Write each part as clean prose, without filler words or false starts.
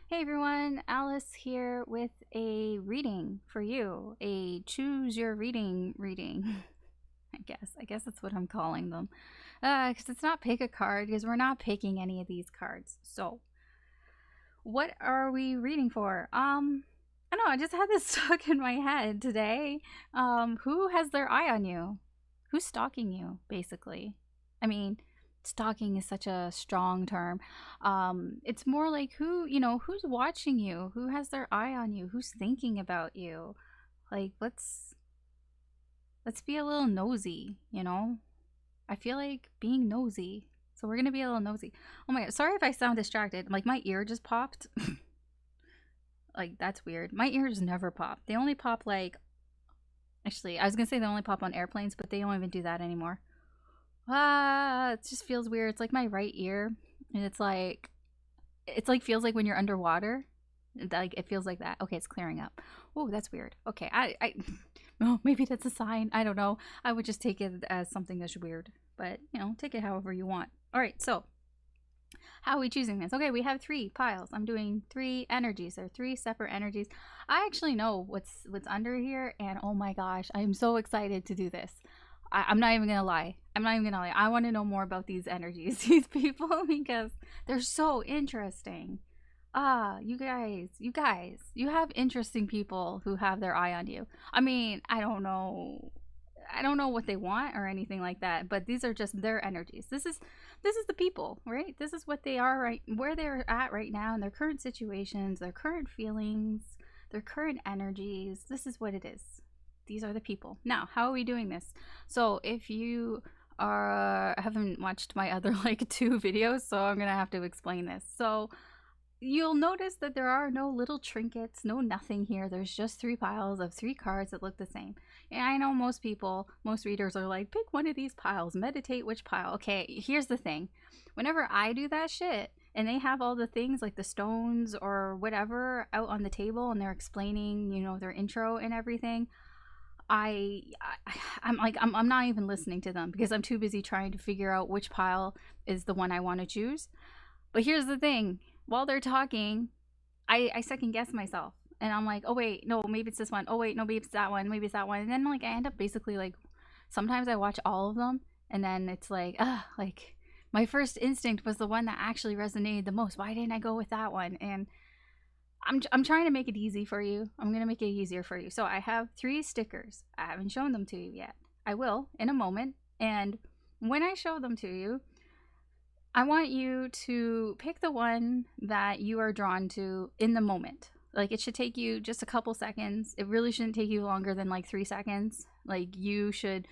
Hey everyone, Alice here with a reading for you. A choose your reading. I guess that's what I'm calling them. Because it's not pick a card, because we're not picking any of these cards. So, what are we reading for? I don't know, I just had this stuck in my head today. Who has their eye on you? Who's stalking you, basically? I mean, stalking is such a strong term. It's more like who's watching you? Who has their eye on you? Who's thinking about you? Like, let's be a little nosy, you know? I feel like being nosy. So we're gonna be a little nosy. Oh my god, sorry if I sound distracted. Like my ear just popped. Like that's weird. My ears never pop. They only pop like actually, I was gonna say they only pop on airplanes, but they don't even do that anymore. It just feels weird. It's like my right ear, and it's like feels like when you're underwater. Like it feels like that. Okay, it's clearing up. Oh, that's weird. Okay, oh, maybe that's a sign. I don't know. I would just take it as something that's weird, but take it however you want. All right, so how are we choosing this? Okay, we have 3 piles. I'm doing 3 energies. There are 3 separate energies. I actually know what's under here, and oh my gosh, I am so excited to do this. I'm not even gonna lie. I want to know more about these energies, these people, because they're so interesting. You have interesting people who have their eye on you. I mean, I don't know what they want or anything like that, but these are just their energies. This is the people, right? This is what they are, right where they're at right now in their current situations, their current feelings, their current energies. This is what it is. These are the people. Now, how are we doing this? So if you haven't watched my other like 2 videos, so I'm gonna have to explain this. So you'll notice that there are no little trinkets, no nothing here. There's just 3 piles of 3 cards that look the same. And I know most readers are like, pick one of these piles, meditate which pile. Okay, here's the thing. Whenever I do that shit, and they have all the things like the stones or whatever out on the table, and they're explaining, their intro and everything, I, I'm not even listening to them because I'm too busy trying to figure out which pile is the one I want to choose. But here's the thing: while they're talking, I second guess myself, and I'm like, oh wait, no, maybe it's this one. Oh wait, no, maybe it's that one. Maybe it's that one. And then like I end up basically like sometimes I watch all of them, and then it's like my first instinct was the one that actually resonated the most. Why didn't I go with that one? And I'm trying to make it easy for you. I'm going to make it easier for you. So I have 3 stickers. I haven't shown them to you yet. I will in a moment. And when I show them to you, I want you to pick the one that you are drawn to in the moment. Like it should take you just a couple seconds. It really shouldn't take you longer than like 3 seconds. Like you should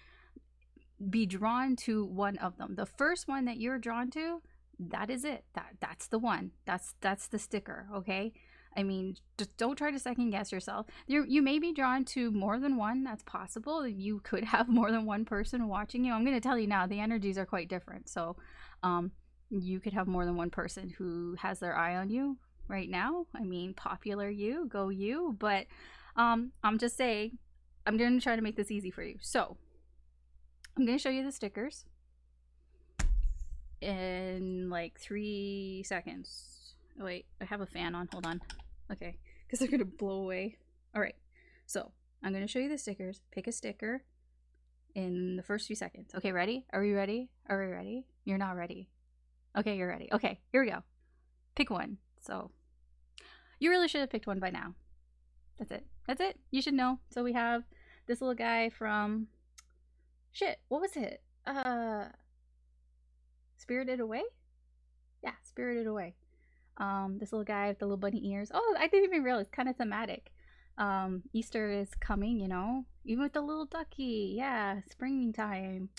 be drawn to one of them. The first one that you're drawn to, that is it. That's the one. That's the sticker, okay? I mean, just don't try to second guess yourself. You may be drawn to more than one. That's possible. You could have more than one person watching you. I'm going to tell you now, the energies are quite different. So, you could have more than one person who has their eye on you right now. I mean, popular you, go you. But I'm just saying, I'm going to try to make this easy for you. So, I'm going to show you the stickers in like 3 seconds. Oh, wait, I have a fan on. Hold on. Okay, because they're gonna blow away. All right, so I'm gonna show you the stickers. Pick a sticker in the first few seconds. Okay, ready? Are we ready? Are we ready? You're not ready. Okay, you're ready. Okay, here we go. Pick one. So you really should have picked one by now. That's it. That's it. You should know. So we have this little guy from shit. What was it? Spirited Away? Yeah, Spirited Away. This little guy with the little bunny ears. Oh, I didn't even realize. Kind of thematic. Easter is coming, even with the little ducky. Yeah, springtime.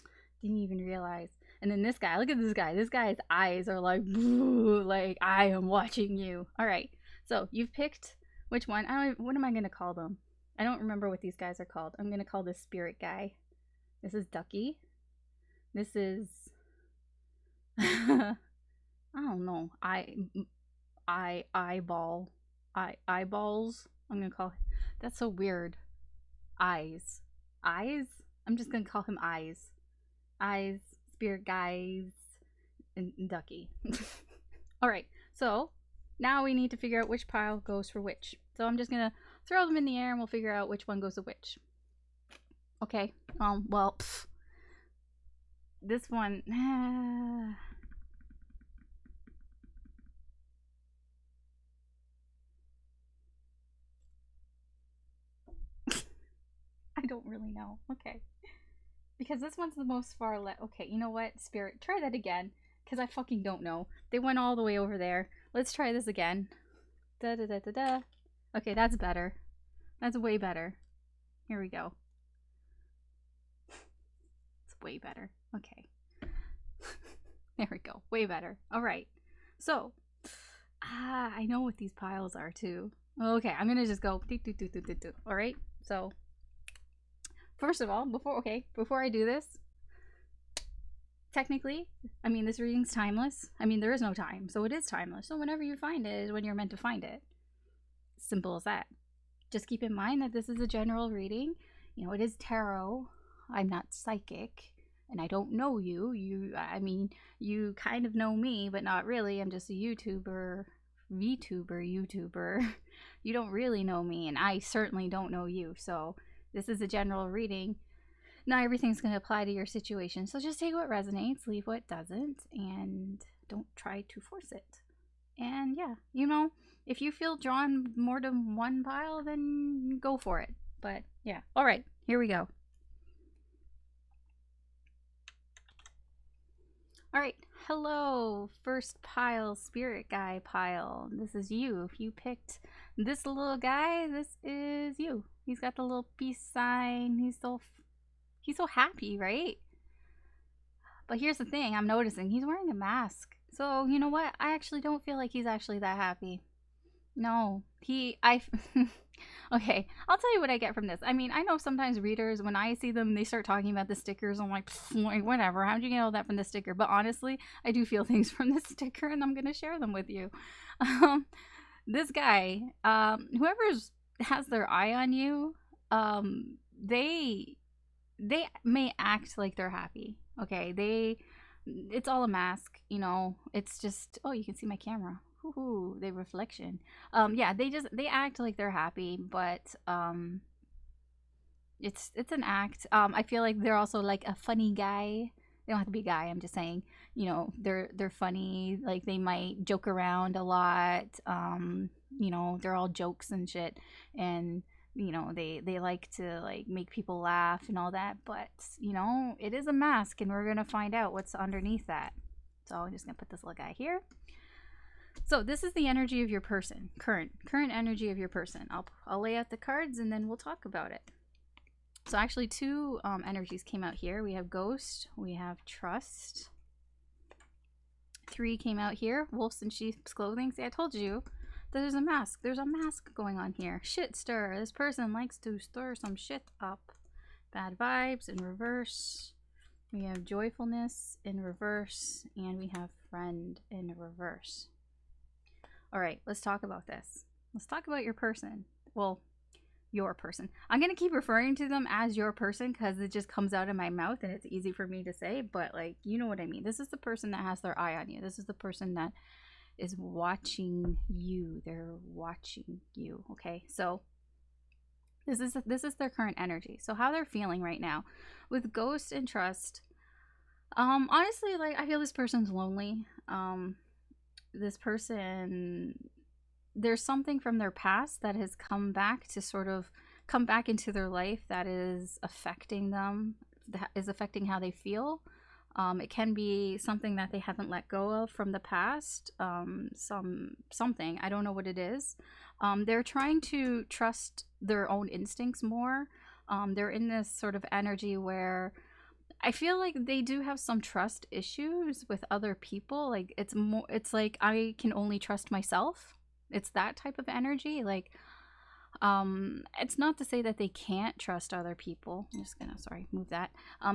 Didn't even realize. And then this guy, look at this guy. This guy's eyes are like, like I am watching you. All right. So you've picked which one? What am I gonna call them? I don't remember what these guys are called. I'm gonna call this spirit guy. This is Ducky. This is I don't know. Eyeballs. I'm gonna call. That's so weird. Eyes. I'm just gonna call him Eyes. Eyes. Spirit guys. And Ducky. All right. So Now we need to figure out which pile goes for which. So I'm just gonna throw them in the air and we'll figure out which one goes to which. Okay. Well, this one. I don't really know. Okay. Because this one's the most far left. Okay, you know what? Spirit, try that again. Because I fucking don't know. They went all the way over there. Let's try this again. Da da da da da. Okay, that's better. That's way better. Here we go. It's way better. Okay. There we go. Way better. Alright. So, I know what these piles are too. Okay, I'm gonna just go. Alright? So, first of all, before I do this, technically, I mean, this reading's timeless. I mean, there is no time, so it is timeless. So whenever you find it is when you're meant to find it. Simple as that. Just keep in mind that this is a general reading. You know, it is tarot. I'm not psychic, and I don't know you. I mean, you kind of know me, but not really. I'm just a YouTuber, YouTuber. You don't really know me, and I certainly don't know you. So this is a general reading. Not everything's going to apply to your situation. So just take what resonates, leave what doesn't, and don't try to force it. And yeah, you know, if you feel drawn more to one pile, then go for it. But yeah. All right, here we go. All right. Hello, first pile, spirit guy pile. This is you. If you picked this little guy, this is you. He's got the little peace sign. He's so happy, right? But here's the thing, I'm noticing he's wearing a mask. So, you know what? I actually don't feel like he's actually that happy. No, okay, I'll tell you what I get from this. I mean, I know sometimes readers, when I see them, they start talking about the stickers. I'm like whatever. How'd you get all that from the sticker? But honestly, I do feel things from the sticker, and I'm gonna share them with you. This guy, whoever has their eye on you, they may act like they're happy. Okay, it's all a mask, you know. It's just, oh, you can see my camera. Ooh, the reflection. Yeah, they act like they're happy, but it's an act. I feel like they're also like a funny guy. They don't have to be a guy. I'm just saying, you know, they're funny. Like they might joke around a lot. You know, they're all jokes and shit, and you know they like to like make people laugh and all that. But you know, it is a mask, and we're gonna find out what's underneath that. So I'm just gonna put this little guy here. So this is the energy of your person, current energy of your person. I'll lay out the cards and then we'll talk about it. So actually two energies came out here. We have ghost, we have trust. 3 came out here, wolves in sheep's clothing. See, I told you there's a mask. There's a mask going on here. Shit stir. This person likes to stir some shit up. Bad vibes in reverse. We have joyfulness in reverse, and we have friend in reverse. All right, let's talk about this. Let's talk about your person. Well, your person. I'm going to keep referring to them as your person because it just comes out of my mouth and it's easy for me to say, but like, you know what I mean. This is the person that has their eye on you. This is the person that is watching you. They're watching you, okay? So this is their current energy. So how they're feeling right now with ghost and trust. Honestly, like I feel this person's lonely. This person, there's something from their past that has come back to sort of come back into their life that is affecting them, that is affecting how they feel. It can be something that they haven't let go of from the past. Something, I don't know what it is. They're trying to trust their own instincts more. They're in this sort of energy where I feel like they do have some trust issues with other people. Like it's like I can only trust myself. It's that type of energy. Like it's not to say that they can't trust other people. I'm just gonna move that.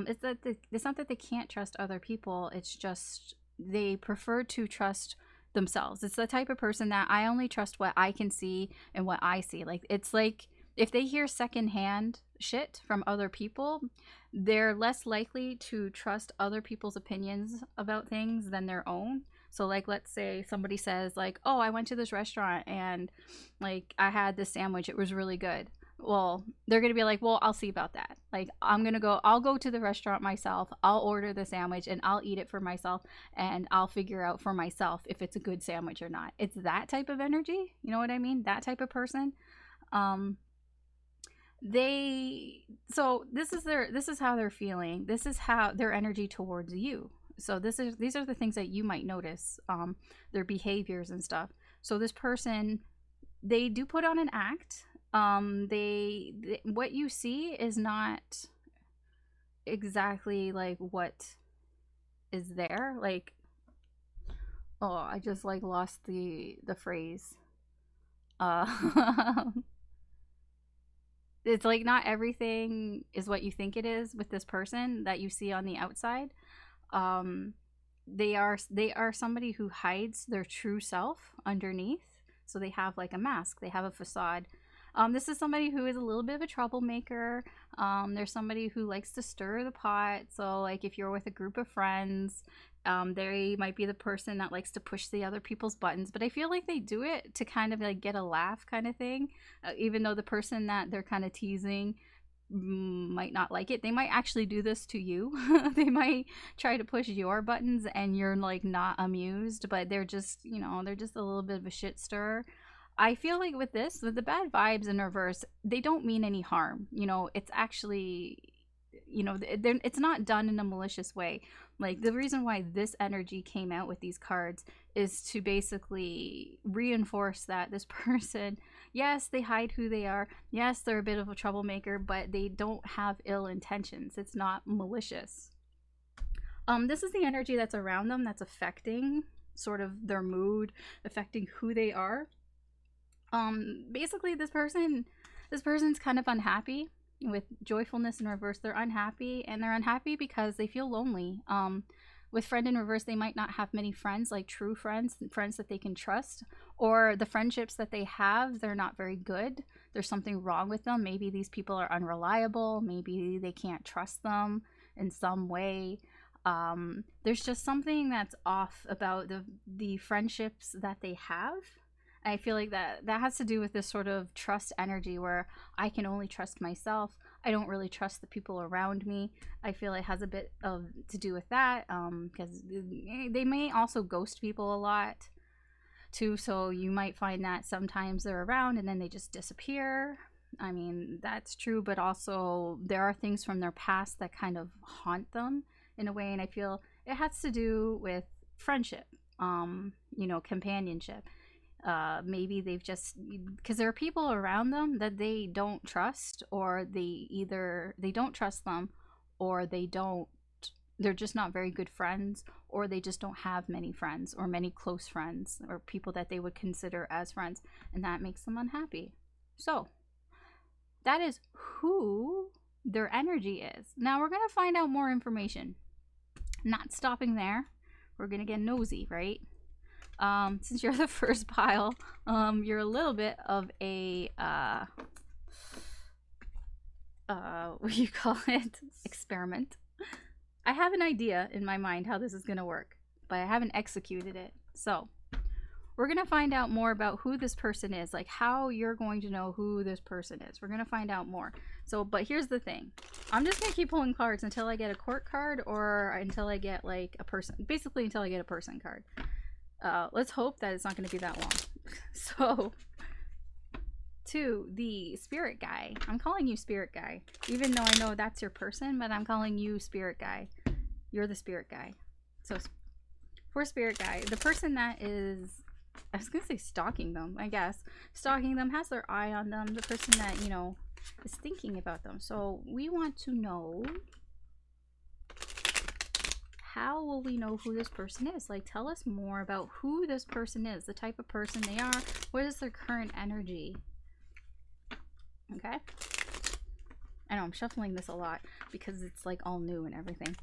It's not that they can't trust other people. It's just they prefer to trust themselves. It's the type of person that I only trust what I can see and what I see. Like it's like if they hear secondhand shit from other people, they're less likely to trust other people's opinions about things than their own. So like, let's say somebody says like, oh, I went to this restaurant and like I had this sandwich, it was really good. Well, they're going to be like, well, I'll see about that. Like, I'll go to the restaurant myself, I'll order the sandwich and I'll eat it for myself, and I'll figure out for myself if it's a good sandwich or not. It's that type of energy, you know what I mean? That type of person. um so this is how they're feeling, this is how their energy towards you. So these are the things that you might notice, their behaviors and stuff. So this person, they do put on an act. They what you see is not exactly like what is there. Like, oh, I just like lost the phrase. uh it's like not everything is what you think it is with this person that you see on the outside. um they are somebody who hides their true self underneath. So they have like a mask, they have a facade. This is somebody who is a little bit of a troublemaker. There's somebody who likes to stir the pot. So like if you're with a group of friends, they might be the person that likes to push the other people's buttons, but I feel like they do it to kind of like get a laugh kind of thing. Even though the person that they're kind of teasing might not like it, they might actually do this to you. They might try to push your buttons and you're like not amused, but they're just, they're just a little bit of a shit stirrer. I feel like with this, with the bad vibes in reverse, they don't mean any harm. It's actually, it's not done in a malicious way. Like, the reason why this energy came out with these cards is to basically reinforce that this person, yes, they hide who they are. Yes, they're a bit of a troublemaker, but they don't have ill intentions. It's not malicious. This is the energy that's around them that's affecting sort of their mood, affecting who they are. Basically this person's kind of unhappy. With joyfulness in reverse, they're unhappy, and they're unhappy because they feel lonely. With friend in reverse, they might not have many friends, like true friends that they can trust, or the friendships that they have, they're not very good. There's something wrong with them. Maybe these people are unreliable, maybe they can't trust them in some way. There's just something that's off about the friendships that they have. I feel like that has to do with this sort of trust energy where I can only trust myself. I don't really trust the people around me. I feel it has a bit of to do with that, because they may also ghost people a lot too. So you might find that sometimes they're around and then they just disappear. I mean, that's true, but also there are things from their past that kind of haunt them in a way. And I feel it has to do with friendship, companionship. Maybe they've just, because there are people around them that they don't trust, or they don't trust them, or they're just not very good friends, or they just don't have many friends or many close friends or people that they would consider as friends, and that makes them unhappy. So that is who their energy is. Now we're going to find out more information. Not stopping there, we're going to get nosy, right? Since you're the first pile, you're a little bit of a, what do you call it? Experiment. I have an idea in my mind how this is going to work, but I haven't executed it. So we're going to find out more about who this person is, like how you're going to know who this person is. We're going to find out more. So, but here's the thing. I'm just going to keep pulling cards until I get a court card, or until I get like a person, basically until I get a person card. Let's hope that it's not going to be that long. So, to the spirit guy. I'm calling you spirit guy. Even though I know that's your person, but I'm calling you spirit guy. You're the spirit guy. So, for spirit guy, the person that is, I was going to say stalking them, I guess. Stalking them, has their eye on them. The person that, is thinking about them. So, we want to know, how will we know who this person is? Like, tell us more about who this person is, the type of person they are, what is their current energy. Okay? I know I'm shuffling this a lot because it's like all new and everything.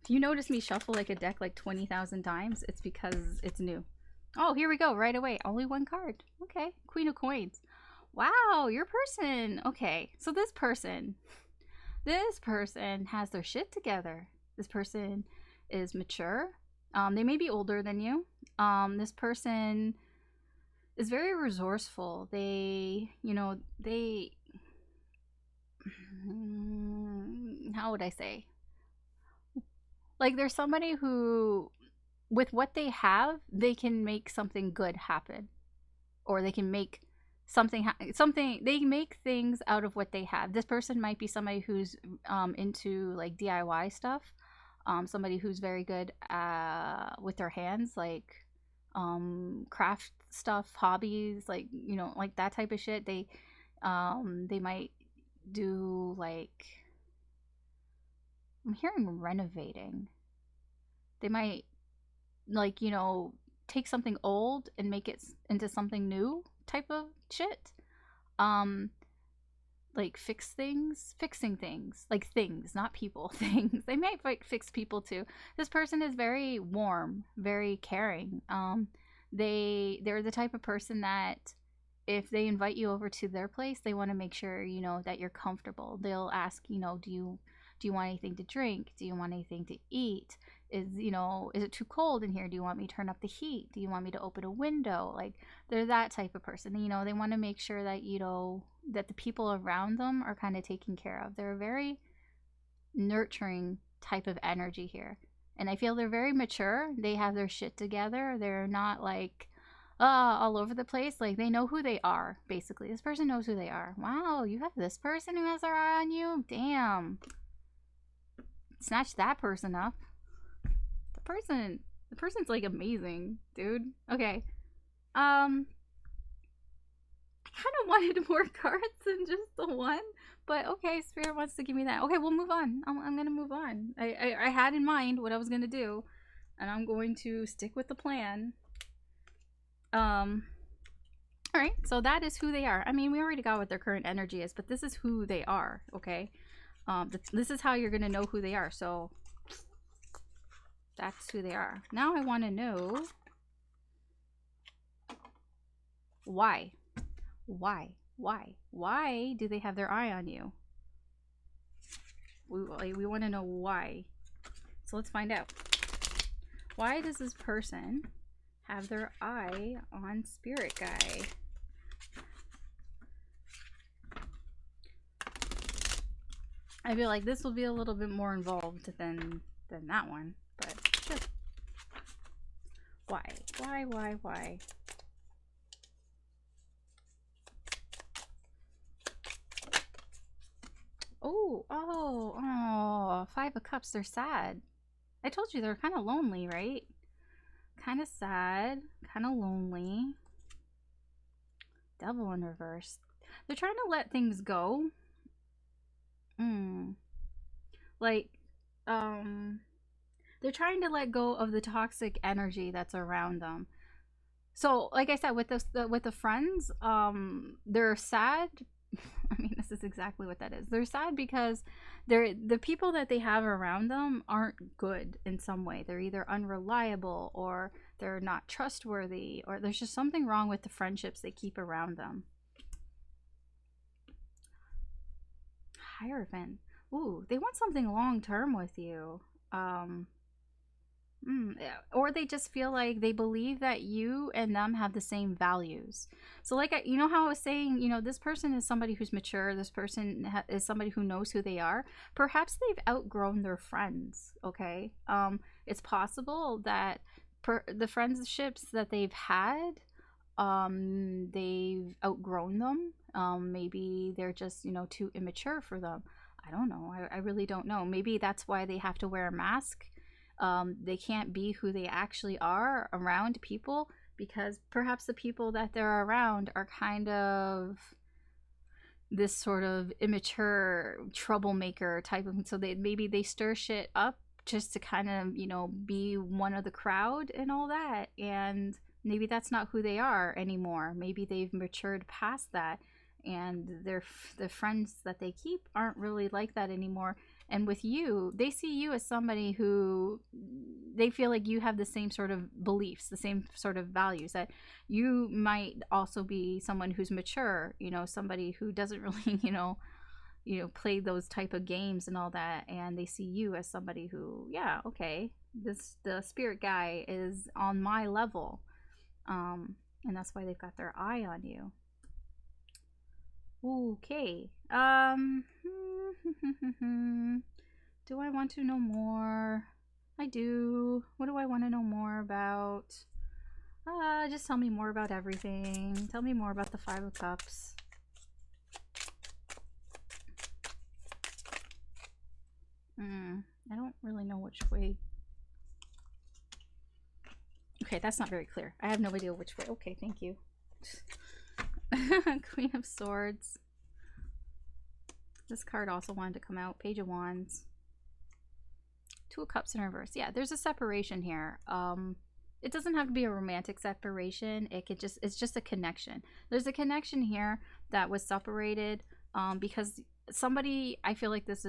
If you notice me shuffle like a deck like 20,000 times, it's because it's new. Oh, here we go, right away. Only one card. Okay, Queen of Coins. Wow, your person. Okay, so this person has their shit together. This person is mature. They may be older than you. This person is very resourceful. They, how would I say? Like, there's somebody who, with what they have, they can make something good happen, or they can make something. They make things out of what they have. This person might be somebody who's into like DIY stuff, somebody who's very good with their hands, like craft stuff, hobbies, like like that type of shit. They might do like, I'm hearing renovating. They might like take something old and make it into something new type of shit. um like fixing things, like things, not people. Things. They might fix people too. This person is very warm, very caring. They're the type of person that if they invite you over to their place, they want to make sure that you're comfortable. They'll ask, do you want anything to drink? Do you want anything to eat? Is it too cold in here? Do you want me to turn up the heat? Do you want me to open a window? Like, they're that type of person. They want to make sure that that the people around them are kind of taken care of. They're a very nurturing type of energy here, and I feel they're very mature. They have their shit together. They're not like all over the place. Like, they know who they are. Basically, this person knows who they are. Wow, you have this person who has their eye on you. Damn, snatch that person up. The person's like amazing, dude. Okay. I kind of wanted more cards than just the one, but okay, Spirit wants to give me that. Okay, we'll move on. I'm gonna move on. I had in mind what I was gonna do, and I'm going to stick with the plan. All right, so that is who they are. I mean, we already got what their current energy is, but this is who they are. Okay. This is how you're gonna know who they are. So that's who they are. Now I want to know why. Why do they have their eye on you? We want to know why. So let's find out. Why does this person have their eye on Spirit Guy? I feel like this will be a little bit more involved than that one, but sure. Why? Oh, Five of Cups. They're sad. I told you they're kind of lonely, right? Kind of sad, kind of lonely. Devil in reverse. They're trying to let things go. Like, they're trying to let go of the toxic energy that's around them. So, like I said, with the friends, they're sad. I mean, this is exactly what that is. They're sad because the people that they have around them aren't good in some way. They're either unreliable, or they're not trustworthy, or there's just something wrong with the friendships they keep around them. Hierophant. Ooh, they want something long term with you. Or they just feel like they believe that you and them have the same values. So, like, you know how I was saying, this person is somebody who's mature. This person is somebody who knows who they are. Perhaps they've outgrown their friends. Okay. It's possible that the friendships that they've had, they've outgrown them. Maybe they're just too immature for them. I don't know. I really don't know. Maybe that's why they have to wear a mask. They can't be who they actually are around people, because perhaps the people that they're around are kind of this sort of immature troublemaker type of, so maybe they stir shit up just to kind of be one of the crowd and all that, and maybe that's not who they are anymore. Maybe they've matured past that, and the friends that they keep aren't really like that anymore. And with you, they see you as somebody who they feel like you have the same sort of beliefs, the same sort of values, that you might also be someone who's mature, somebody who doesn't really, play those type of games and all that. And they see you as somebody who, yeah, okay, The spirit guy is on my level. And that's why they've got their eye on you. Okay. Do I want to know more? I do. What do I want to know more about? Just tell me more about everything. Tell me more about the Five of Cups. I don't really know which way. Okay, that's not very clear. I have no idea which way. Okay, thank you. Queen of Swords. This card also wanted to come out. Page of Wands. Two of Cups in reverse. Yeah, there's a separation here. It doesn't have to be a romantic separation. It's just a connection. There's a connection here that was separated because somebody, I feel like this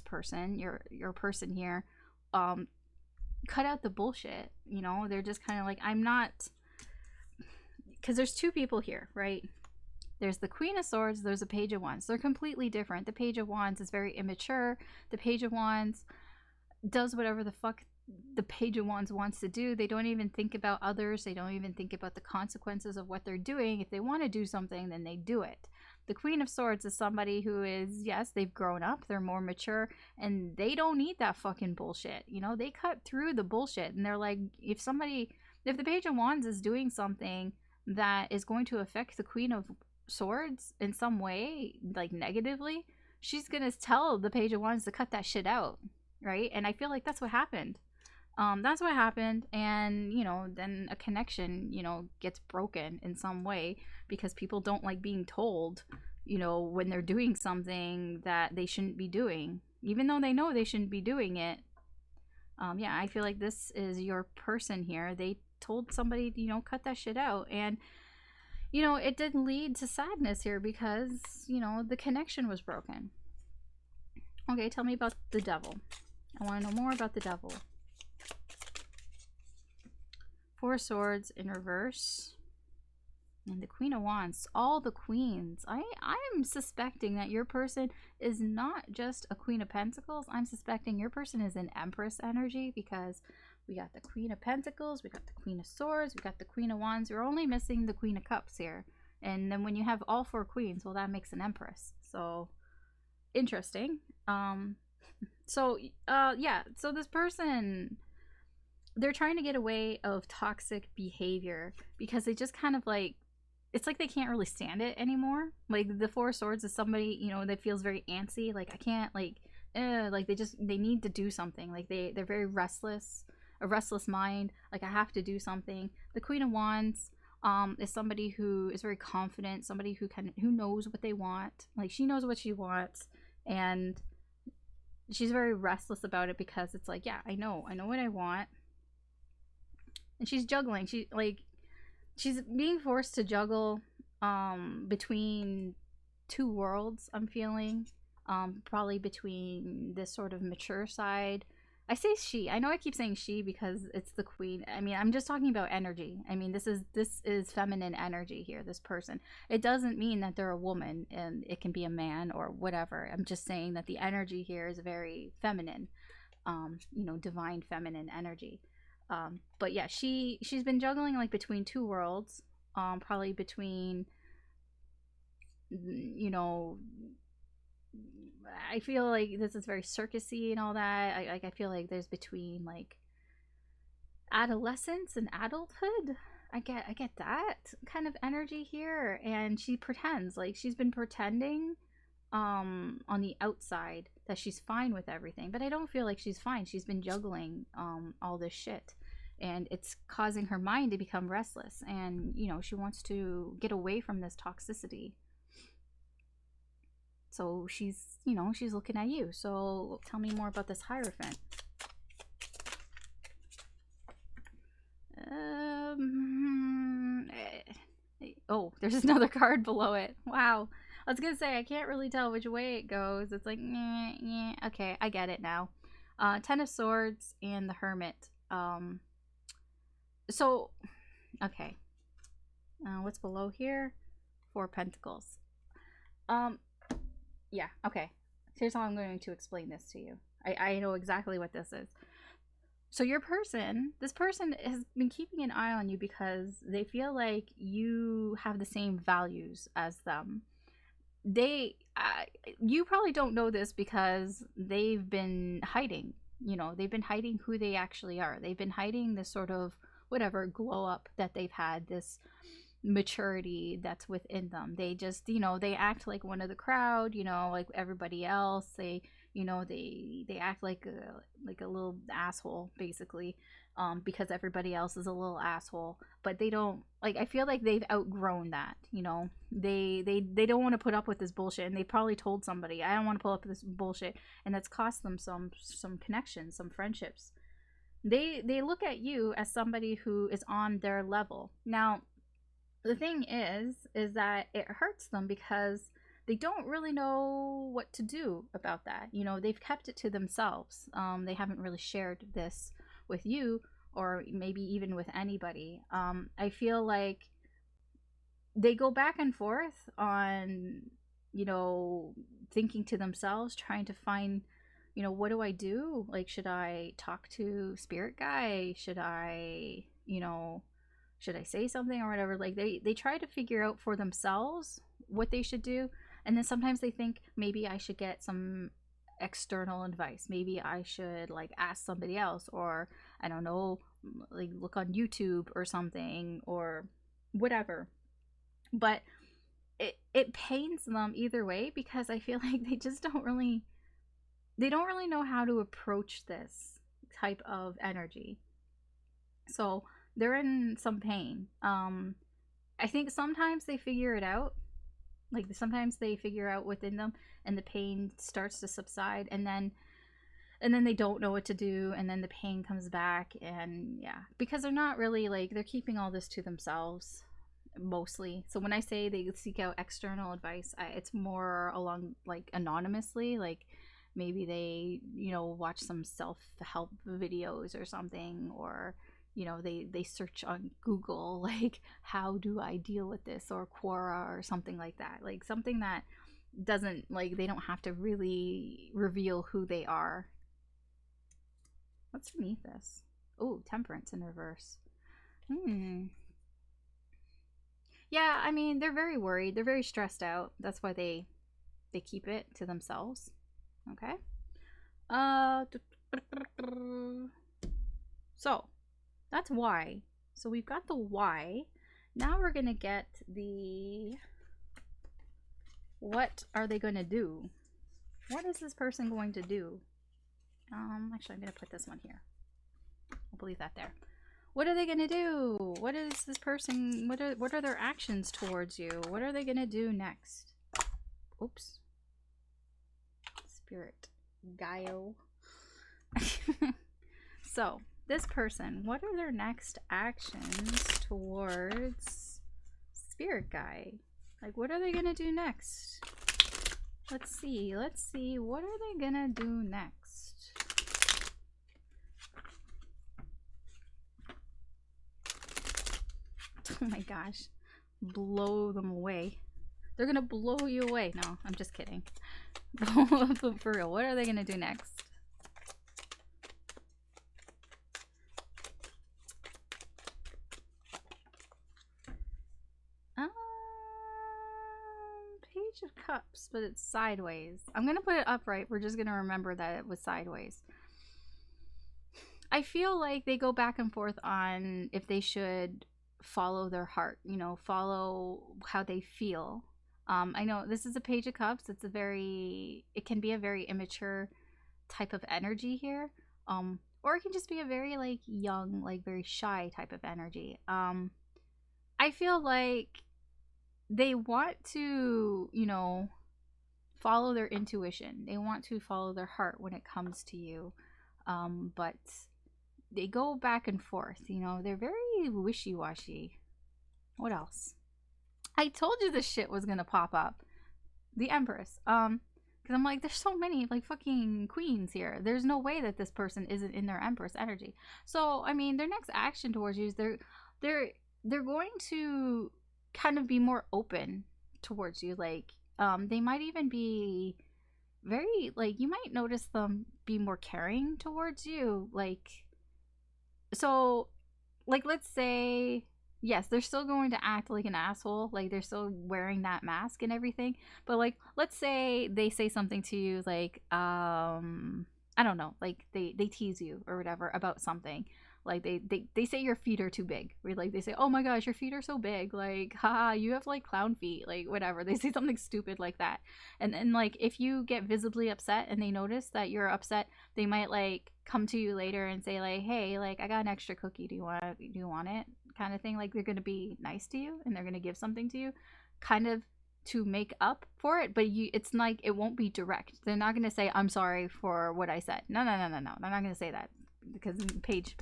person, your person here, cut out the bullshit. You know, they're just kind of like, I'm not, because there's two people here, right? There's the Queen of Swords, there's a Page of Wands. They're completely different. The Page of Wands is very immature. The Page of Wands does whatever the fuck the Page of Wands wants to do. They don't even think about others. They don't even think about the consequences of what they're doing. If they want to do something, then they do it. The Queen of Swords is somebody who is, yes, they've grown up, they're more mature, and they don't need that fucking bullshit. You know, they cut through the bullshit, and they're like, if the Page of Wands is doing something that is going to affect the Queen of Swords in some way, like negatively, she's gonna tell the Page of Wands to cut that shit out, right? And I feel like that's what happened. That's what happened, and you know, then a connection, you know, gets broken in some way because people don't like being told, you know, when they're doing something that they shouldn't be doing, even though they know they shouldn't be doing it. Yeah, I feel like this is your person here. They told somebody, you know, cut that shit out, and you know, it did lead to sadness here because, you know, the connection was broken. Okay, tell me about the Devil. I want to know more about the Devil. Four Swords in reverse. And the Queen of Wands. All the queens. I'm suspecting that your person is not just a Queen of Pentacles. I'm suspecting your person is an Empress energy because we got the Queen of Pentacles, we got the Queen of Swords, we got the Queen of Wands. We're only missing the Queen of Cups here. And then when you have all four queens, well, that makes an Empress. So, interesting. Yeah. So this person, they're trying to get away of toxic behavior because they just kind of like, it's like they can't really stand it anymore. Like the Four Swords is somebody, you know, that feels very antsy. Like I can't, like they need to do something. Like they're very restless, a restless mind. Like I have to do something. The Queen of Wands is somebody who is very confident, somebody who knows what they want. Like she knows what she wants, and she's very restless about it because it's like, yeah, I know what I want. And she's juggling. She's being forced to juggle between two worlds, I'm feeling. Probably between this sort of mature side. I say she. I know I keep saying she because it's the queen. I mean, I'm just talking about energy. I mean, this is feminine energy here, this person. It doesn't mean that they're a woman and it can be a man or whatever. I'm just saying that the energy here is very feminine. You know, divine feminine energy. But yeah, she's been juggling like between two worlds. Probably between, you know, I feel like this is very circusy and all that. I feel like there's between like adolescence and adulthood. I get that kind of energy here, and she pretends like she's been pretending on the outside that she's fine with everything, but I don't feel like she's fine. She's been juggling all this shit, and it's causing her mind to become restless, and you know, she wants to get away from this toxicity. So she's, you know, she's looking at you. So tell me more about this Hierophant. Oh, there's another card below it. Wow. I was gonna say, I can't really tell which way it goes. It's like, okay, I get it now. Ten of Swords and the Hermit. So, okay. What's below here? Four Pentacles. Yeah, okay. Here's how I'm going to explain this to you. I know exactly what this is. So this person has been keeping an eye on you because they feel like you have the same values as them. You probably don't know this because they've been hiding. They've been hiding who they actually are. They've been hiding this sort of whatever glow up that they've had, this maturity that's within them. They just, they act like one of the crowd, like everybody else. They act like a little asshole, basically, because everybody else is a little asshole. But they don't, like, I feel like they've outgrown that. They don't want to put up with this bullshit, and they probably told somebody, I don't want to put up with this bullshit, and that's cost them some connections, some friendships. They look at you as somebody who is on their level. Now, the thing is that it hurts them because they don't really know what to do about that. They've kept it to themselves. They haven't really shared this with you, or maybe even with anybody. I feel like they go back and forth on, thinking to themselves, trying to find, what do I do? Like, should I talk to spirit guy? Should I say something or whatever? Like, they try to figure out for themselves what they should do. And then sometimes they think, maybe I should get some external advice. Maybe I should, like, ask somebody else, or I don't know, like, look on YouTube or something, or whatever. But it pains them either way, because I feel like they just don't really know how to approach this type of energy. So they're in some pain. I think sometimes they figure it out. Like, sometimes they figure out within them, and the pain starts to subside, and then they don't know what to do, and then the pain comes back. And yeah, because they're not really, like, they're keeping all this to themselves mostly. So when I say they seek out external advice, it's more along, like, anonymously. Like, maybe they watch some self-help videos or something, or they search on Google, like, how do I deal with this, or Quora or something like that. Like, something that doesn't, like, they don't have to really reveal who they are. What's beneath this? Oh, Temperance in reverse. Yeah, I mean, they're very worried. They're very stressed out. That's why they keep it to themselves. Okay. So that's why. So we've got the why. Now we're gonna get the what are they gonna do? What is this person going to do? Actually, I'm gonna put this one here. I'll leave that there. What are they gonna do? What is this person? What are their actions towards you? What are they gonna do next? Oops. Spirit Gaio. So this person, what are their next actions towards Spirit Guy? Like, what are they gonna do next? Let's see, what are they gonna do next? Oh my gosh. Blow them away. They're gonna blow you away. No, I'm just kidding. For real, what are they gonna do next? Page of Cups, but it's sideways. I'm gonna put it upright. We're just gonna remember that it was sideways. I feel like they go back and forth on if they should follow their heart, follow how they feel. I know this is a Page of Cups. It can be a very immature type of energy here. Or it can just be a very, like, young, like, very shy type of energy. I feel like they want to, follow their intuition. They want to follow their heart when it comes to you. But they go back and forth, they're very wishy-washy. What else? I told you this shit was gonna pop up. The Empress. Because I'm like, there's so many, like, fucking queens here. There's no way that this person isn't in their Empress energy. So, I mean, their next action towards you is they're going to kind of be more open towards you. Like, they might even be very, like, you might notice them be more caring towards you. Like, So, like, let's say, yes, they're still going to act like an asshole, like they're still wearing that mask and everything, but like, let's say they say something to you, like, I don't know, like they tease you or whatever about something, like they say your feet are too big, or like they say, oh my gosh, your feet are so big, like, haha, you have like clown feet, like whatever, they say something stupid like that. And then, like, if you get visibly upset and they notice that you're upset, they might like come to you later and say, like, hey, like, I got an extra cookie, do you want it, kind of thing. Like, they're going to be nice to you and they're going to give something to you, kind of, to make up for it. But it's like, it won't be direct. They're not going to say, I'm sorry for what I said. No, no, no, no, no, they're not going to say that, because page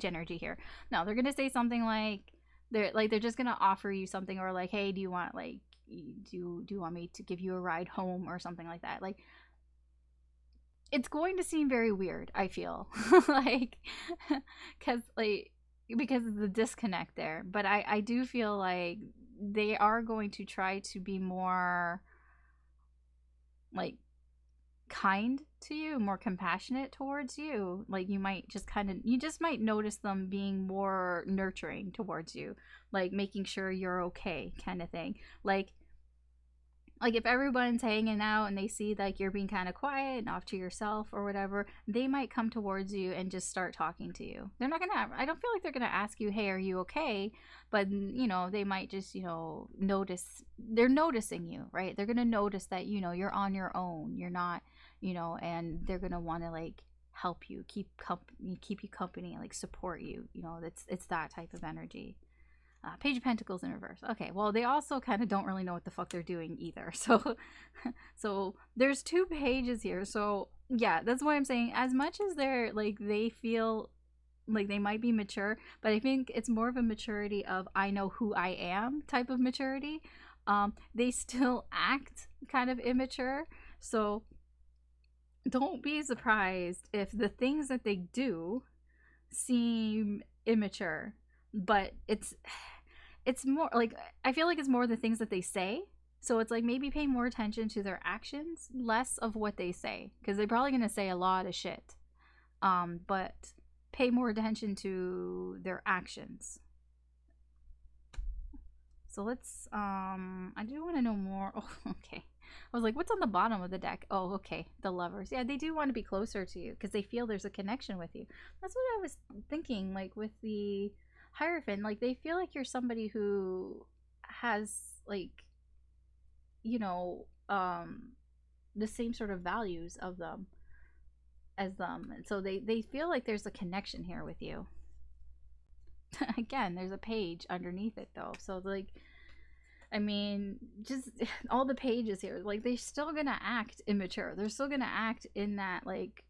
energy here. No, they're going to say something like, they're just going to offer you something, or like, hey, do you want, like, do you want me to give you a ride home, or something like that. Like, it's going to seem very weird, I feel. Like, because, like, because of the disconnect there. But I do feel like they are going to try to be more, like, kind to you, more compassionate towards you. Like, you just might notice them being more nurturing towards you, like making sure you're okay, kind of thing. Like if everyone's hanging out and they see like you're being kind of quiet and off to yourself or whatever, they might come towards you and just start talking to you. They're not gonna, I don't feel like they're gonna ask you, hey, are you okay? But they might just, notice, they're noticing you, right? They're gonna notice that, you're on your own, you're not, and they're gonna want to, like, help you, keep you company, like support you. It's that type of energy. Page of Pentacles in reverse. Okay, well, they also kind of don't really know what the fuck they're doing either. So there's two pages here. So yeah, that's what I'm saying. As much as they're like, they feel like they might be mature, but I think it's more of a maturity of, I know who I am type of maturity. They still act kind of immature. So don't be surprised if the things that they do seem immature, but it's more like, I feel like it's more the things that they say. So it's like, maybe pay more attention to their actions, less of what they say, because they're probably going to say a lot of shit. But pay more attention to their actions. So let's, I do want to know more. Oh, okay. I was like, what's on the bottom of the deck? Oh, okay. The Lovers. Yeah, they do want to be closer to you because they feel there's a connection with you. That's what I was thinking, like, with the Hierophant. Like, they feel like you're somebody who has, like, you know, um, the same sort of values of them as them. And so they feel like there's a connection here with you. Again, there's a page underneath it, though. So, like, I mean, just all the pages here, like, they're still gonna act immature. They're still gonna act in that, like,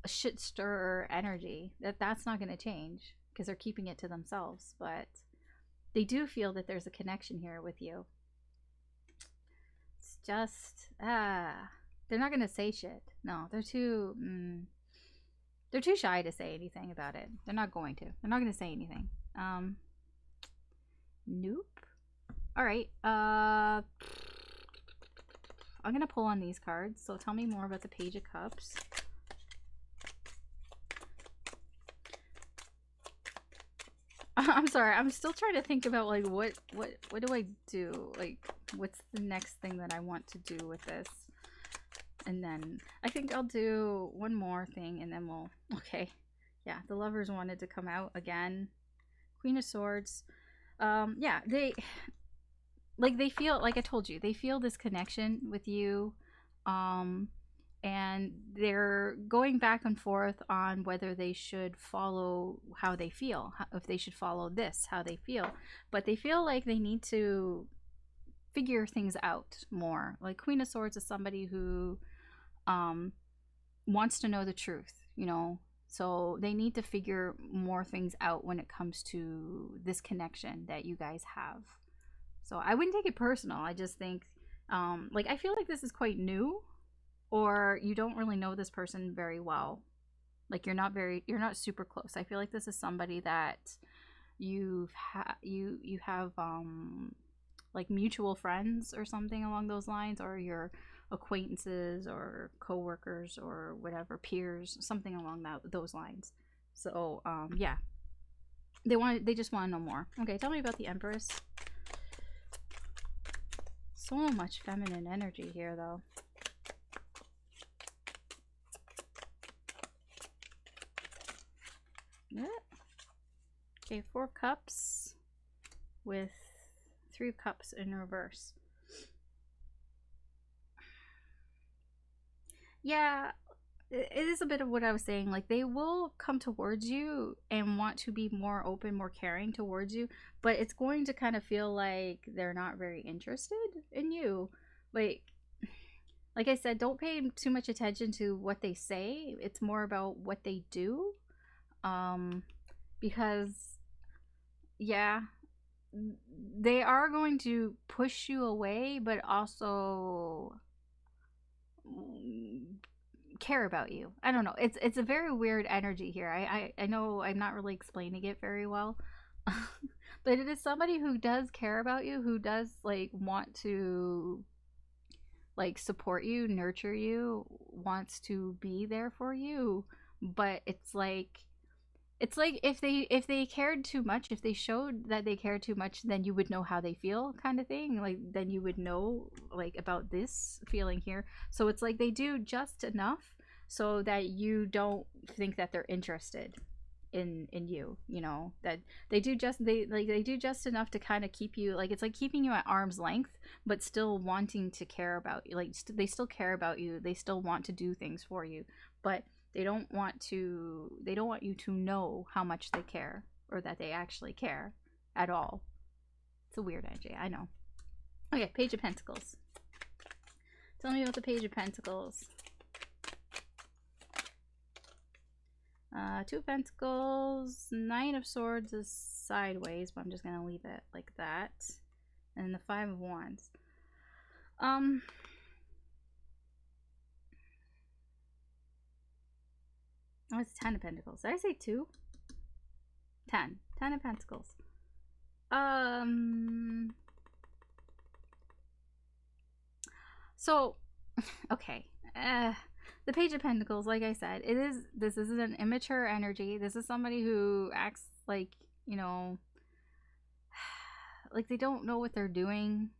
shit stir energy. That's not gonna change because they're keeping it to themselves. But they do feel that there's a connection here with you. It's just, they're not gonna say shit. No, they're too shy to say anything about it. They're not going to. They're not gonna say anything. Nope. All right. I'm gonna pull on these cards. So tell me more about the Page of Cups. I'm sorry. I'm still trying to think about, like, what do I do? Like, what's the next thing that I want to do with this? And then I think I'll do one more thing, and then we'll. Okay. Yeah, the Lovers wanted to come out again. Queen of Swords. Yeah, they feel, like I told you, they feel this connection with you, and they're going back and forth on whether they should follow how they feel, if they should follow this, how they feel. But they feel like they need to figure things out more. Like, Queen of Swords is somebody who wants to know the truth, so they need to figure more things out when it comes to this connection that you guys have. So I wouldn't take it personal. I just think, like, I feel like this is quite new, or you don't really know this person very well. Like, you're not super close. I feel like this is somebody that you have like, mutual friends or something along those lines, or your acquaintances or coworkers or whatever, peers, something along those lines. So, yeah. They just want to know more. Okay, tell me about the Empress. So much feminine energy here, though. Yeah. Okay, 4 of Cups with 3 of Cups in reverse. Yeah, it is a bit of what I was saying. Like, they will come towards you and want to be more open, more caring towards you, but it's going to kind of feel like they're not very interested in you. Like I said, don't pay too much attention to what they say. It's more about what they do. Because, yeah, they are going to push you away, but also care about you. I don't know. It's a very weird energy here. I know I'm not really explaining it very well. But it is somebody who does care about you, who does like want to like support you, nurture you, wants to be there for you. But it's like if they cared too much, if they showed that they cared too much, then you would know how they feel, kind of thing. Like, then you would know like about this feeling here. So it's like they do just enough so that you don't think that they're interested in you, you know, that they do just enough to kind of keep you, like, it's like keeping you at arm's length, but still wanting to care about you. Like, they still care about you, they still want to do things for you, but they don't want you to know how much they care, or that they actually care at all. It's a weird energy, I know. Okay, Page of Pentacles. Tell me about the Page of Pentacles. 2 of Pentacles, 9 of Swords is sideways, but I'm just gonna leave it like that. And the 5 of Wands. Oh, it's 10 of Pentacles. Did I say 2? 10 of Pentacles. So, okay. The Page of Pentacles, like I said, this is an immature energy. This is somebody who acts like, you know, like they don't know what they're doing.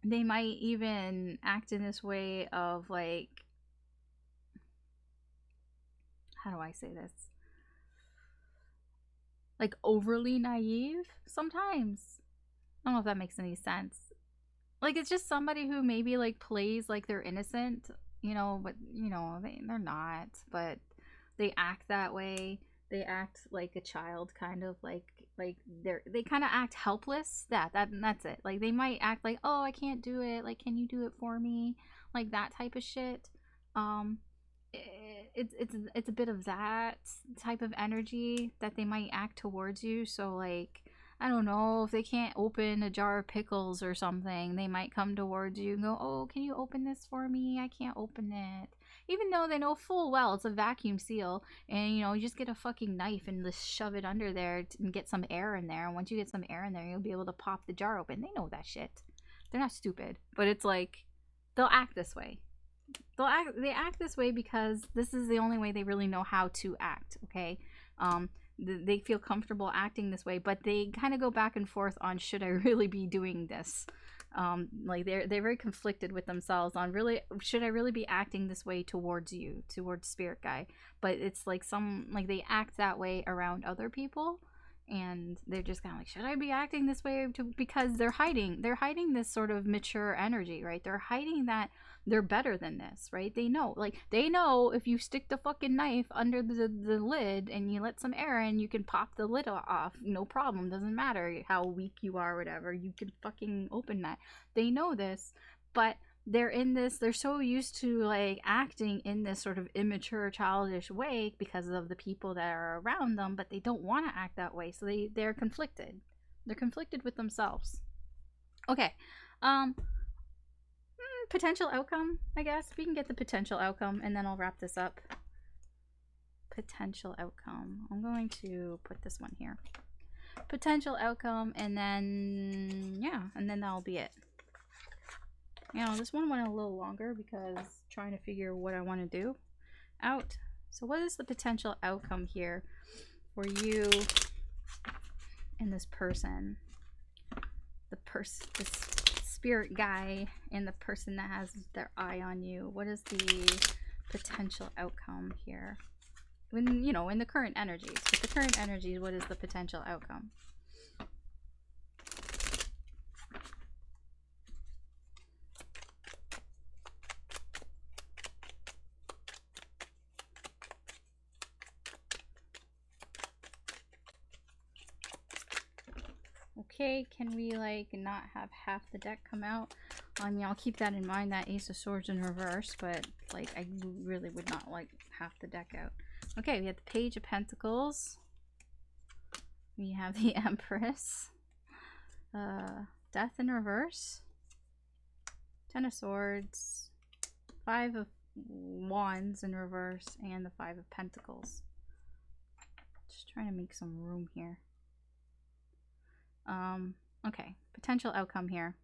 They might even act in this way of like, how do I say this? Like overly naive sometimes. I don't know if that makes any sense. Like, it's just somebody who maybe like plays like they're innocent, you know, but you know, they're not, but they act that way. They act like a child, kind of like they kind of act helpless. That's it. Like, they might act like, oh, I can't do it, like, can you do it for me, like that type of shit. It's a bit of that type of energy that they might act towards you. So like, I don't know, if they can't open a jar of pickles or something, they might come towards you and go, oh, can you open this for me? I can't open it. Even though they know full well it's a vacuum seal, and, you know, you just get a fucking knife and just shove it under there and get some air in there. And once you get some air in there, you'll be able to pop the jar open. They know that shit. They're not stupid. But it's like, they'll act this way. They act this way because this is the only way they really know how to act, okay? They feel comfortable acting this way, but they kind of go back and forth on, should I really be doing this? Like, they're very conflicted with themselves on, really, should I really be acting this way towards you, towards Spirit Guy? But it's like they act that way around other people, and they're just kind of like, should I be acting this way because they're hiding this sort of mature energy, right? They're hiding that they're better than this, right? They know if you stick the fucking knife under the lid and you let some air in, you can pop the lid off, no problem. Doesn't matter how weak you are or whatever, you can fucking open that. They know this, but they're so used to like acting in this sort of immature, childish way because of the people that are around them, but they don't want to act that way, so they're conflicted. They're conflicted with themselves. Okay. Potential outcome, I guess. We can get the potential outcome and then I'll wrap this up. Potential outcome. I'm going to put this one here. Potential outcome, and then, yeah, and then that'll be it. You know, this one went a little longer because trying to figure what I want to do. out. So what is the potential outcome here for you and this person? This spirit guy and the person that has their eye on you. What is the potential outcome here? When, you know, in the current energies. With the current energies, what is the potential outcome? Okay, can we like not have half the deck come out? I mean, I'll keep that in mind, that Ace of Swords in reverse, but like I really would not like half the deck out. Okay, we have the Page of Pentacles. We have the Empress. Death in reverse. Ten of Swords. Five of Wands in reverse. And the Five of Pentacles. Just trying to make some room here. Okay. Potential outcome here.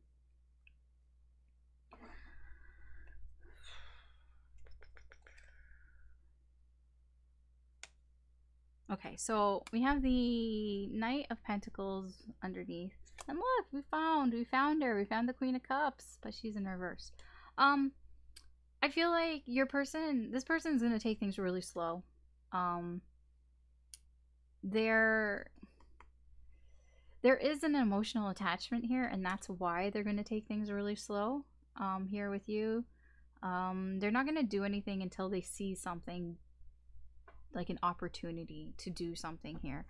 Okay, so we have the Knight of Pentacles underneath. And look, we found her. We found the Queen of Cups, but she's in reverse. I feel like this person's going to take things really slow. There is an emotional attachment here, and that's why they're going to take things really slow here with you. They're not going to do anything until they see something, like an opportunity to do something here.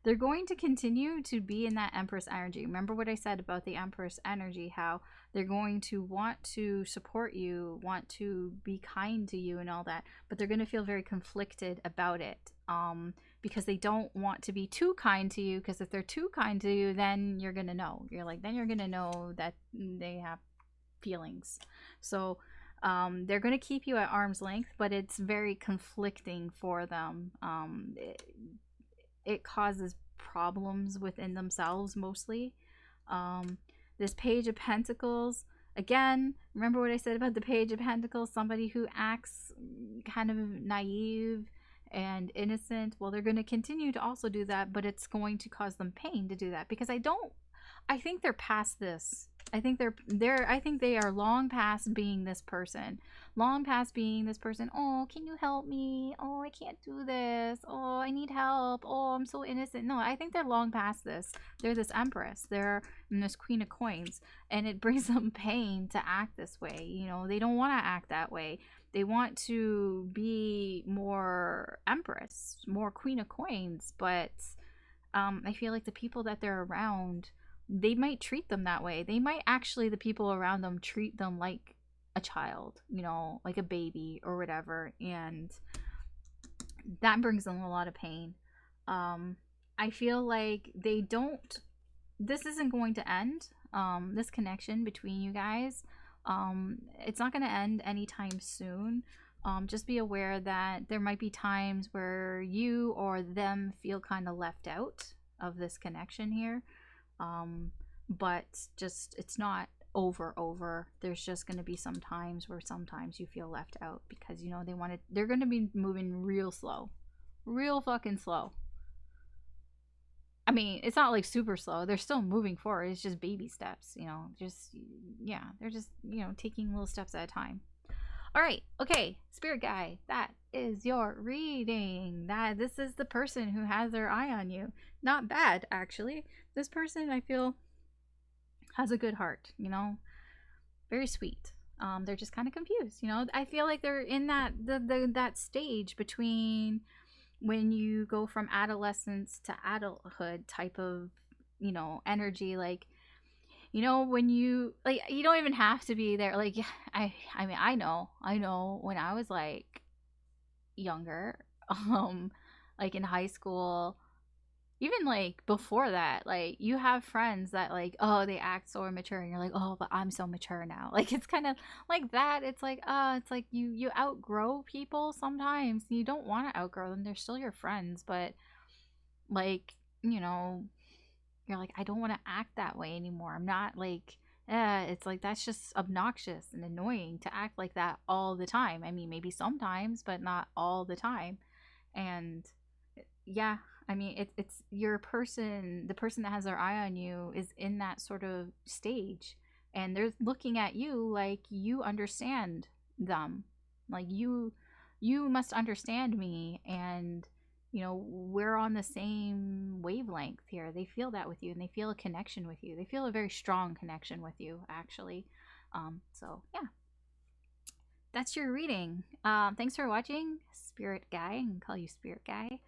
They're going to continue to be in that Empress energy. Remember what I said about the Empress energy, how they're going to want to support you, want to be kind to you and all that, but they're going to feel very conflicted about it, because they don't want to be too kind to you, because if they're too kind to you, then you're going to know. Then you're going to know that they have feelings. So they're going to keep you at arm's length, but it's very conflicting for them. It causes problems within themselves mostly. This Page of Pentacles, again, remember what I said about the Page of Pentacles? Somebody who acts kind of naive and innocent. Well, they're going to continue to also do that, but it's going to cause them pain to do that, because I think they're past this. I think they are long past being this person. Long past being this person. Oh, can you help me? Oh, I can't do this. Oh, I need help. Oh, I'm so innocent. No, I think they're long past this. They're this Empress. They're this Queen of Coins. And it brings them pain to act this way. You know, they don't want to act that way. They want to be more Empress, more Queen of Coins. But I feel like the people that they're around, they might treat them that way. They might actually, the people around them, treat them like a child, you know, like a baby or whatever. And that brings them a lot of pain. I feel like this isn't going to end, this connection between you guys. It's not going to end anytime soon. Just be aware that there might be times where you or them feel kind of left out of this connection here. But just, it's not over. There's just going to be some times where sometimes you feel left out, because, you know, they're going to be moving real slow, real fucking slow. I mean, it's not like super slow. They're still moving forward. It's just baby steps, you know, they're just, you know, taking little steps at a time. All right. Okay. Spirit guy, that is your reading. This is the person who has their eye on you. Not bad, actually. This person, I feel, has a good heart, you know, very sweet. They're just kind of confused, you know. I feel like they're in that stage between when you go from adolescence to adulthood type of, you know, energy. Like, you know, when you, like, you don't even have to be there. Like, I mean, I know when I was like younger, like in high school, even like before that, like, you have friends that, like, oh, they act so immature, and you're like, oh, but I'm so mature now. Like, it's kind of like that. It's like you outgrow people sometimes. You don't want to outgrow them. They're still your friends, but, like, you know, you're like, I don't want to act that way anymore. I'm not like It's like that's just obnoxious and annoying to act like that all the time. I mean, maybe sometimes, but not all the time. And yeah, I mean, it's your person, the person that has their eye on you is in that sort of stage, and they're looking at you like you understand them, like you must understand me, and we're on the same wavelength here. They feel that with you, and they feel a connection with you. They feel a very strong connection with you, actually. So yeah, that's your reading. Thanks for watching, Spirit Guy. I can call you Spirit Guy.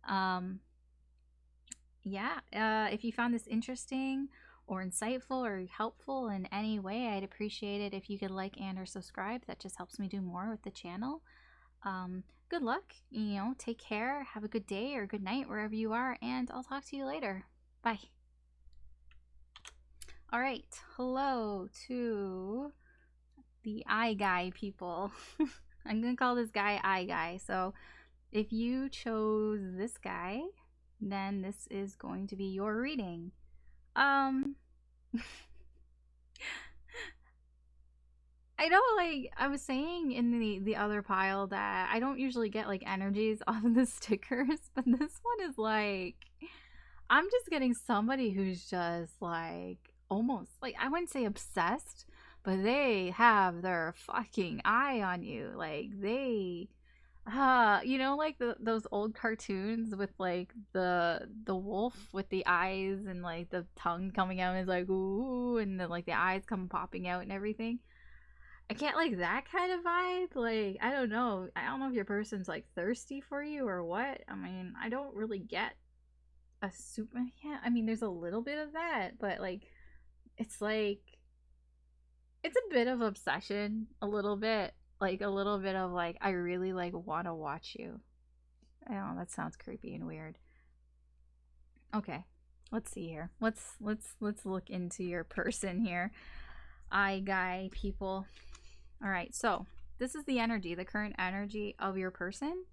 Um, yeah, if you found this interesting or insightful or helpful in any way, I'd appreciate it if you could like and or subscribe. That just helps me do more with the channel. Good luck, take care, have a good day or good night wherever you are, and I'll talk to you later. Bye. All right, hello to the eye guy people. I'm gonna call this guy eye guy. So if you chose this guy, then this is going to be your reading. I know, like I was saying in the other pile, that I don't usually get like energies off of the stickers, but this one is like, I'm just getting somebody who's just like almost like, I wouldn't say obsessed, but they have their fucking eye on you. Like they like those old cartoons with like the wolf with the eyes and like the tongue coming out, and it's like ooh, and then like the eyes come popping out and everything. I can't like that kind of vibe. Like, I don't know. I don't know if your person's like thirsty for you or what. I mean, I don't really get a super. Yeah, I mean, there's a little bit of that, but like, it's like, it's a bit of obsession, a little bit. Like, a little bit of like, I really like want to watch you. I don't know, that sounds creepy and weird. Okay, let's see here. Let's look into your person here. Eye guy people. All right, so this is the energy, the current energy of your person.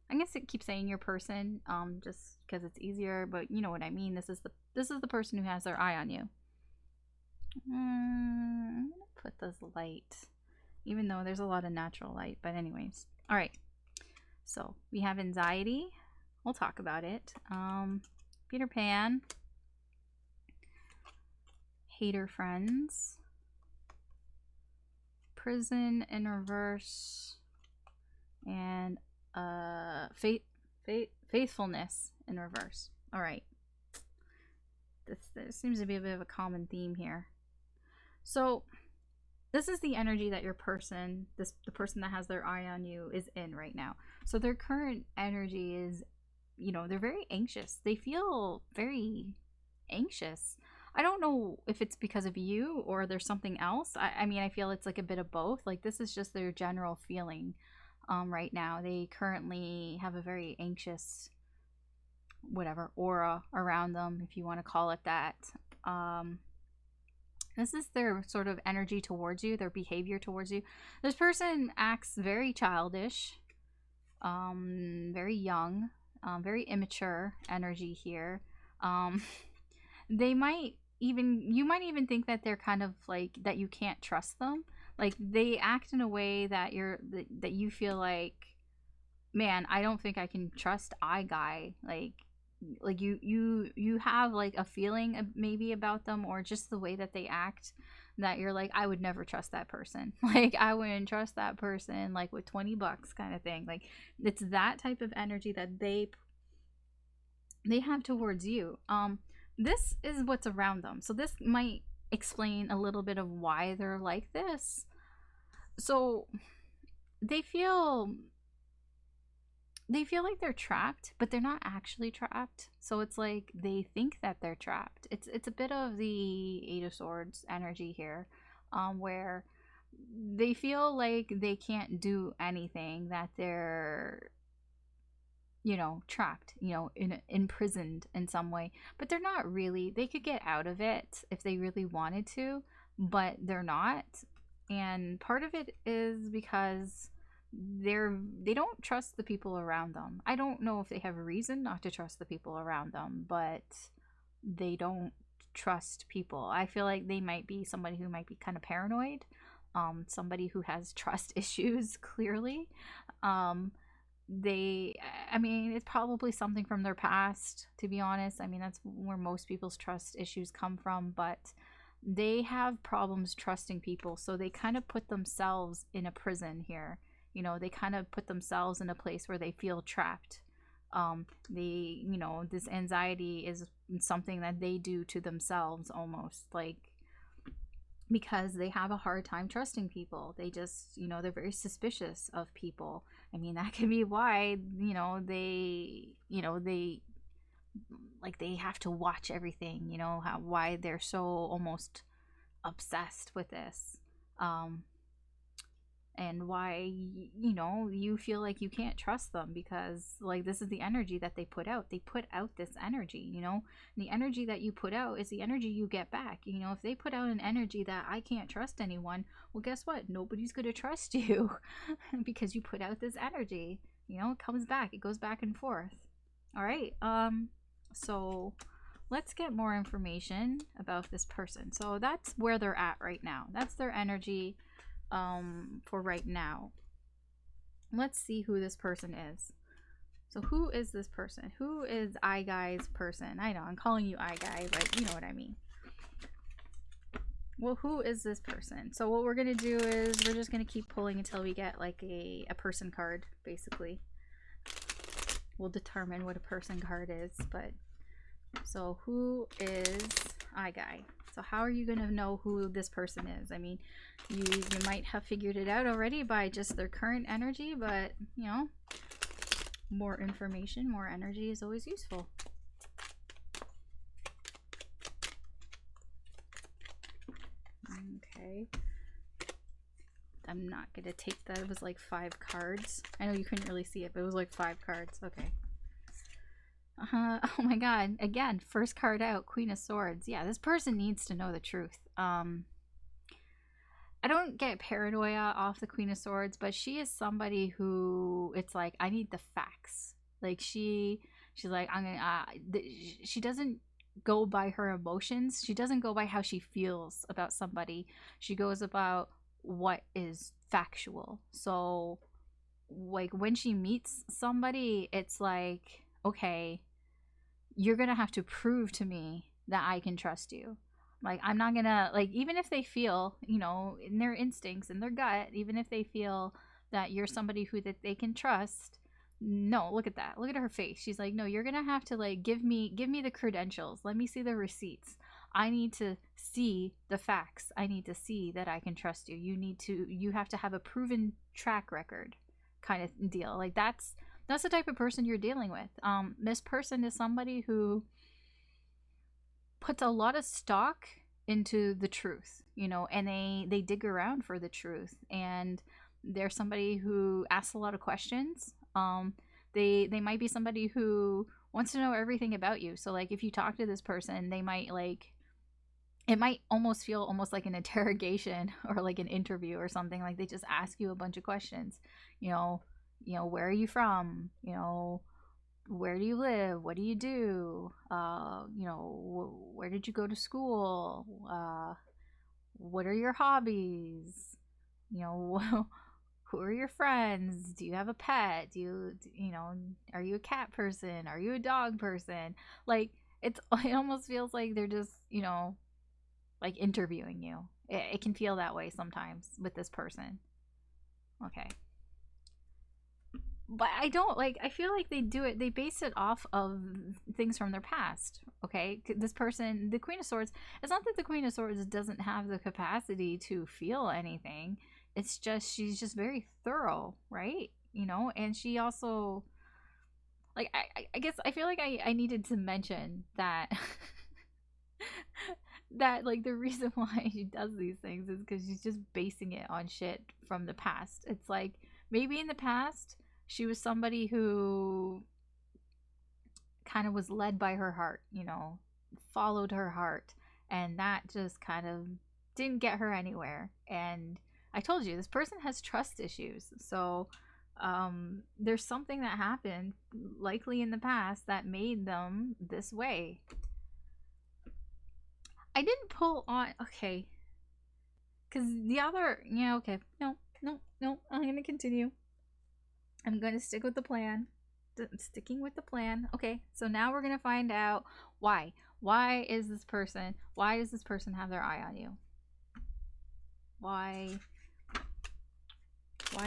I guess it keeps saying your person, just because it's easier, but you know what I mean. This is the person who has their eye on you. I'm gonna put this light, even though there's a lot of natural light. But anyways, all right. So we have anxiety. We'll talk about it. Peter Pan. Hater friends. Prison in reverse, and faithfulness in reverse. All right, this seems to be a bit of a common theme here. So this is the energy that your person, the person that has their eye on you, is in right now. So their current energy is, they're very anxious. They feel very anxious. I don't know if it's because of you or there's something else. I mean, I feel it's like a bit of both. Like, this is just their general feeling right now. They currently have a very anxious, whatever, aura around them, if you want to call it that. This is their sort of energy towards you, their behavior towards you. This person acts very childish, very young, very immature energy here. You might even think that they're kind of like, that you can't trust them. Like, they act in a way that that you feel like, man, I don't think I can trust eye guy. Like you have like a feeling maybe about them, or just the way that they act, that you're like, I would never trust that person. Like, I wouldn't trust that person, like with $20 kind of thing. Like, it's that type of energy that they have towards you. This is what's around them. So this might explain a little bit of why they're like this. So they feel like they're trapped, but they're not actually trapped. So it's like they think that they're trapped. It's a bit of the Eight of Swords energy here, where they feel like they can't do anything, that they're trapped, imprisoned in some way. But they're not really. They could get out of it if they really wanted to, but they're not. And part of it is because they don't trust the people around them. I don't know if they have a reason not to trust the people around them, but they don't trust people. I feel like they might be somebody who might be kind of paranoid, somebody who has trust issues, clearly. Um, I mean, it's probably something from their past, to be honest. I mean, that's where most people's trust issues come from, but they have problems trusting people, so they kind of put themselves in a prison here. You know, they kind of put themselves in a place where they feel trapped. This anxiety is something that they do to themselves, almost like, because they have a hard time trusting people. They just, they're very suspicious of people. I mean, that can be why, they like, they have to watch everything, why they're so almost obsessed with this. And why, you feel like you can't trust them, because, like, this is the energy that they put out. They put out this energy, and the energy that you put out is the energy you get back. If they put out an energy that I can't trust anyone, well, guess what? Nobody's going to trust you because you put out this energy. It comes back. It goes back and forth. All right. So let's get more information about this person. So that's where they're at right now. That's their energy for right now. Let's see who this person is. So who is this person? Who is I Guy's person? I know I'm calling you I Guy, but you know what I mean. Well, who is this person? So what we're gonna do is we're just gonna keep pulling until we get like a person card, basically. We'll determine what a person card is. But so who is I Guy? So how are you going to know who this person is? I mean, you might have figured it out already by just their current energy, but, more information, more energy is always useful. Okay. I'm not going to take that. It was like 5 cards. I know you couldn't really see it, but it was like 5 cards. Okay. Oh my god, again, first card out, Queen of Swords. Yeah, this person needs to know the truth. I don't get paranoia off the Queen of Swords, but she is somebody who, it's like, I need the facts. Like, she's like, I'm gonna, she doesn't go by her emotions. She doesn't go by how she feels about somebody. She goes about what is factual. So, like, when she meets somebody, it's like, okay, you're gonna have to prove to me that I can trust you. Like, I'm not gonna, like, even if they feel, in their instincts, in their gut, even if they feel that you're somebody who that they can trust, no, look at that. Look at her face. She's like, no, you're gonna have to, like, give me the credentials. Let me see the receipts. I need to see the facts. I need to see that I can trust you. You have to have a proven track record kind of deal. Like, that's the type of person you're dealing with. This person is somebody who puts a lot of stock into the truth, and they dig around for the truth, and they're somebody who asks a lot of questions. They might be somebody who wants to know everything about you. So, like, if you talk to this person, they might, like, it might almost feel almost like an interrogation or like an interview or something. Like, they just ask you a bunch of questions. Where are you from? Where do you live? What do you do? Where did you go to school? What are your hobbies? Who are your friends? Do you have a pet? Are you a cat person? Are you a dog person? Like, it almost feels like they're just, like, interviewing you. It can feel that way sometimes with this person. Okay. But I don't, like, I feel like they base it off of things from their past. Okay, this person, the Queen of Swords, it's not that the Queen of Swords doesn't have the capacity to feel anything. It's just, she's just very thorough, right? And she also, like, I guess I feel like I needed to mention that that, like, the reason why she does these things is because she's just basing it on shit from the past. It's like, maybe in the past she was somebody who kind of was led by her heart, followed her heart, and that just kind of didn't get her anywhere. And I told you, this person has trust issues. So there's something that happened, likely in the past, that made them this way. I didn't pull on, okay, because the other, yeah, okay, no, I'm gonna continue. I'm gonna stick with the plan. Sticking with the plan. Okay, so now we're gonna find out why. Why does this person have their eye on you? Why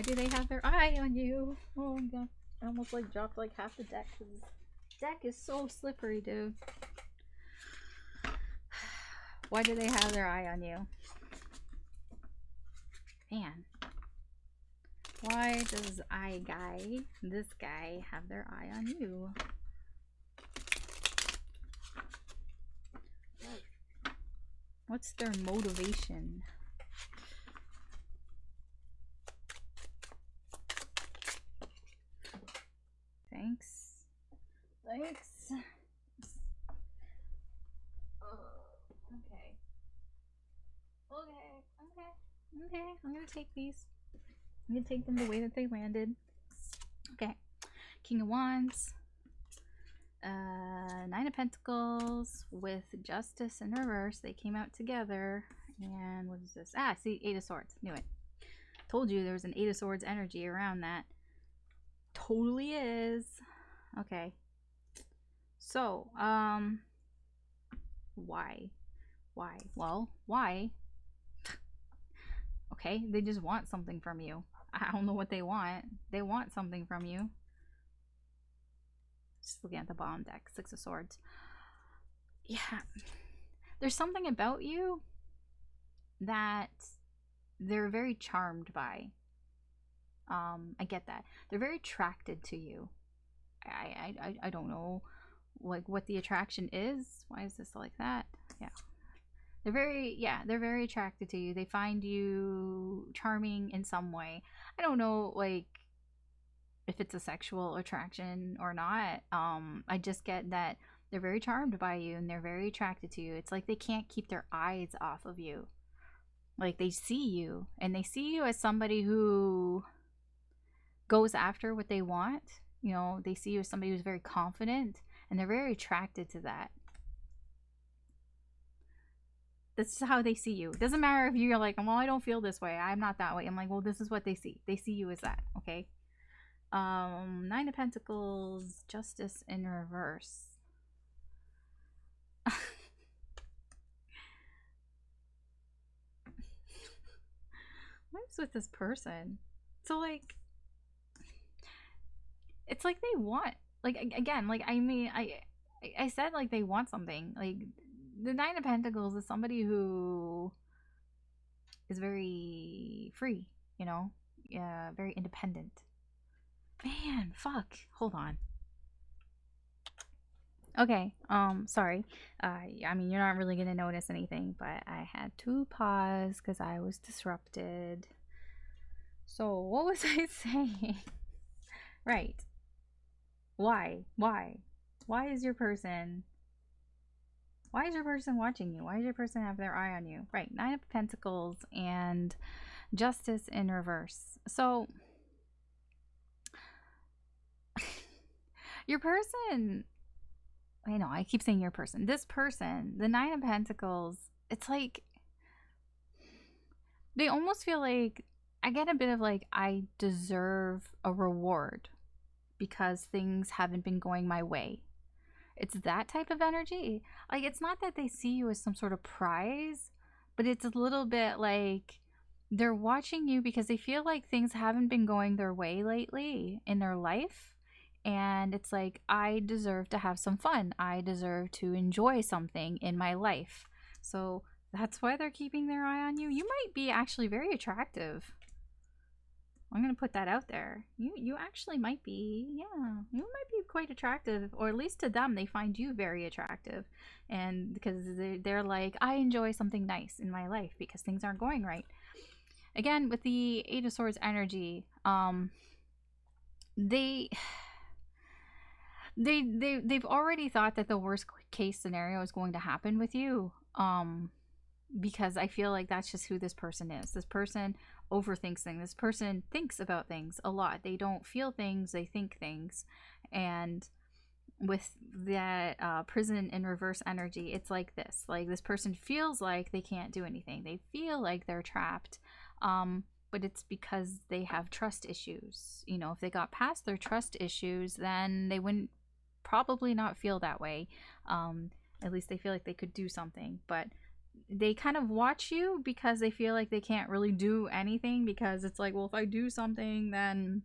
do they have their eye on you? Oh my god, I almost like dropped like half the deck. This deck is so slippery, dude. Why do they have their eye on you? Man. Why does this guy, have their eye on you? What's their motivation? Thanks. Okay. I'm gonna take these. I'm gonna take them the way that they landed. Okay. King of Wands. Nine of Pentacles with Justice in reverse. They came out together. And what is this? Ah, see, Eight of Swords. Knew it. Told you there was an Eight of Swords energy around that. Totally is. Okay. So, why? Well, why? Okay, they just want something from you. I don't know what they want. They want something from you. Just looking at the bottom deck. Six of Swords. Yeah. There's something about you that they're very charmed by. I get that. They're very attracted to you. I don't know like what the attraction is. Why is this like that? Yeah. They're very attracted to you. They find you charming in some way. I don't know like if it's a sexual attraction or not. I just get that they're very charmed by you and they're very attracted to you. It's like they can't keep their eyes off of you. Like they see you and they see you as somebody who goes after what they want. You know, they see you as somebody who's very confident and they're very attracted to that. That's how they see you. It doesn't matter if you're like, well, I don't feel this way. I'm not that way. I'm like, well, this is what they see. They see you as that, okay? Nine of Pentacles, Justice in reverse. What is with this person? So, like, it's like they want, like, again, like, I mean, I said, like, they want something. Like, the Nine of Pentacles is somebody who is very free, you know? Yeah, very independent. Man, fuck. Hold on. Okay, sorry. I mean, you're not really gonna notice anything, but I had to pause because I was disrupted. So, what was I saying? Right. Why? Why is your person watching you? Why does your person have their eye on you? Right, Nine of Pentacles and Justice in reverse. So, your person, I know, I keep saying your person. This person, the Nine of Pentacles, it's like they almost feel like I get a bit of like I deserve a reward because things haven't been going my way. It's that type of energy. Like it's not that they see you as some sort of prize, but it's a little bit like they're watching you because they feel like things haven't been going their way lately in their life. And it's like, I deserve to have some fun. I deserve to enjoy something in my life. So that's why they're keeping their eye on you. You might be actually very attractive. I'm going to put that out there. You actually might be, yeah, you might be quite attractive, or at least to them, they find you very attractive. And because they're like, I enjoy something nice in my life because things aren't going right. Again, with the Eight of Swords energy, they've already thought that the worst case scenario is going to happen with you. Because I feel like that's just who this person is. This person overthinks things. This person thinks about things a lot. They don't feel things, they think things. And with that prison in reverse energy, it's like this. Like, this person feels like they can't do anything. They feel like they're trapped. But it's because they have trust issues. You know, if they got past their trust issues, then they wouldn't probably not feel that way. At least they feel like they could do something. But they kind of watch you because they feel like they can't really do anything, because it's like, well, if I do something, then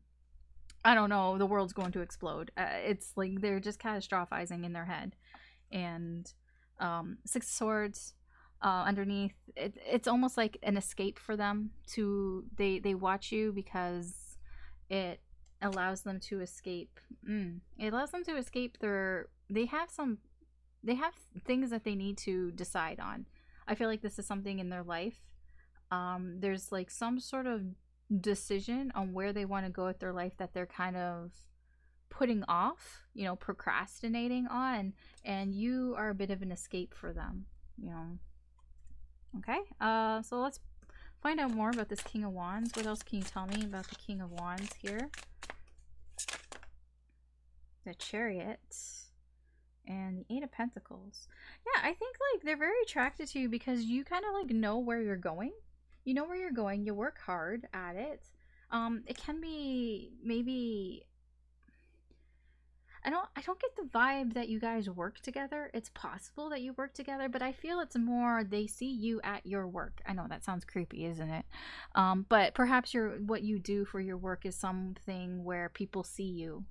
I don't know, the world's going to explode. It's like they're just catastrophizing in their head. And Six of Swords underneath, it's almost like an escape for them. To they watch you because it allows them to escape. It allows them to escape their. They have things that they need to decide on. I feel like this is something in their life. There's like some sort of decision on where they want to go with their life that they're kind of putting off, you know, procrastinating on, and you are a bit of an escape for them, you know. Okay, so let's find out more about this King of Wands. What else can you tell me about the King of Wands here? The Chariot and the Eight of Pentacles. Yeah, I think like they're very attracted to you because you kind of like know where you're going. You know where you're going. You work hard at it. It can be maybe, I don't get the vibe that you guys work together. It's possible that you work together, but I feel it's more they see you at your work. I know that sounds creepy, isn't it? But perhaps what you do for your work is something where people see you.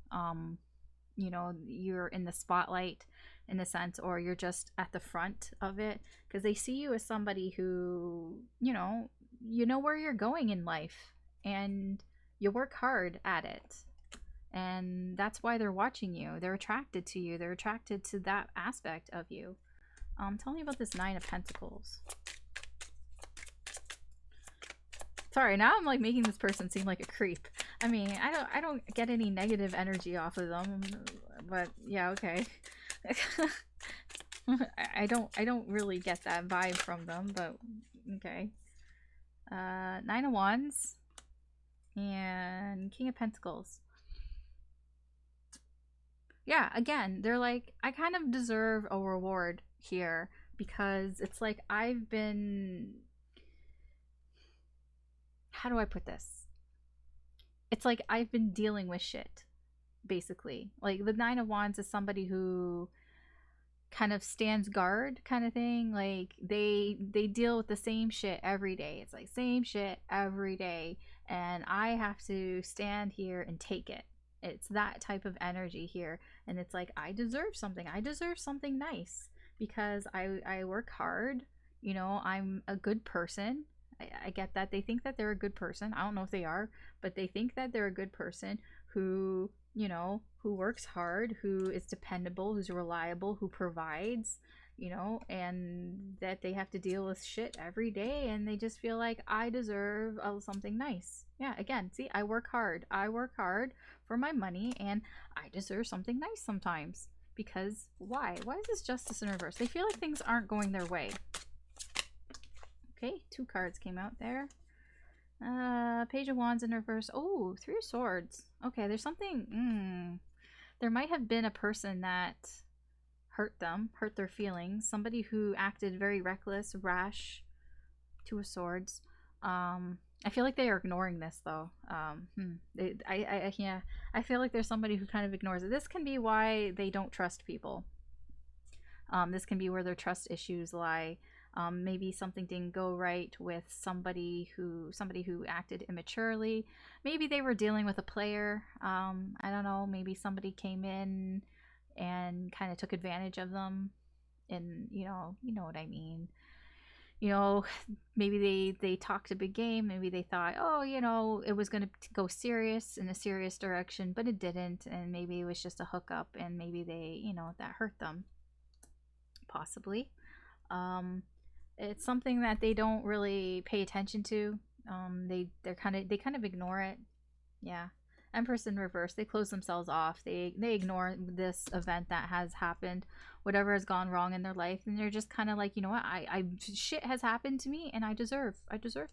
You know, you're in the spotlight in a sense, or you're just at the front of it, because they see you as somebody who, you know where you're going in life, and you work hard at it, and that's why they're watching you. They're attracted to you. They're attracted to that aspect of you. Tell me about this Nine of Pentacles. Sorry, now I'm like making this person seem like a creep. I mean, I don't get any negative energy off of them, but yeah, okay. I don't really get that vibe from them, but okay. Nine of Wands and King of Pentacles. Yeah, again, they're like, I kind of deserve a reward here, because it's like I've been, how do I put this? It's like I've been dealing with shit, basically. Like the Nine of Wands is somebody who kind of stands guard kind of thing. Like they deal with the same shit every day. It's like same shit every day, and I have to stand here and take it. It's that type of energy here, and it's like I deserve something. I deserve something nice because I work hard. You know, I'm a good person. I get that they think that they're a good person. I don't know if they are, but they think that they're a good person who, you know, who works hard, who is dependable, who's reliable, who provides, you know, and that they have to deal with shit every day, and they just feel like I deserve something nice. Yeah, again, see, I work hard. I work hard for my money, and I deserve something nice sometimes. Because why? Why is this Justice in reverse? They feel like things aren't going their way. Okay, two cards came out there. Page of Wands in reverse. Oh, Three of Swords. Okay, there's something. There might have been a person that hurt them, hurt their feelings. Somebody who acted very reckless, rash. Two of Swords. I feel like they are ignoring this though. Yeah, I feel like there's somebody who kind of ignores it. This can be why they don't trust people. This can be where their trust issues lie. Maybe something didn't go right with somebody who acted immaturely. Maybe they were dealing with a player. I don't know. Maybe somebody came in and kind of took advantage of them, and you know what I mean. You know, maybe they talked a big game. Maybe they thought, oh, you know, it was going to go serious in a serious direction, but it didn't. And maybe it was just a hookup, and maybe they, you know, that hurt them. Possibly. It's something that they don't really pay attention to. They kind of ignore it. Yeah. Empress in reverse. They close themselves off. They ignore this event that has happened, whatever has gone wrong in their life, and they're just kind of like, you know what, I shit has happened to me, and I deserve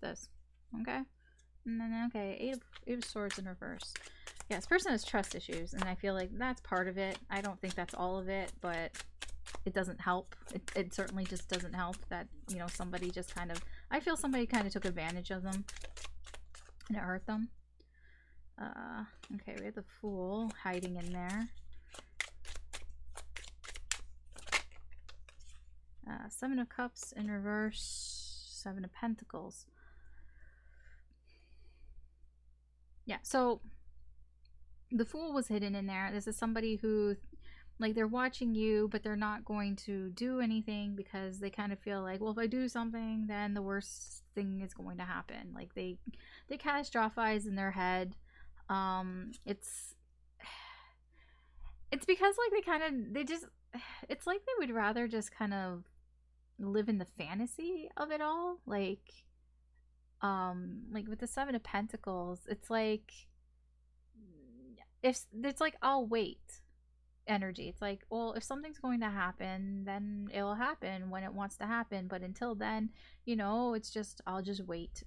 this. Okay. And then okay, eight of Swords in reverse. Yeah, this person has trust issues, and I feel like that's part of it. I don't think that's all of it, but it doesn't help. It certainly just doesn't help that, you know, somebody just kind of, I feel somebody kind of took advantage of them and it hurt them. Okay, we have the Fool hiding in there. Seven of Cups in reverse, Seven of Pentacles. Yeah, so the Fool was hidden in there. This is somebody who, like, they're watching you, but they're not going to do anything because they kind of feel like, well, if I do something, then the worst thing is going to happen. Like, they catastrophize in their head. It's because, like, it's like they would rather just kind of live in the fantasy of it all. Like with the Seven of Pentacles, it's like, if it's like, I'll wait energy. It's like, well, if something's going to happen, then it'll happen when it wants to happen, but until then, you know, it's just, I'll just wait.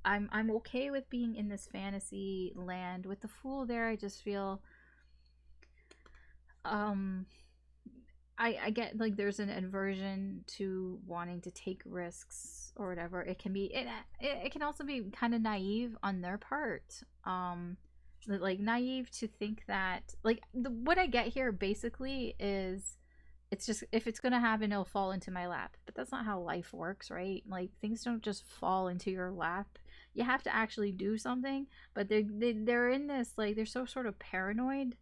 I'm okay with being in this fantasy land. With the Fool there, I just feel I get, like, there's an aversion to wanting to take risks or whatever. It can be, it can also be kind of naive on their part. Like, naive to think that, like, what I get here basically is, it's just, if it's gonna happen, it'll fall into my lap. But that's not how life works, right? Like, things don't just fall into your lap. You have to actually do something. But they're in this, like, they're so sort of paranoid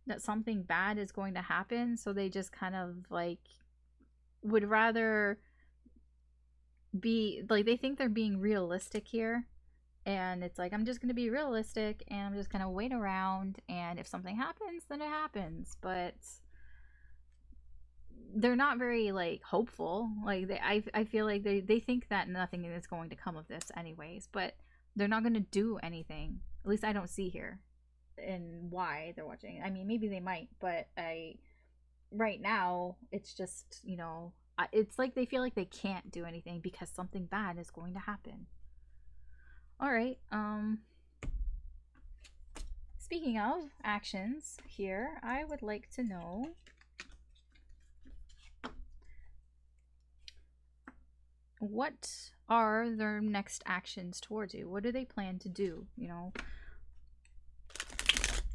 that something bad is going to happen, so they just kind of, like, would rather be, like, they think they're being realistic here, and it's like, I'm just gonna be realistic and I'm just gonna wait around, and if something happens, then it happens. But they're not very, like, hopeful. Like, I feel like they think that nothing is going to come of this anyways, but they're not gonna do anything. At least I don't see here. And why they're watching. I mean, maybe they might, but right now, it's just, you know, it's like they feel like they can't do anything because something bad is going to happen. All right. Speaking of actions here, I would like to know what are their next actions towards you? What do they plan to do? You know,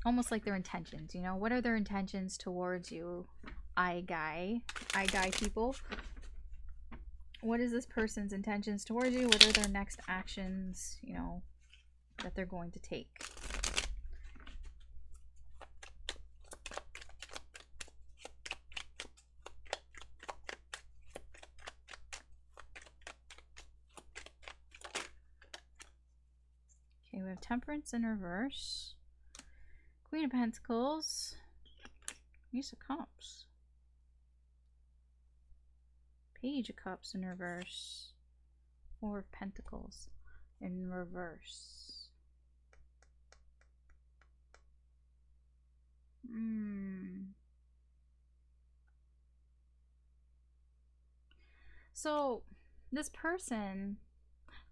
almost like their intentions, you know? What are their intentions towards you? Eye guy people. What is this person's intentions towards you? What are their next actions, you know, that they're going to take? Okay, we have Temperance in reverse. Queen of Pentacles. Ace of Cups. Page of Cups in reverse. Four of Pentacles in reverse. So this person,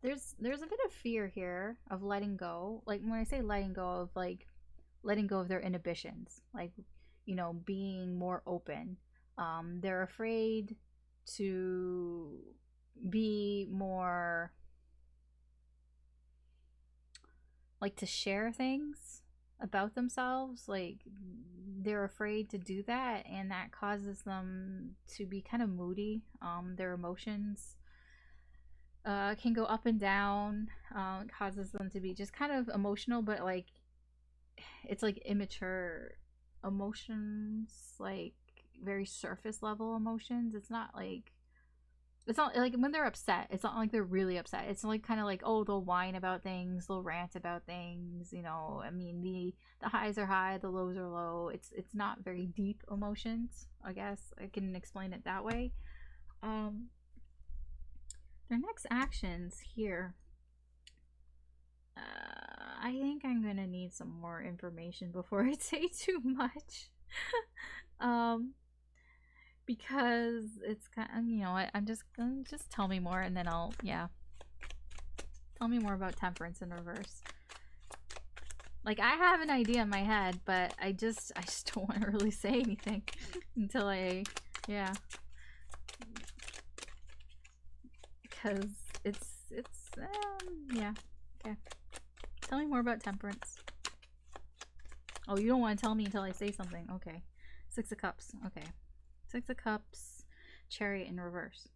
there's a bit of fear here of letting go. Like, when I say letting go, of, like, letting go of their inhibitions, like, you know, being more open. They're afraid to be more, like, to share things about themselves. Like, they're afraid to do that, and that causes them to be kind of moody. Their emotions can go up and down. It causes them to be just kind of emotional, but, like, it's like immature emotions, like very surface level emotions. It's not like when they're upset, it's not like they're really upset. It's like kind of like, oh, they'll whine about things, they'll rant about things, you know. I mean, the highs are high, the lows are low. It's not very deep emotions, I guess I can explain it that way. Their next actions here, I think I'm gonna need some more information before I say too much. Because it's kind of, you know, I'm just gonna, just tell me more, and then tell me more about Temperance in reverse. Like, I have an idea in my head, but I just don't want to really say anything until yeah. Because yeah. Okay. Tell me more about Temperance. Oh, you don't want to tell me until I say something. Okay. Six of Cups. Okay. Six of Cups. Chariot in reverse.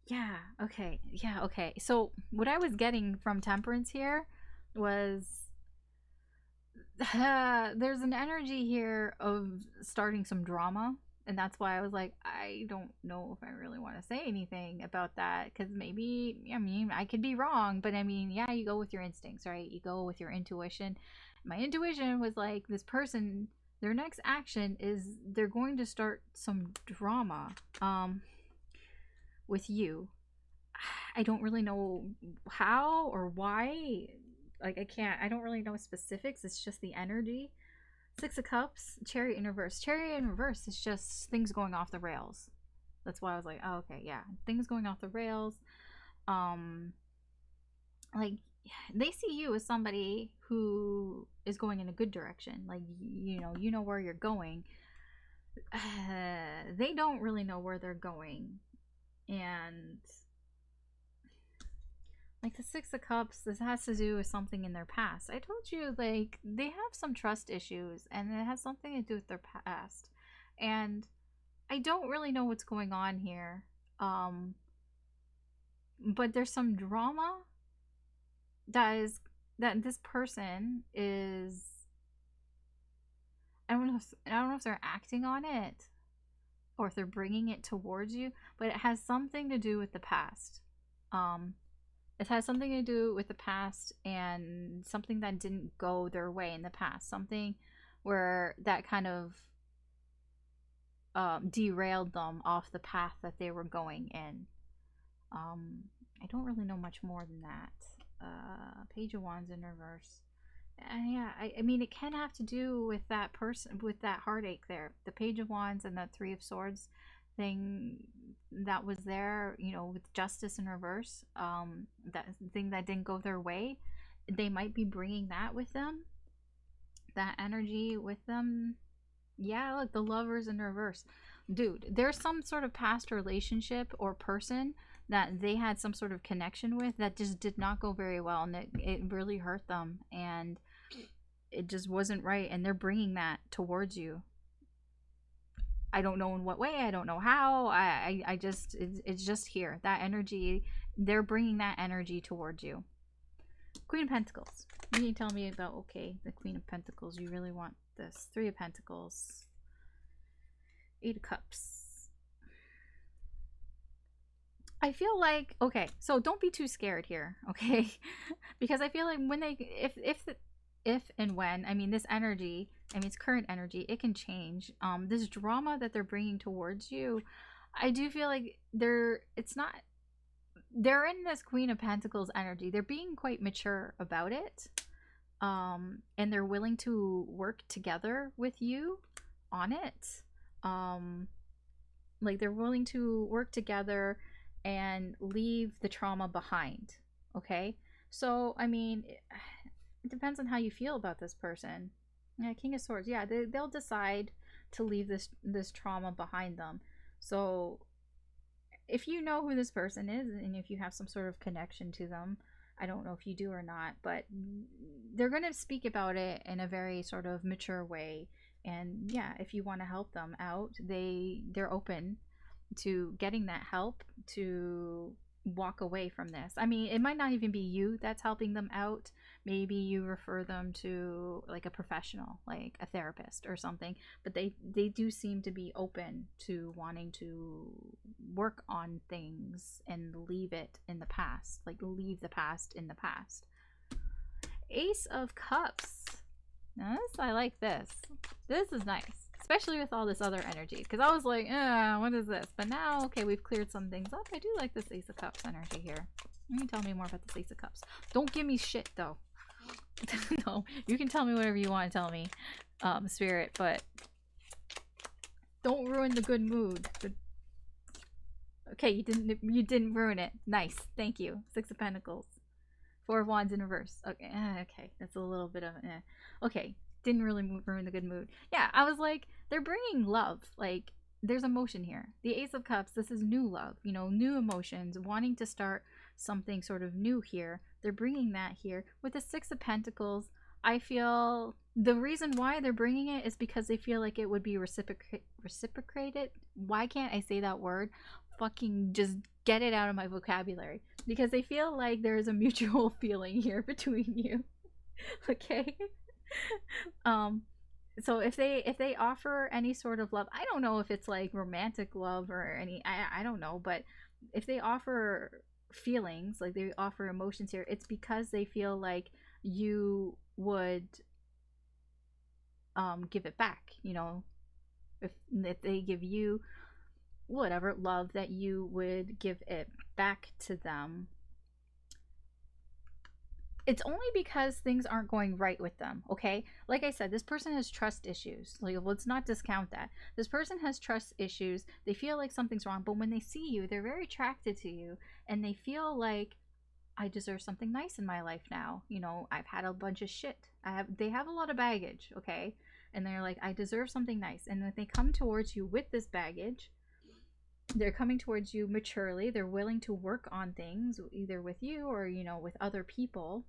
Yeah. Okay. Yeah. Okay. So what I was getting from Temperance here was there's an energy here of starting some drama. And that's why I was like, I don't know if I really want to say anything about that. Because maybe, I mean, I could be wrong. But I mean, yeah, you go with your instincts, right? You go with your intuition. My intuition was like, this person, their next action is they're going to start some drama with you. I don't really know how or why. Like, I don't really know specifics. It's just the energy. Six of Cups, Chariot in reverse. Chariot in reverse is just things going off the rails. That's why I was like, oh, okay, yeah, things going off the rails. Like, they see you as somebody who is going in a good direction. Like, you know where you're going. They don't really know where they're going. And like the Six of Cups, this has to do with something in their past. I told you, like, they have some trust issues, and it has something to do with their past. And I don't really know what's going on here. But there's some drama that this person is. I don't know if they're acting on it, or if they're bringing it towards you. But it has something to do with the past. It has something to do with the past and something that didn't go their way in the past. Something where that kind of derailed them off the path that they were going in. I don't really know much more than that. Page of Wands in reverse. Yeah, I mean, it can have to do with that person, with that heartache there. The Page of Wands and the Three of Swords thing that was there, with justice in reverse, that thing that didn't go their way, they might be bringing that with them, that energy with them. Yeah, look, the Lovers in reverse. Dude, there's some sort of past relationship or person that they had some sort of connection with that just did not go very well, and it really hurt them, and it just wasn't right, and they're bringing that towards you. I don't know in what way. I don't know how. I just, it's just here. That energy, they're bringing that energy towards you. Queen of Pentacles. You can tell me about, okay, the Queen of Pentacles. You really want this. Three of Pentacles. Eight of Cups. I feel like, okay, so don't be too scared here, okay? Because I feel like when they, if and when, I mean, this energy, I mean, it's current energy, it can change. This drama that they're bringing towards you, I do feel like they're in this Queen of Pentacles energy. They're being quite mature about it. And they're willing to work together with you on it. Like, they're willing to work together and leave the trauma behind. Okay? So, I mean, it depends on how you feel about this person. Yeah, King of Swords. Yeah, they'll decide to leave this trauma behind them. So if you know who this person is, and if you have some sort of connection to them, I don't know if you do or not, but they're going to speak about it in a very sort of mature way. And yeah, if you want to help them out, they're open to getting that help to walk away from this. I mean, it might not even be you that's helping them out. Maybe you refer them to like a professional, like a therapist or something, but they do seem to be open to wanting to work on things and leave it in the past, like leave the past in the past. Ace of Cups. Now this, I like this. This is nice, especially with all this other energy, because I was like, what is this? But now, okay, we've cleared some things up. I do like this Ace of Cups energy here. You can tell me more about this Ace of Cups. Don't give me shit, though. No, you can tell me whatever you want to tell me, Spirit, but don't ruin the good mood. Okay, you didn't ruin it. Nice, thank you. Six of Pentacles. Four of Wands in reverse. Okay, okay, that's a little bit of okay. Didn't really ruin the good mood. Yeah, I was like, they're bringing love. Like, there's emotion here. The Ace of Cups. This is new love. You know, new emotions, wanting to start something sort of new here. They're bringing that here with the Six of Pentacles. I feel the reason why they're bringing it is because they feel like it would be reciprocated. Why can't I say that word? Fucking just get it out of my vocabulary, because they feel like there's a mutual feeling here between you. Okay. So if they offer any sort of love, I don't know if it's like romantic love or any, I don't know, but if they offer feelings, like they offer emotions here, it's because they feel like you would give it back, you know. If they give you whatever love, that you would give it back to them. It's only because things aren't going right with them, okay? Like I said, this person has trust issues. Like, let's not discount that. This person has trust issues. They feel like something's wrong, but when they see you, they're very attracted to you, and they feel like, I deserve something nice in my life now. You know, I've had a bunch of shit. They have a lot of baggage, okay? And they're like, I deserve something nice. And when they come towards you with this baggage, they're coming towards you maturely. They're willing to work on things, either with you or, you know, with other people.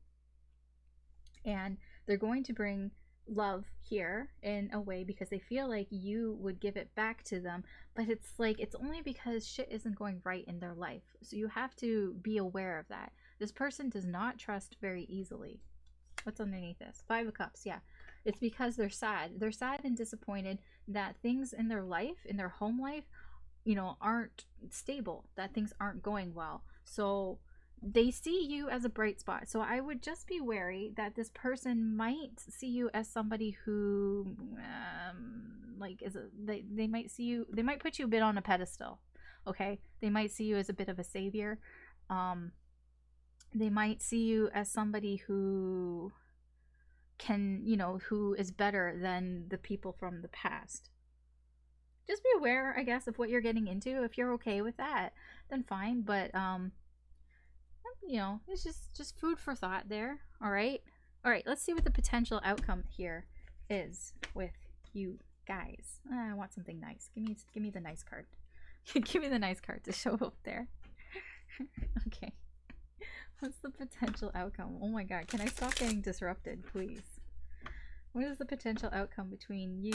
And they're going to bring love here in a way because they feel like you would give it back to them. But it's like, it's only because shit isn't going right in their life. So you have to be aware of that. This person does not trust very easily. What's underneath this? Five of Cups. Yeah. It's because they're sad. They're sad and disappointed that things in their life, in their home life, you know, aren't stable, that things aren't going well. So they see you as a bright spot. So I would just be wary that this person might see you as somebody who like is they might see you, they might put you a bit on a pedestal. Okay, they might see you as a bit of a savior. They might see you as somebody who can, you know, who is better than the people from the past. Just be aware, I guess, of what you're getting into. If you're okay with that, then fine. But you know, it's just food for thought there. All right, let's see what the potential outcome here is with you guys. I want something nice. Give me the nice card. Give me the nice card to show up there. Okay, what's the potential outcome? Oh my god, can I stop getting disrupted, please? What is the potential outcome between you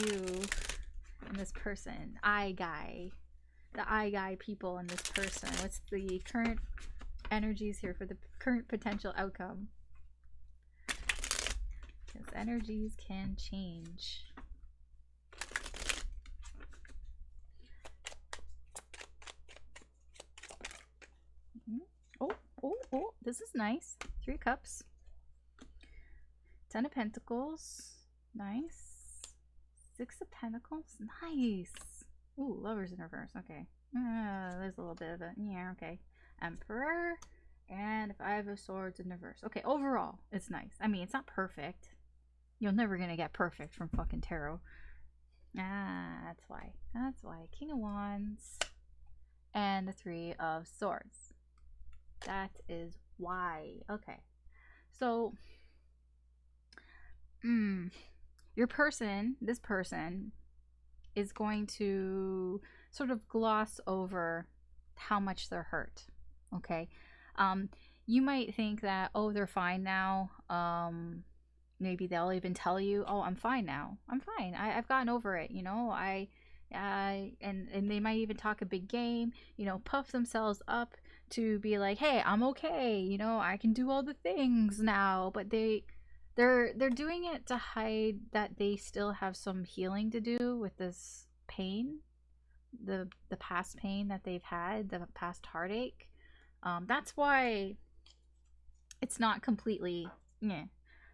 and this person? I guy, the I guy people and this person. What's the current energies here for the current potential outcome? Because energies can change. Oh, this is nice. Three of Cups. Ten of Pentacles. Nice. Six of Pentacles. Nice. Ooh, Lovers in reverse. Okay. There's a little bit of a, yeah, okay. Emperor. And Five of Swords in reverse. Okay, overall, it's nice. I mean, it's not perfect. You're never gonna get perfect from fucking tarot. That's why. That's why. King of Wands. And the Three of Swords. That is why. Okay. So, your person, this person, is going to sort of gloss over how much they're hurt. Okay. You might think that, oh, they're fine now. Maybe they'll even tell you, oh, I'm fine now. I'm fine. I've gotten over it. You know, and they might even talk a big game, you know, puff themselves up to be like, hey, I'm okay. You know, I can do all the things now. But they're doing it to hide that they still have some healing to do with this pain, the past pain that they've had, the past heartache. That's why it's not completely, yeah.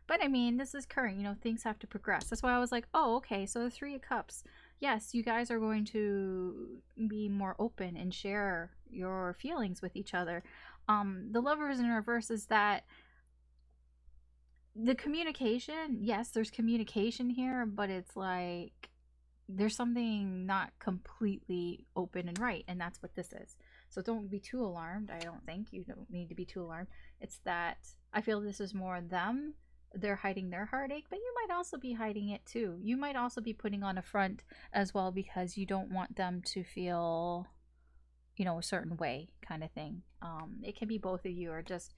But I mean, this is current, you know, things have to progress. That's why I was like, oh, okay, so the Three of Cups. Yes, you guys are going to be more open and share your feelings with each other. The Lovers in reverse is that the communication, yes, there's communication here, but it's like there's something not completely open and right, and that's what this is. So don't be too alarmed. I don't think you don't need to be too alarmed. It's that I feel this is more them. They're hiding their heartache, but you might also be hiding it too. You might also be putting on a front as well because you don't want them to feel, you know, a certain way, kind of thing. It can be both of you, or just,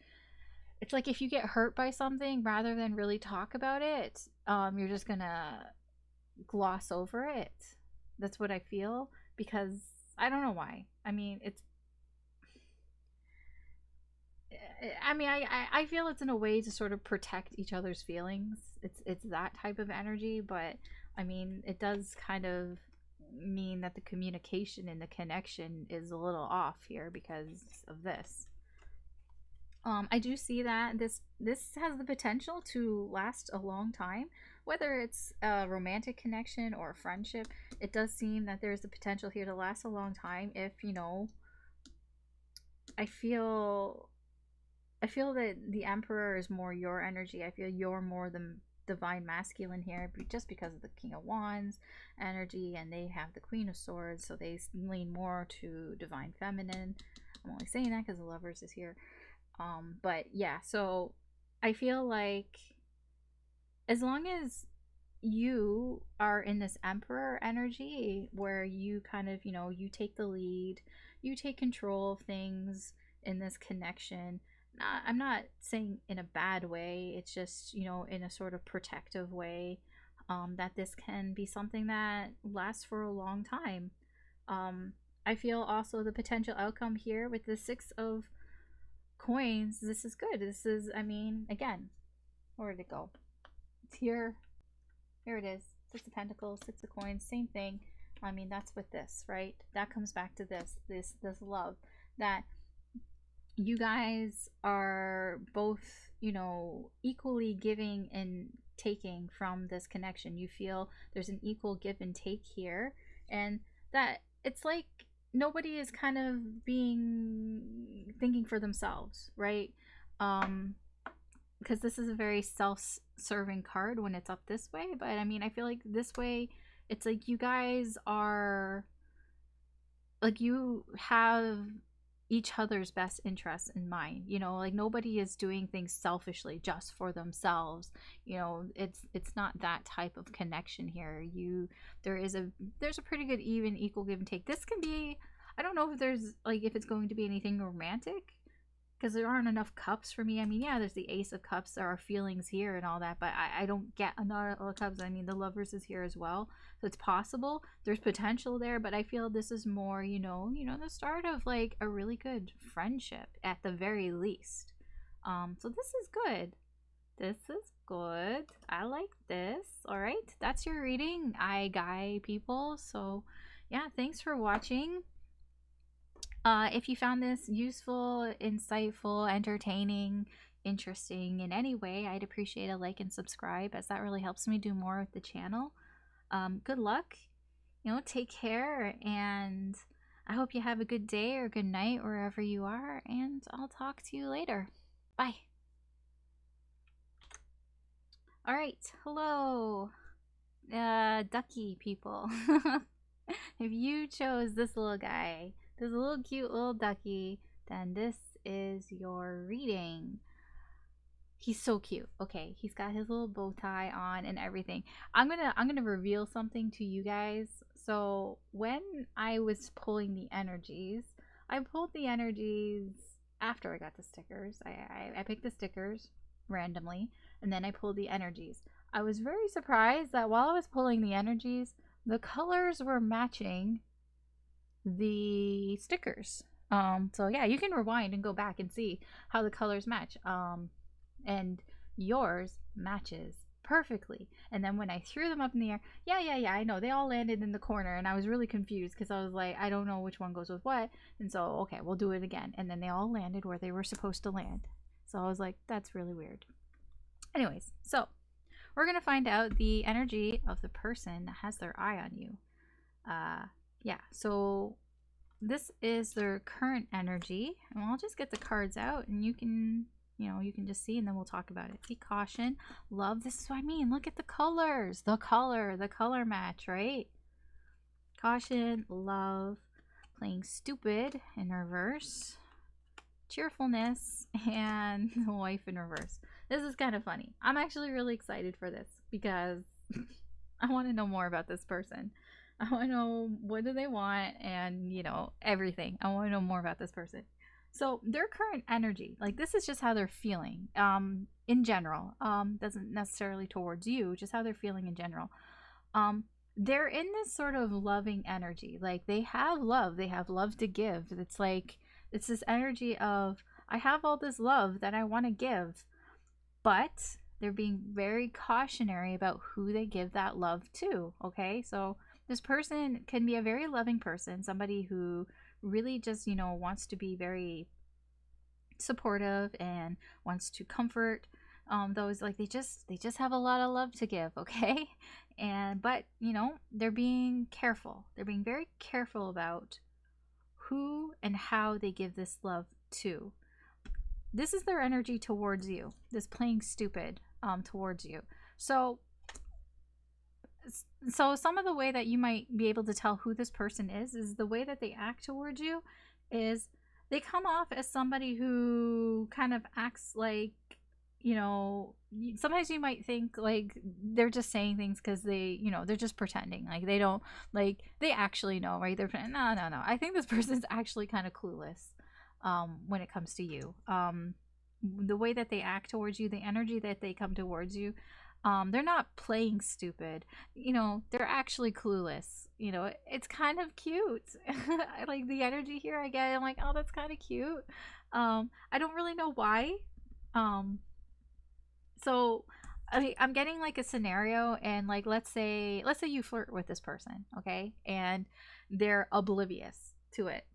it's like if you get hurt by something, rather than really talk about it, you're just gonna gloss over it. That's what I feel, because I don't know why. I mean, I feel it's in a way to sort of protect each other's feelings. It's that type of energy, but I mean, it does kind of mean that the communication and the connection is a little off here because of this. I do see that this has the potential to last a long time, whether it's a romantic connection or a friendship. It does seem that there's the potential here to last a long time if, you know, I feel that the Emperor is more your energy. I feel you're more the divine masculine here, just because of the King of Wands energy, and they have the Queen of Swords, so they lean more to divine feminine. I'm only saying that because the Lovers is here. But yeah, so I feel like as long as you are in this Emperor energy where you kind of, you know, you take the lead, you take control of things in this connection. I'm not saying in a bad way, it's just, you know, in a sort of protective way, that this can be something that lasts for a long time. I feel also the potential outcome here with the Six of Coins, this is good. This is, I mean, again, where did it go? It's here. Here it is. Six of Pentacles, Six of Coins, same thing. I mean, that's with this, right? That comes back to this love, that you guys are both, you know, equally giving and taking from this connection. You feel there's an equal give and take here, and that it's like nobody is kind of thinking for themselves, right? Because this is a very self-serving card when it's up this way, but I mean, I feel like this way, it's like you guys are, like, you have each other's best interests in mind, you know, like nobody is doing things selfishly just for themselves, you know. It's not that type of connection here. There's a pretty good even equal give and take. This can be, I don't know if there's like, if it's going to be anything romantic, because there aren't enough cups for me. I mean, yeah, there's the Ace of Cups, there are feelings here and all that, but I don't get another cups. I mean, the Lovers is here as well, so it's possible there's potential there, but I feel this is more, you know, the start of like a really good friendship at the very least. So this is good. This is good. I like this. All right, that's your reading, guy people. So yeah, thanks for watching. If you found this useful, insightful, entertaining, interesting in any way, I'd appreciate a like and subscribe, as that really helps me do more with the channel. Good luck, you know, take care, and I hope you have a good day or good night wherever you are, and I'll talk to you later. Bye. All right, hello, ducky people. If you chose this little guy, this little cute little ducky, then this is your reading. He's so cute. Okay, he's got his little bow tie on and everything. I'm gonna reveal something to you guys. So when I was pulling the energies, I pulled the energies after I got the stickers. I picked the stickers randomly, and then I pulled the energies. I was very surprised that while I was pulling the energies, the colors were matching the stickers. So yeah, you can rewind and go back and see how the colors match. And yours matches perfectly. And then when I threw them up in the air, yeah, I know they all landed in the corner, and I was really confused because I was like, I don't know which one goes with what. And so, okay, we'll do it again. And then they all landed where they were supposed to land. So I was like, that's really weird. Anyways, so we're gonna find out the energy of the person that has their eye on you. Yeah, so this is their current energy, and I'll just get the cards out, and you can just see, and then we'll talk about it. See, caution, love. This is what I mean. Look at the colors, the color match, right? Caution, love, Playing stupid in reverse. Cheerfulness and wife in reverse. This is kind of funny. I'm actually really excited for this because I want to know more about this person. I want to know what do they want and, you know, everything. I want to know more about this person. So their current energy, like this is just how they're feeling in general. Doesn't necessarily towards you, just how they're feeling in general. They're in this sort of loving energy. Like they have love to give. It's like it's this energy of I have all this love that I want to give, but they're being very cautionary about who they give that love to. Okay, so this person can be a very loving person, somebody who really just, you know, wants to be very supportive and wants to comfort those, like they just have a lot of love to give. Okay, and but you know, they're being careful, they're being very careful about who and how they give this love to. This is their energy towards you, this playing stupid towards you. So some of the way that you might be able to tell who this person is the way that they act towards you. Is they come off as somebody who kind of acts like, you know, sometimes you might think like they're just saying things because they, you know, they're just pretending, like they don't, like they actually know, right? They're no. I think this person's actually kind of clueless when it comes to you. The way that they act towards you, the energy that they come towards you, they're not playing stupid, you know, they're actually clueless. You know, it's kind of cute. I like the energy here I get. I'm like, oh, that's kind of cute. I don't really know why. So I'm getting like a scenario, and like let's say you flirt with this person, okay, and they're oblivious to it,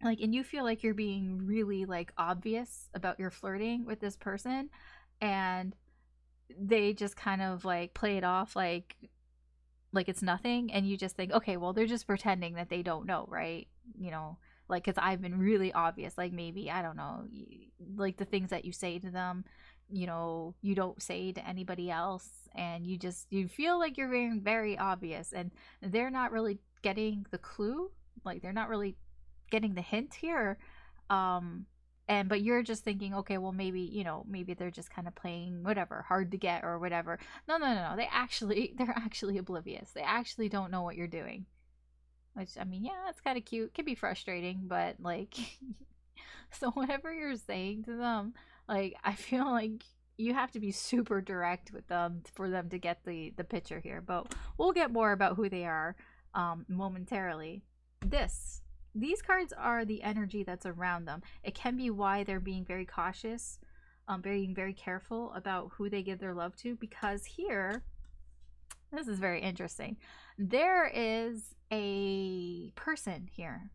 like, and you feel like you're being really like obvious about your flirting with this person, and they just kind of like play it off like it's nothing, and you just think, okay, well, they're just pretending that they don't know, right? You know, like, because I've been really obvious, like maybe, I don't know, like the things that you say to them, you know, you don't say to anybody else, and you feel like you're being very obvious, and they're not really getting the clue, like they're not really getting the hint here. But you're just thinking, okay, well, maybe, you know, maybe they're just kind of playing whatever, hard to get or whatever. No. They're actually oblivious. They actually don't know what you're doing. Which, I mean, yeah, it's kind of cute. It can be frustrating, but like, so whatever you're saying to them, like, I feel like you have to be super direct with them for them to get the picture here. But we'll get more about who they are momentarily. These cards are the energy that's around them. It can be why they're being very cautious, being very careful about who they give their love to, because here, this is very interesting. There is a person here,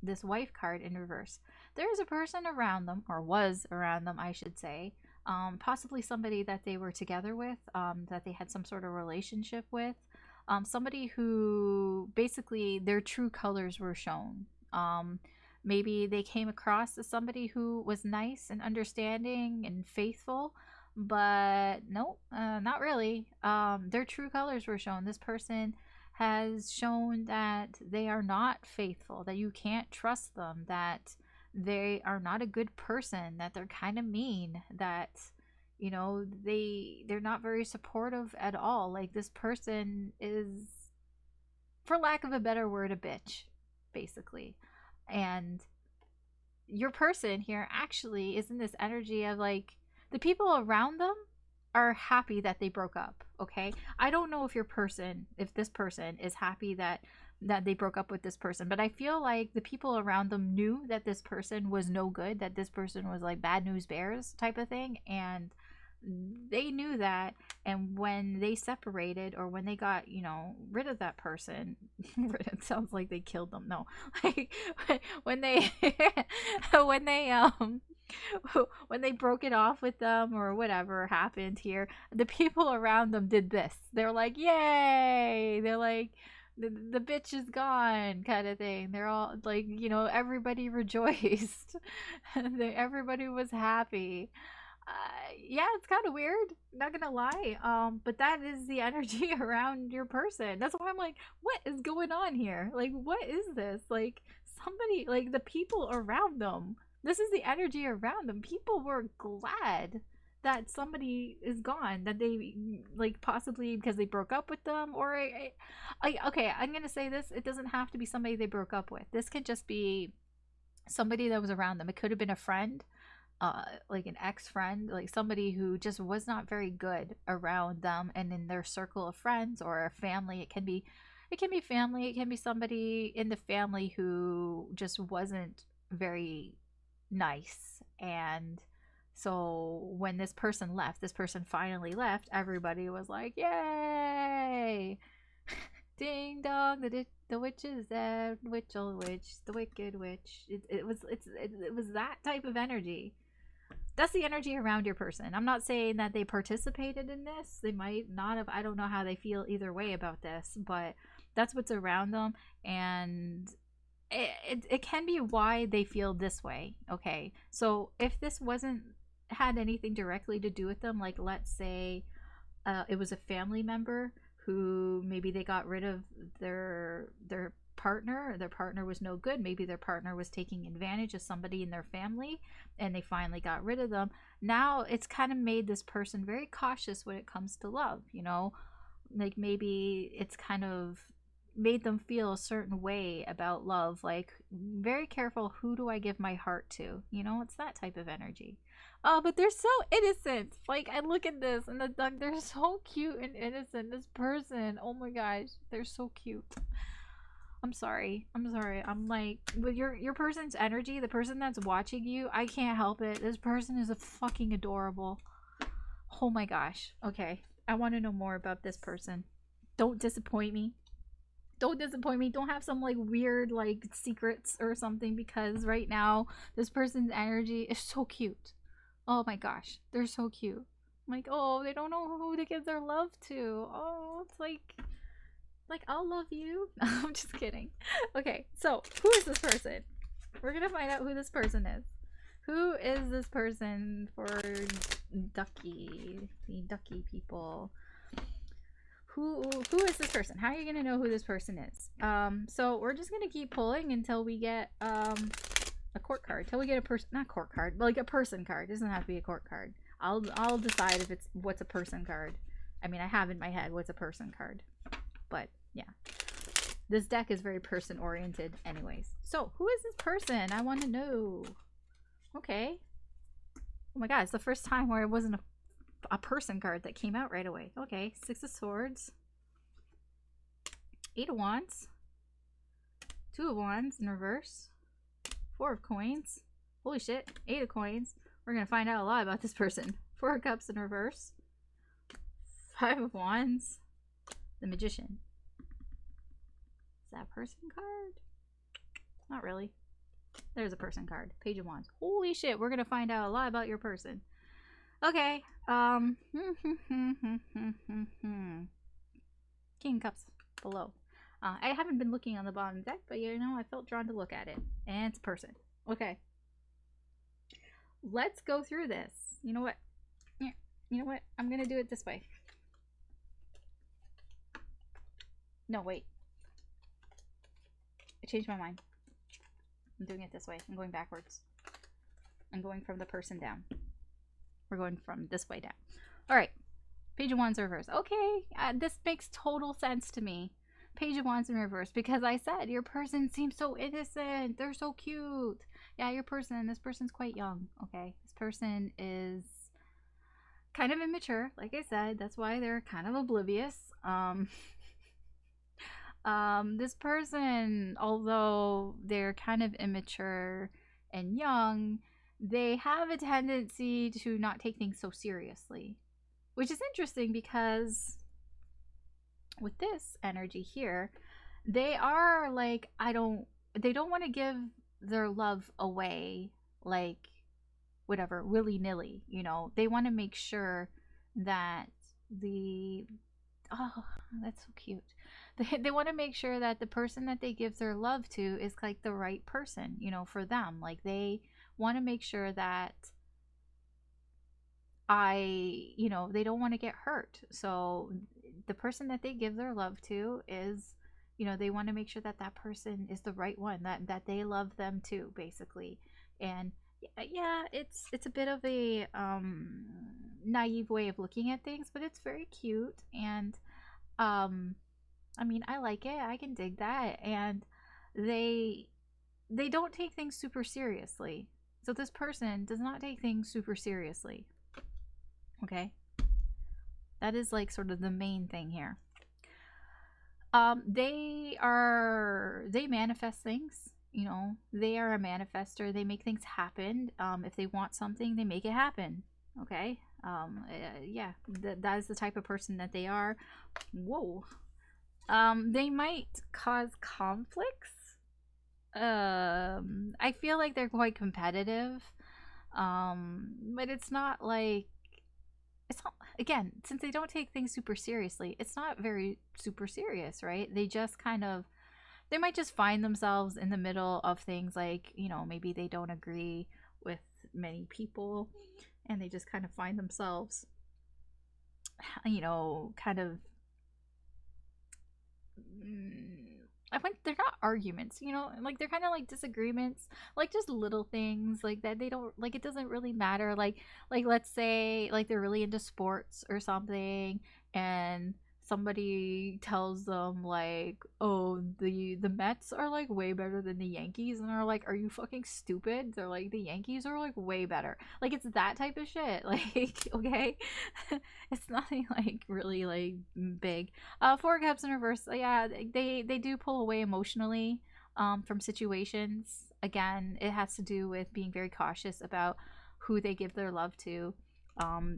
this wife card in reverse. There is a person around them, or was around them, I should say, possibly somebody that they were together with, that they had some sort of relationship with. Somebody who basically their true colors were shown. Maybe they came across as somebody who was nice and understanding and faithful, but no, not really. Their true colors were shown. This person has shown that they are not faithful, that you can't trust them, that they are not a good person, that they're kind of mean, that, you know, they're not very supportive at all. Like, this person is, for lack of a better word, a bitch, basically. And your person here actually is in this energy of like, the people around them are happy that they broke up. Okay, I don't know if this person is happy that they broke up with this person, but I feel like the people around them knew that this person was no good, that this person was like bad news bears type of thing, and they knew that. And when they separated, or when they got, you know, rid of that person, it sounds like they killed them. No, like when they when they broke it off with them, or whatever happened here, the people around them did this. They're like, yay, they're like, the bitch is gone, kind of thing. They're all like, you know, everybody rejoiced. Everybody was happy. yeah, it's kind of weird, not gonna lie. But that is the energy around your person. That's why I'm like, what is going on here? Like, what is this? Like, somebody, like, the people around them, this is the energy around them. People were glad that somebody is gone, that they, like, possibly because they broke up with them, or okay, I'm gonna say this, it doesn't have to be somebody they broke up with. This could just be somebody that was around them. It could have been a friend, like an ex-friend, like somebody who just was not very good around them and in their circle of friends, or a family. It can be family, it can be somebody in the family who just wasn't very nice. And so when this person left, this person finally left, everybody was like, yay, ding dong, the witch is dead, witchel witch, the wicked witch. It was that type of energy. That's the energy around your person. I'm not saying that they participated in this. They might not have. I don't know how they feel either way about this, but that's what's around them. And it can be why they feel this way. Okay, so if this wasn't had anything directly to do with them, like let's say it was a family member who maybe they got rid of their partner, or their partner was no good, maybe their partner was taking advantage of somebody in their family and they finally got rid of them. Now it's kind of made this person very cautious when it comes to love, you know, like maybe it's kind of made them feel a certain way about love, like very careful, who do I give my heart to, you know? It's that type of energy. Oh, but they're so innocent. Like, I look at this and they're so cute and innocent. This person, oh my gosh, they're so cute. I'm sorry. I'm like, with your person's energy, the person that's watching you, I can't help it. This person is a fucking adorable. Oh my gosh. Okay, I want to know more about this person. Don't disappoint me. Don't disappoint me. Don't have some like weird like secrets or something, because right now this person's energy is so cute. Oh my gosh, they're so cute. I'm like, oh, they don't know who to give their love to. Oh, it's like I'll love you. I'm just kidding. Okay, so who is this person? We're gonna find out who this person is. Who is this person for Ducky? The Ducky people. Who is this person? How are you gonna know who this person is? So we're just gonna keep pulling until we get a court card. Till we get a person, not court card, but like a person card. It doesn't have to be a court card. I'll decide if it's what's a person card. I mean, I have in my head what's a person card, but yeah, this deck is very person oriented, anyways. So who is this person? I want to know. Okay. Oh my god, it's the first time where it wasn't a person card that came out right away. Okay, 6 of Swords, 8 of Wands, 2 of Wands in reverse, 4 of Coins. Holy shit, 8 of Coins. We're gonna find out a lot about this person. 4 of Cups in reverse, 5 of Wands, the Magician. Is that a person card? Not really. There's a person card. Page of Wands. Holy shit, we're gonna find out a lot about your person. Okay, King Cups below. I haven't been looking on the bottom deck, but you know, I felt drawn to look at it. And it's a person. Okay. Let's go through this. You know what? Yeah, you know what? I'm gonna do it this way. No, wait. I changed my mind. I'm doing it this way. I'm going backwards. I'm going from the person down. We're going from this way down. All right. Page of Wands in reverse. Okay. This makes total sense to me. Page of Wands in reverse, because I said your person seems so innocent. They're so cute. Yeah, your person. This person's quite young. Okay. This person is kind of immature. Like I said, that's why they're kind of oblivious. This person, although they're kind of immature and young, they have a tendency to not take things so seriously, which is interesting because with this energy here, they are like, they don't want to give their love away like whatever, willy-nilly, you know. They want to make sure that oh, that's so cute. They want to make sure that the person that they give their love to is like the right person, you know, for them. Like they want to make sure that they don't want to get hurt. So the person that they give their love to is, they want to make sure that that person is the right one, that they love them too, basically. And yeah, it's a bit of a naive way of looking at things, but it's very cute. And um I mean, I like it. I can dig that. And they they don't take things super seriously. So this person does not take things super seriously. Okay? That is like sort of the main thing here. They manifest things. They are a manifester. They make things happen. If they want something, they make it happen. Okay? Yeah, that is the type of person that they are. Whoa. They might cause conflicts. I feel like they're quite competitive. But it's not like, it's not, again, since they don't take things super seriously, it's not very super serious, right? They might just find themselves in the middle of things, like, maybe they don't agree with many people, and they just kind of find themselves, kind of, they're not arguments, like they're kind of like disagreements, like just little things like that. They don't, like, it doesn't really matter. Like let's say like they're really into sports or something, and somebody tells them like, oh, the Mets are like way better than the Yankees, and they're like, are you fucking stupid? They're like, the Yankees are like way better. Like, it's that type of shit. Like, okay. It's nothing like really like big. Four Cups in reverse. Yeah, they do pull away emotionally from situations. Again, it has to do with being very cautious about who they give their love to.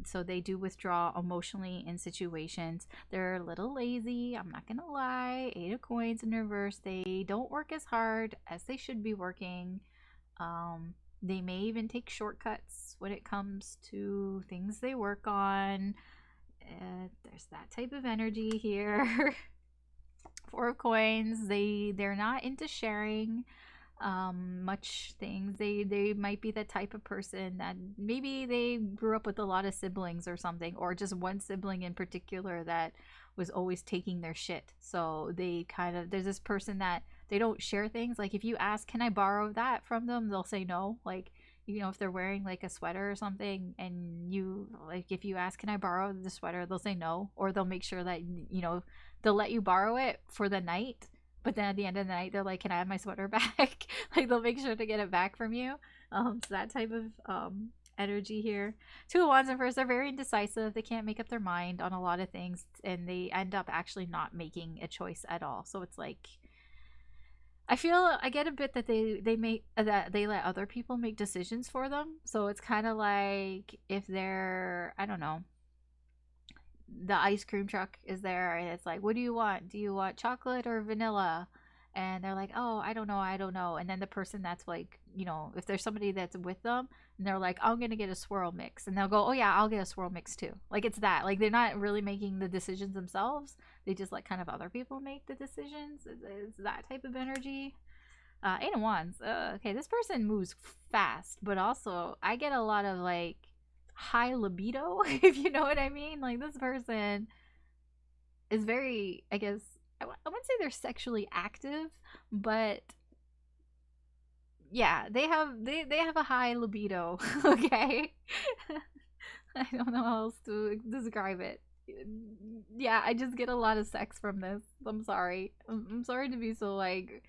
So they do withdraw emotionally in situations. They're a little lazy, I'm not gonna lie. Eight of Coins in reverse. They don't work as hard as they should be working. They may even take shortcuts when it comes to things they work on. There's that type of energy here. Four of Coins. They're not into sharing much things. They might be the type of person that maybe they grew up with a lot of siblings or something, or just one sibling in particular that was always taking their shit. So they kind of, there's this person that they don't share things. Like, if you ask, can I borrow that from them, they'll say no. Like, if they're wearing like a sweater or something, and if you ask, can I borrow the sweater, they'll say no. Or they'll make sure that they'll let you borrow it for the night, but then at the end of the night, they're like, can I have my sweater back? Like, they'll make sure to get it back from you. So that type of energy here. Two of Wands in first. They're very indecisive. They can't make up their mind on a lot of things, and they end up actually not making a choice at all. So it's like, I get a bit that they let other people make decisions for them. So it's kind of like, if they're, I don't know, the ice cream truck is there, and it's like, what do you want? Do you want chocolate or vanilla? And they're like, oh, I don't know. And then the person that's like, if there's somebody that's with them, and they're like, I'm gonna get a swirl mix, and they'll go, oh yeah, I'll get a swirl mix too. Like, it's that, like, they're not really making the decisions themselves. They just let kind of other people make the decisions. It's that type of energy. Eight of Wands. Okay, this person moves fast, but also I get a lot of like high libido, if you know what I mean. Like, this person is very, I guess, I wouldn't say they're sexually active, but yeah, they have a high libido. Okay. I don't know how else to describe it. Yeah, I just get a lot of sex from this. I'm sorry. I'm sorry to be so like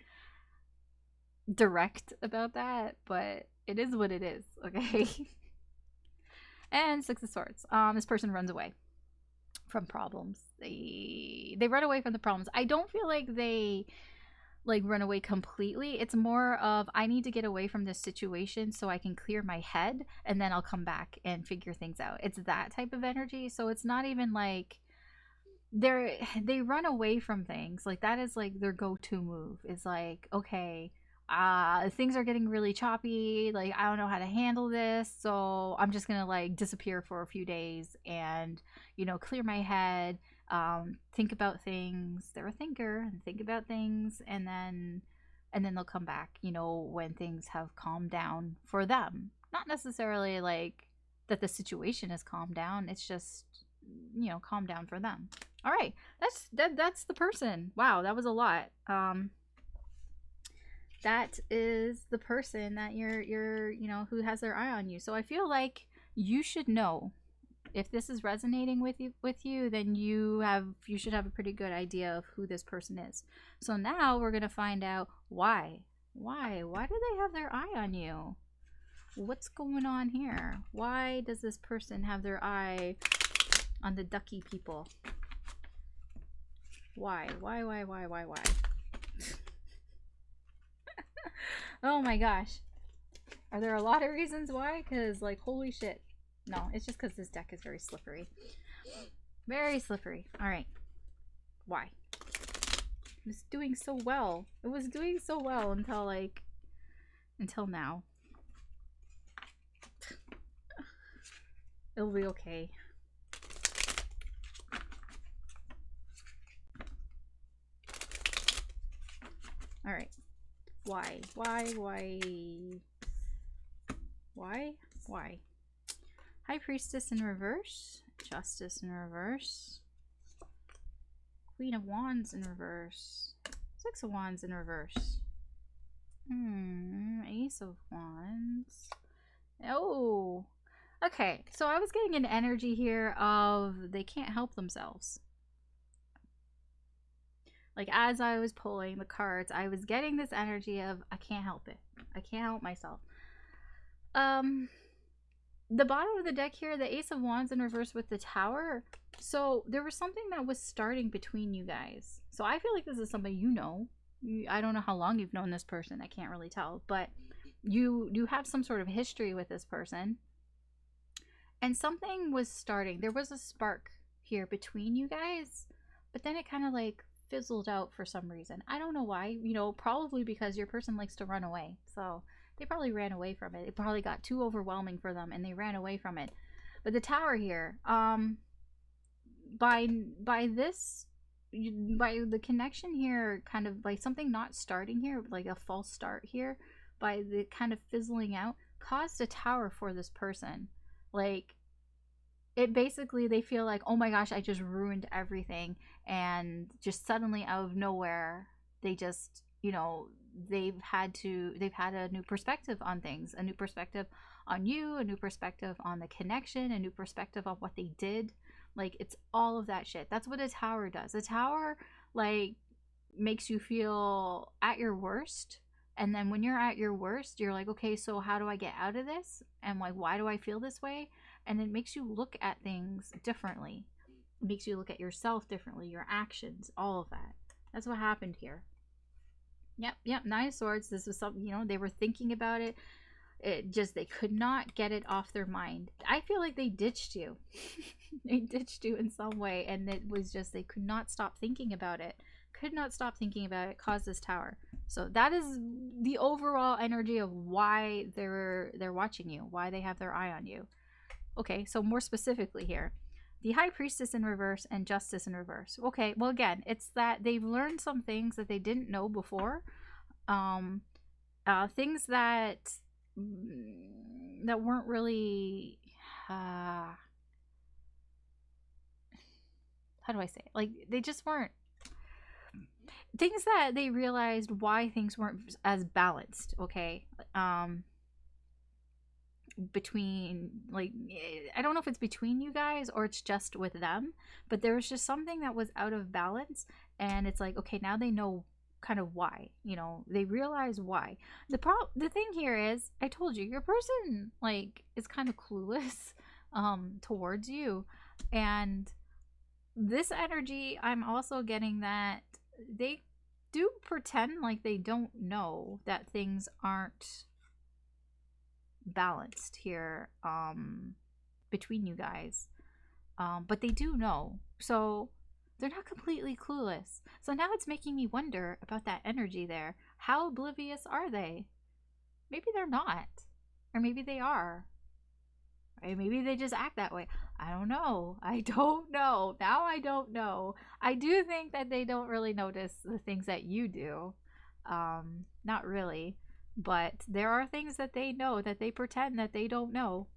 direct about that, but it is what it is. Okay. And Six of Swords. This person runs away from problems. They run away from the problems. I don't feel like they like run away completely. It's more of, I need to get away from this situation so I can clear my head, and then I'll come back and figure things out. It's that type of energy. So it's not even like they run away from things. Like, that is like their go-to move. Is like, okay, things are getting really choppy, like, I don't know how to handle this, so I'm just gonna like disappear for a few days and clear my head, think about things. They're a thinker, and think about things, and then they'll come back when things have calmed down for them. Not necessarily like that the situation has calmed down. It's just, you know, calm down for them. All right, that's the person. Wow, that was a lot. That is the person that you're you know, who has their eye on you. So I feel like you should know, if this is resonating with you, then you should have a pretty good idea of who this person is. So now we're gonna find out why do they have their eye on you? What's going on here? Why does this person have their eye on the ducky people? Why? Oh my gosh. Are there a lot of reasons why? Because, like, holy shit. No, it's just because this deck is very slippery. Very slippery. Alright. Why? It was doing so well. It was doing so well until, like, until now. It'll be okay. Alright. Why? High Priestess in reverse. Justice in reverse. Queen of Wands in reverse. Six of Wands in reverse. Ace of Wands. Oh. Okay, so I was getting an energy here of they can't help themselves. Like, as I was pulling the cards, I was getting this energy of I can't help it. I can't help myself. The bottom of the deck here, the Ace of Wands in reverse with the Tower. So there was something that was starting between you guys. So I feel like this is somebody you know. I don't know how long you've known this person. I can't really tell. But you have some sort of history with this person. And something was starting. There was a spark here between you guys. But then it kind of like fizzled out for some reason. I don't know why. You know, probably because your person likes to run away. So they probably ran away from it. It probably got too overwhelming for them and they ran away from it. But the Tower here, by the connection here, kind of like something not starting here, like a false start here, by the kind of fizzling out, caused a Tower for this person. Like, it basically, they feel like, oh my gosh, I just ruined everything. And just suddenly out of nowhere, they just, you know, they've had a new perspective on things, a new perspective on you, a new perspective on the connection, a new perspective on what they did. Like, it's all of that shit. That's what a Tower does. A Tower, like, makes you feel at your worst. And then when you're at your worst, you're like, okay, so how do I get out of this? And like, why do I feel this way? And it makes you look at things differently. It makes you look at yourself differently, your actions, all of that. That's what happened here. Yep, Nine of Swords. This was something, you know, they were thinking about it. It just, they could not get it off their mind. I feel like they ditched you. They ditched you in some way, and it was just, they could not stop thinking about it. Could not stop thinking about it. Caused this Tower. So that is the overall energy of why they're watching you, why they have their eye on you. Okay, so more specifically here, the High Priestess in reverse and Justice in reverse. Okay, well, again, it's that they've learned some things that they didn't know before. Things that weren't really, how do I say it? Like, they just weren't, things that they realized why things weren't as balanced, okay? Between, like, I don't know if it's between you guys or it's just with them, but there was just something that was out of balance, and it's like, okay, now they know kind of why, you know, they realize why. The thing here is, I told you, your person, like, is kind of clueless towards you, and this energy, I'm also getting that they do pretend like they don't know that things aren't balanced here between you guys, but they do know, so they're not completely clueless. So now it's making me wonder about that energy there. How oblivious are they? Maybe they're not, or maybe they are, or maybe they just act that way. I don't know. Now I don't know. I do think that they don't really notice the things that you do. Not really. But there are things that they know that they pretend that they don't know.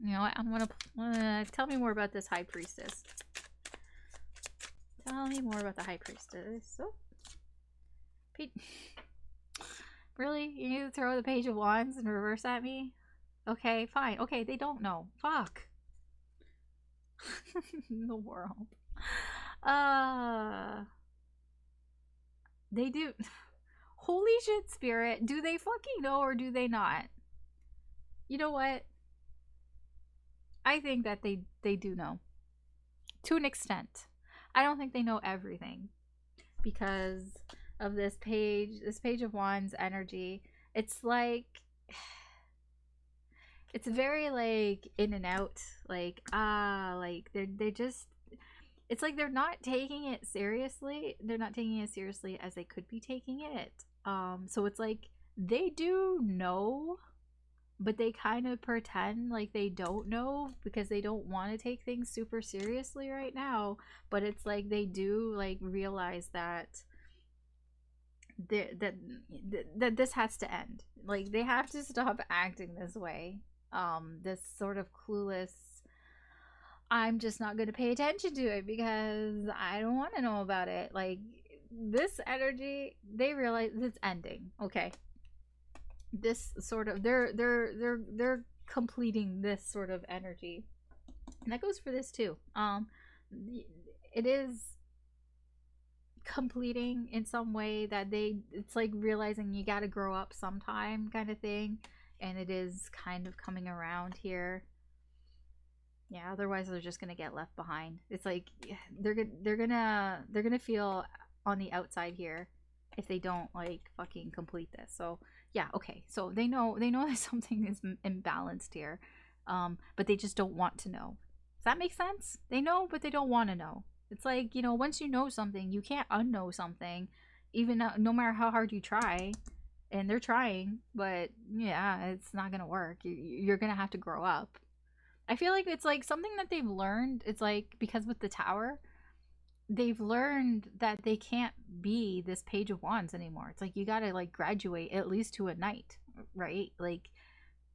You know what? I'm gonna tell me more about this High Priestess. Tell me more about the High Priestess. Oh. Really? You need to throw the Page of Wands in reverse at me? Okay, fine. Okay, they don't know. Fuck. The world. They do. Holy shit, Spirit. Do they fucking know or do they not? You know what? I think that they do know. To an extent. I don't think they know everything. Because of this Page of Wands energy. It's like... It's very, like, in and out. Like, like, they're just... It's like they're not taking it seriously. They're not taking it seriously as they could be taking it. So it's like, they do know... But they kind of pretend like they don't know because they don't want to take things super seriously right now. But it's like they do like realize that that this has to end. Like they have to stop acting this way. This sort of clueless, I'm just not going to pay attention to it because I don't want to know about it. Like this energy, they realize it's ending. Okay. This sort of they're completing this sort of energy, and that goes for this too. It is completing in some way that it's like realizing you got to grow up sometime kind of thing, and it is kind of coming around here. Yeah, otherwise they're just gonna get left behind. It's like they're gonna feel on the outside here if they don't like fucking complete this. So yeah, okay. So they know that something is imbalanced here, but they just don't want to know. Does that make sense? They know, but they don't want to know. It's like, you know, once you know something, you can't unknow something, even no matter how hard you try. And they're trying, but yeah, it's not gonna work. You're gonna have to grow up. I feel like it's like something that they've learned. It's like because with the Tower, they've learned that they can't be this Page of Wands anymore. It's like you gotta like graduate at least to a knight, right? Like,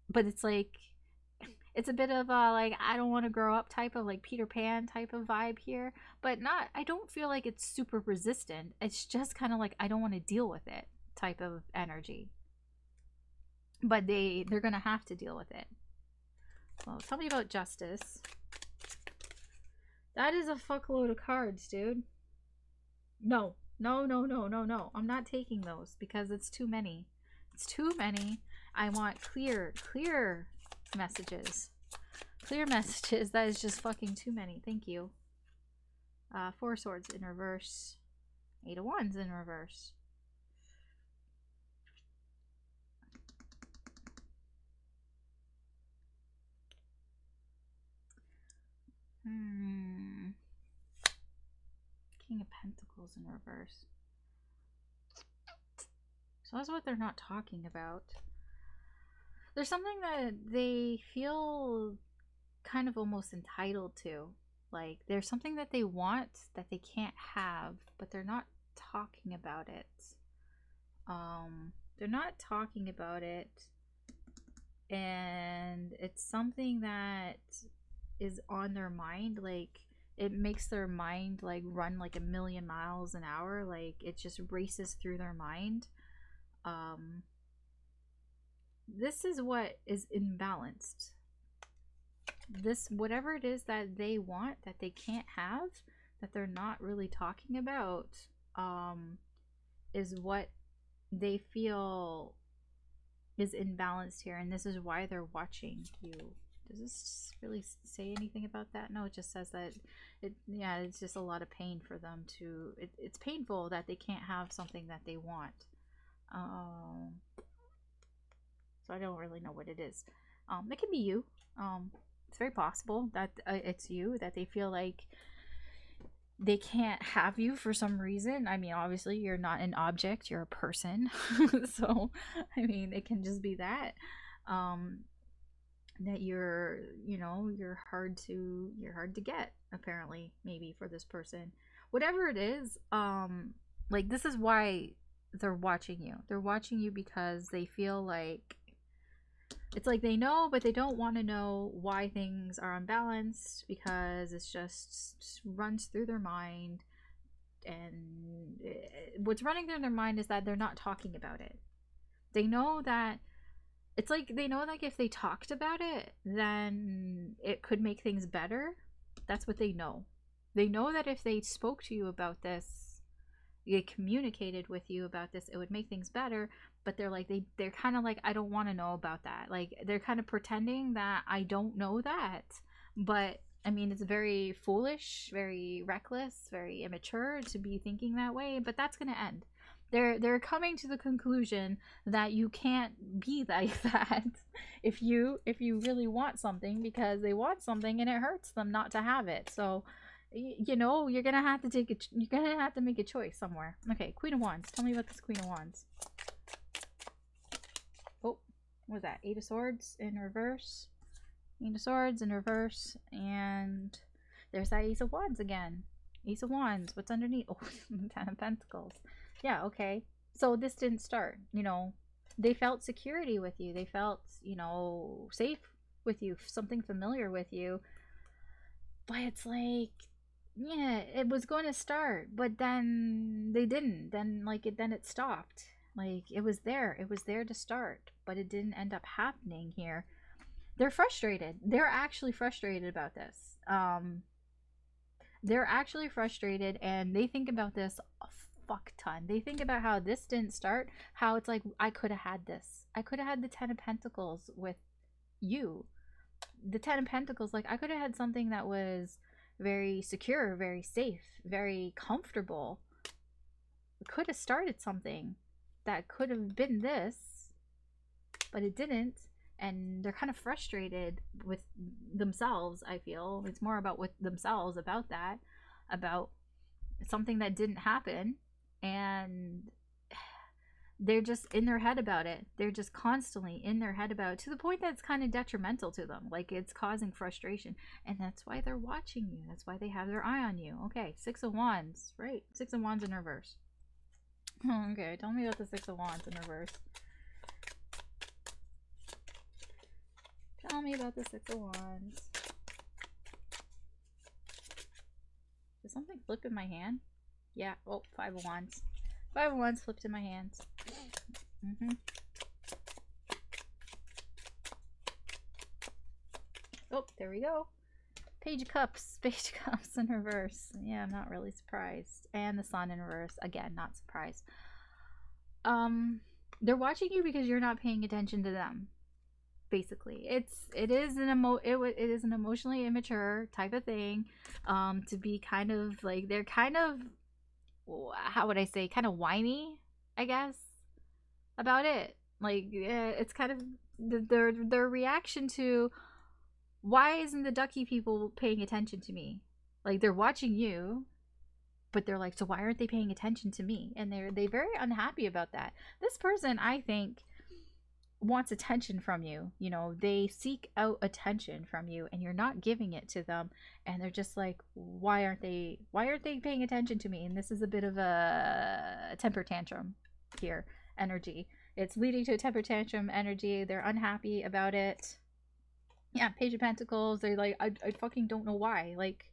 but it's like it's a bit of a like I don't want to grow up type of like Peter Pan type of vibe here, but not. I don't feel like it's super resistant. It's just kind of like I don't want to deal with it type of energy. But they're gonna have to deal with it. Well, tell me about Justice. That is a fuckload of cards, dude. No. I'm not taking those because it's too many. It's too many. I want clear messages. Clear messages. That is just fucking too many. Thank you. 4 Swords in reverse. 8 of Wands in reverse. King of Pentacles in reverse. So that's what they're not talking about. There's something that they feel kind of almost entitled to. Like there's something that they want that they can't have, but they're not talking about it. They're not talking about it. And it's something that is on their mind. Like it makes their mind like run like 1,000,000 miles an hour. Like it just races through their mind. This is what is imbalanced. This, whatever it is that they want that they can't have, that they're not really talking about, is what they feel is imbalanced here, and this is why they're watching you. Does this really say anything about that? No, it just says that it's just a lot of pain for them to. It's painful that they can't have something that they want. So I don't really know what it is. It can be you. It's very possible that it's you, that they feel like they can't have you for some reason. I mean, obviously you're not an object, you're a person. So I mean, it can just be that that you're hard to get, apparently, maybe, for this person. Whatever it is, like this is why they're watching you. They're watching you because they feel like It's like they know, but they don't want to know why things are unbalanced, because it's just runs through their mind. And what's running through their mind is that they're not talking about it. They know that it's like they know, like, if they talked about it, then it could make things better. That's what they know. They know that if they spoke to you about this, they communicated with you about this, it would make things better. But they're like, they're kind of like, I don't want to know about that. Like, they're kind of pretending that I don't know that. But I mean, it's very foolish, very reckless, very immature to be thinking that way. But that's going to end. They're coming to the conclusion that you can't be like that if you really want something, because they want something and it hurts them not to have it. So, you know, you're gonna have to you're gonna have to make a choice somewhere. Okay, Queen of Wands. Tell me about this Queen of Wands. Oh, what was that? Eight of Swords in reverse. Eight of Swords in reverse, and there's that Ace of Wands again. Ace of Wands. What's underneath? Oh, Ten of Pentacles. Yeah, okay. So this didn't start, you know. They felt security with you. They felt, you know, safe with you, something familiar with you. But it's like, yeah, it was going to start, but then they didn't. Then, like, then it stopped. Like, it was there. It was there to start, but it didn't end up happening here. They're frustrated. They're actually frustrated about this. They're actually frustrated, and they think about this a fuck ton. They think about how this didn't start, how it's like, I could have had this. I could have had the Ten of Pentacles with you. The Ten of Pentacles, like, I could have had something that was very secure, very safe, very comfortable. Could have started something that could have been this, but it didn't. And they're kind of frustrated with themselves, I feel. It's more about with themselves about that, about something that didn't happen. And they're just in their head about it. They're just constantly in their head about it, to the point that it's kind of detrimental to them. Like, it's causing frustration. And that's why they're watching you. That's why they have their eye on you. Okay, Six of Wands, right? Six of Wands in reverse. Okay, tell me about the Six of Wands in reverse. Tell me about the Six of Wands. Did something flip in my hand? Yeah. Oh, Five of Wands. Five of Wands flipped in my hands. Oh, there we go. Page of Cups. Page of Cups in reverse. Yeah, I'm not really surprised. And the Sun in reverse. Again, not surprised. They're watching you because you're not paying attention to them. Basically, it is an emotionally immature type of thing, to be kind of like, they're kind of, how would I say, kind of whiny, I guess, about it. Like, it's kind of their reaction to, why isn't the ducky people paying attention to me? Like, they're watching you, but they're like, so why aren't they paying attention to me? And they're very unhappy about that. This person, I think, wants attention from you. You know, they seek out attention from you, and you're not giving it to them. And they're just like, why aren't they paying attention to me? And this is a bit of a temper tantrum here energy. It's leading to a temper tantrum energy. They're unhappy about it. Yeah, Page of Pentacles. They're like, I fucking don't know why. Like,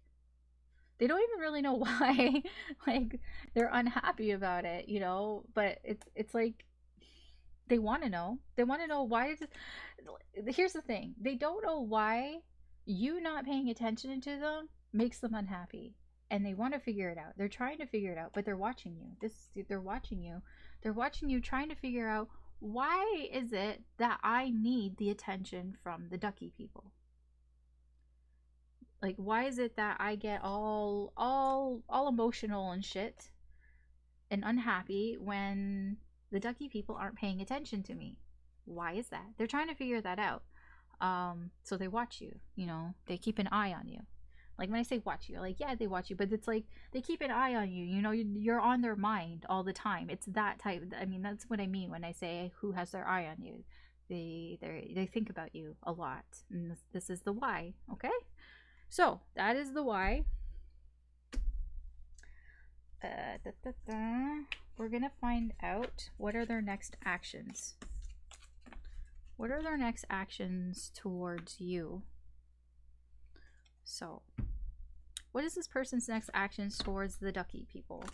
they don't even really know why. Like, they're unhappy about it, you know. But it's like, they want to know. They want to know why. Here's the thing. They don't know why you not paying attention to them makes them unhappy. And they want to figure it out. They're trying to figure it out, but they're watching you. They're watching you. They're watching you, trying to figure out, why is it that I need the attention from the ducky people? Like, why is it that I get all emotional and shit and unhappy when the ducky people aren't paying attention to me? Why is that? They're trying to figure that out. So they watch you, you know, they keep an eye on you. Like, when I say watch you, like, yeah, they watch you, but it's like, they keep an eye on you, you know, you're on their mind all the time. It's that type. I mean, that's what I mean when I say who has their eye on you. They think about you a lot. And this is the why. Okay, so that is the why. We're gonna find out what are their next actions. What are their next actions towards you? So, what is this person's next actions towards the ducky people?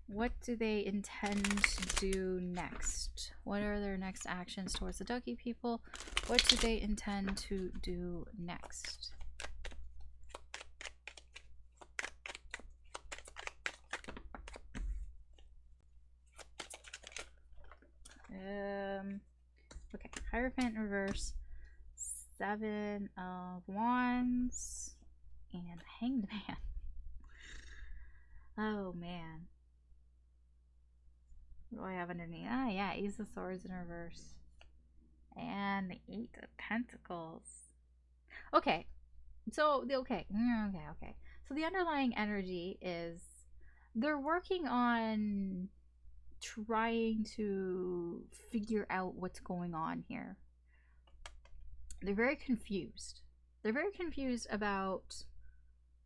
What do they intend to do next? What are their next actions towards the ducky people? What do they intend to do next? Okay, Hierophant in reverse, 7 of Wands, and Hanged Man. Oh man. What do I have underneath? Ah, yeah, Ace of Swords in reverse. And the 8 of Pentacles. Okay. So, okay. So the underlying energy is they're working on trying to figure out what's going on here. They're very confused. They're very confused about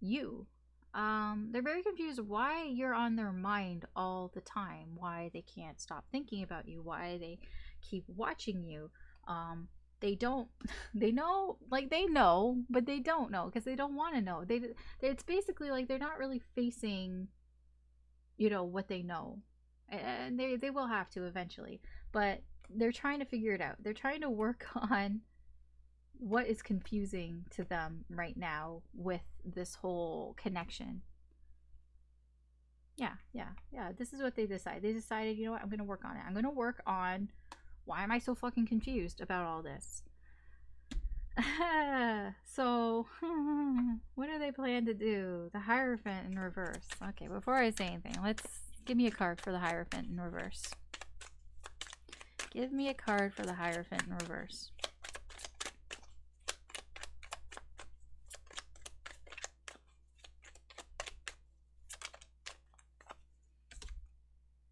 you. They're very confused why you're on their mind all the time, why they can't stop thinking about you, why they keep watching you. They don't, they know, like they know, but they don't know because they don't want to know. It's basically like they're not really facing, you know, what they know, and they will have to eventually, but they're trying to figure it out. They're trying to work on what is confusing to them right now with this whole connection. Yeah. This is what they decide. They decided, you know what, I'm going to work on it. I'm going to work on why am I so fucking confused about all this? So, what do they plan to do? The Hierophant in reverse. Okay, before I say anything, let's give me a card for the Hierophant in reverse. Give me a card for the Hierophant in reverse.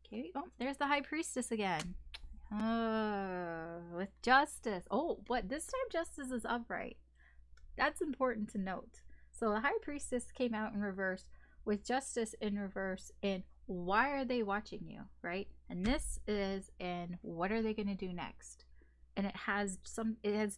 Okay, oh, there's the High Priestess again. With Justice. Oh, what? This time Justice is upright. That's important to note. So the High Priestess came out in reverse with Justice in reverse. And why are they watching you, right? And this is in what are they going to do next? And it has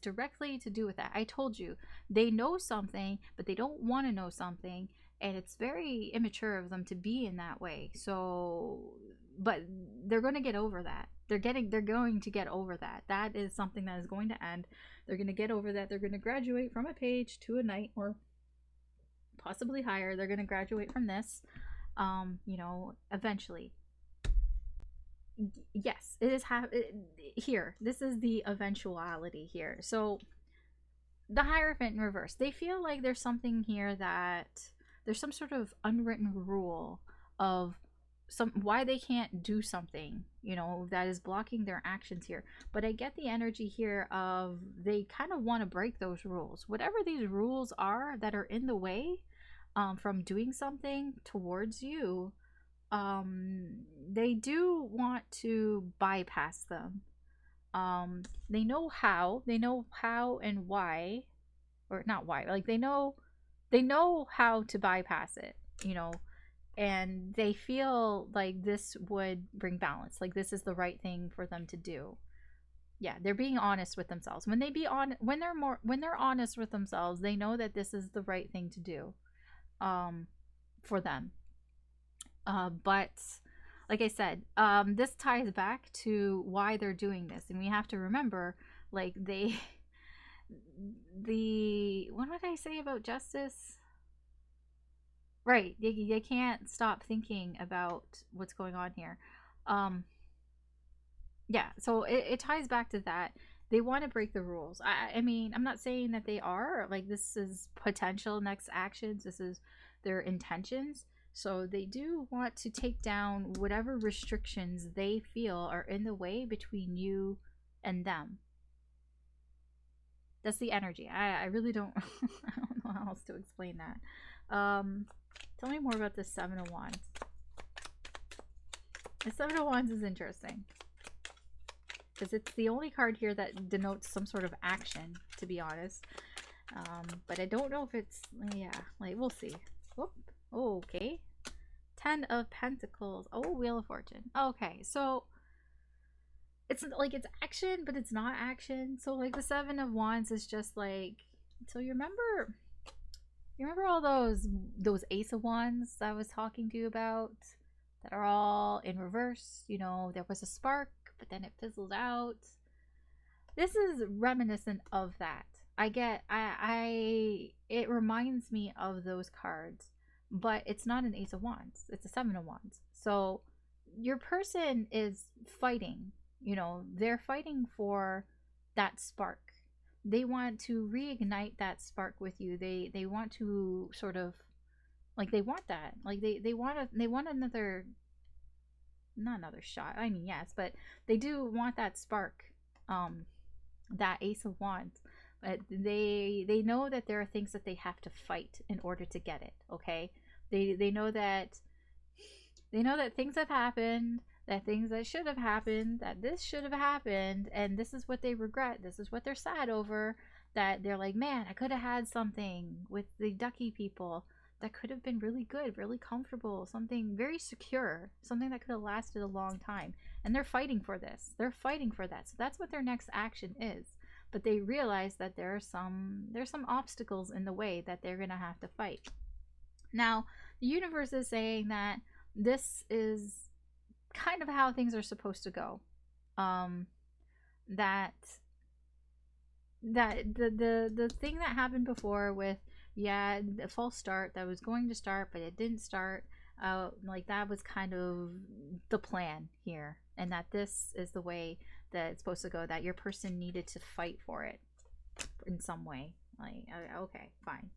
directly to do with that. I told you, they know something, but they don't want to know something. And it's very immature of them to be in that way. So, but they're going to get over that. They're going to get over that. That is something that is going to end. They're going to get over that. They're going to graduate from a page to a knight, or possibly higher. They're going to graduate from this, you know, eventually. Yes, it is here. This is the eventuality here. So the Hierophant in reverse. They feel like there's something here that there's some sort of unwritten rule of why they can't do something, you know, that is blocking their actions here. But I get the energy here of they kind of want to break those rules, whatever these rules are that are in the way from doing something towards you. They do want to bypass them. They know how and why, or not why, like they know how to bypass it, you know. And they feel like this would bring balance, like this is the right thing for them to do. Yeah, they're being honest with themselves. When they're honest with themselves, they know that this is the right thing to do for them. But like I said, this ties back to why they're doing this, and we have to remember, like what did I say about Justice? Right, they can't stop thinking about what's going on here. Yeah, so it ties back to that. They want to break the rules. I mean, I'm not saying that they are, like, this is potential next actions, this is their intentions. So they do want to take down whatever restrictions they feel are in the way between you and them. That's the energy. I really don't I don't know how else to explain that. Tell me more about this 7 of Wands. The 7 of Wands is interesting, because it's the only card here that denotes some sort of action, to be honest. But I don't know if it's, yeah, like, we'll see. Whoop. Oh, okay. 10 of Pentacles. Oh, Wheel of Fortune. Okay, so it's like it's action, but it's not action. So like the Seven of Wands is just like, so you remember all those Ace of Wands I was talking to you about that are all in reverse? You know, there was a spark, but then it fizzled out. This is reminiscent of that. It reminds me of those cards, but it's not an Ace of Wands. It's a Seven of Wands. So your person is fighting, you know, they're fighting for that spark. They want to reignite that spark with you. They want to sort of, like, they want that. Like they want another, not another shot. I mean, yes, but they do want that spark. That Ace of Wands, but they know that there are things that they have to fight in order to get it. Okay, they know that things have happened, that things that should have happened, that this should have happened, and this is what they regret, this is what they're sad over, that they're like, man, I could have had something with the ducky people that could have been really good, really comfortable, something very secure, something that could have lasted a long time. And they're fighting for this. They're fighting for that. So that's what their next action is. But they realize that there's some obstacles in the way that they're going to have to fight. Now, the universe is saying that this is kind of how things are supposed to go. That the thing that happened before with, yeah, the false start that was going to start but it didn't start, like that was kind of the plan here, and that this is the way that it's supposed to go, that your person needed to fight for it in some way. Like, okay, fine.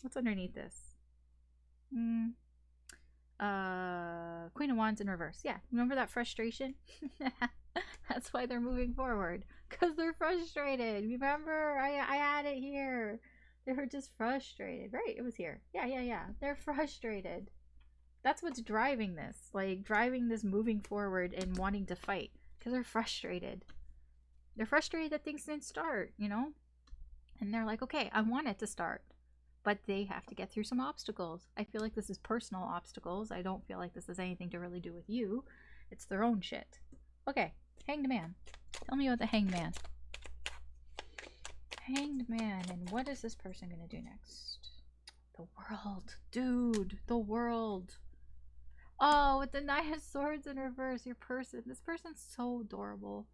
What's underneath this? Queen of Wands in reverse. Yeah, remember that frustration? That's why they're moving forward, because they're frustrated. Remember, I had it here. They were just frustrated. Right, it was here. Yeah. They're frustrated. That's what's driving this. Like, driving this moving forward and wanting to fight. Because they're frustrated. They're frustrated that things didn't start, you know? And they're like, okay, I want it to start. But they have to get through some obstacles. I feel like this is personal obstacles. I don't feel like this has anything to really do with you. It's their own shit. Okay, Hanged Man. Tell me about the Hanged Man. Hanged Man, and what is this person gonna do next? The world. Dude, the world. Oh, with the Knight of Swords in reverse, your person. This person's so adorable.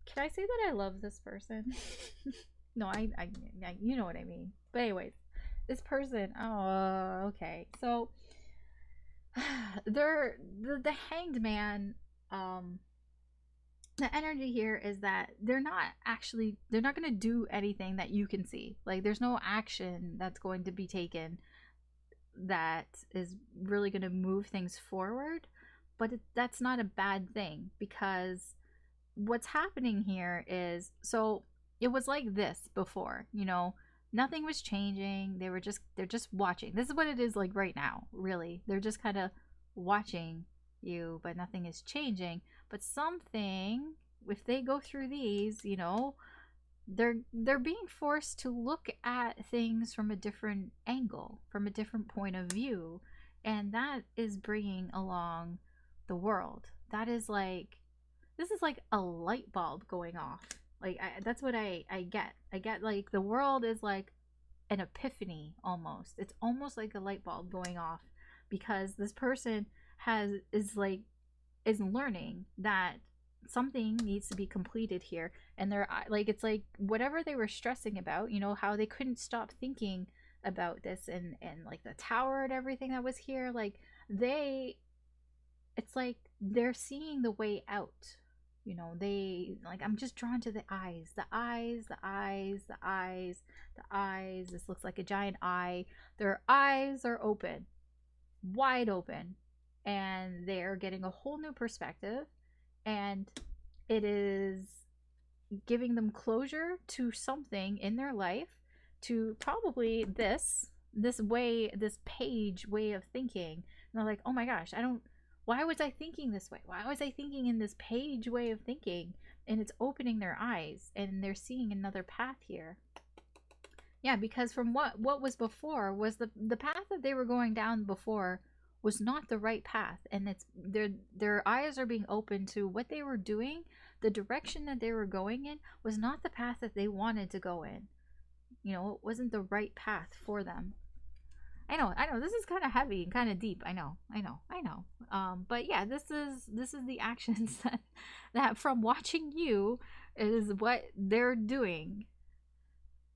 Can I say that I love this person? No, I you know what I mean. But anyways, this person, oh, okay. So they're the Hanged Man, the energy here is that they're not going to do anything that you can see. Like, there's no action that's going to be taken that is really going to move things forward, but that's not a bad thing, because what's happening here is, so it was like this before, you know, nothing was changing. They're just watching. This is what it is like right now, really. They're just kind of watching you, but nothing is changing. But something, if they go through these, you know, they're being forced to look at things from a different angle, from a different point of view, and that is bringing along the world. That is like, this is like a light bulb going off. Like, that's what I get. I get, like, the world is like an epiphany almost. It's almost like a light bulb going off, because this person is learning that something needs to be completed here, and they're like, it's like whatever they were stressing about, you know, how they couldn't stop thinking about this, and like the tower and everything that was here, like it's like they're seeing the way out. You know, they, like, I'm just drawn to the eyes. This looks like a giant eye. Their eyes are open, wide open, and they're getting a whole new perspective, and it is giving them closure to something in their life, to probably this page way of thinking. And they're like, oh my gosh, why was I thinking this way? Why was I thinking in this page way of thinking? And it's opening their eyes, and they're seeing another path here. Yeah, because from what was before, was the path that they were going down before was not the right path, and it's their eyes are being open to what they were doing. The direction that they were going in was not the path that they wanted to go in. You know, it wasn't the right path for them. I know. This is kind of heavy and kind of deep. I know. But yeah, this is the actions that from watching you is what they're doing.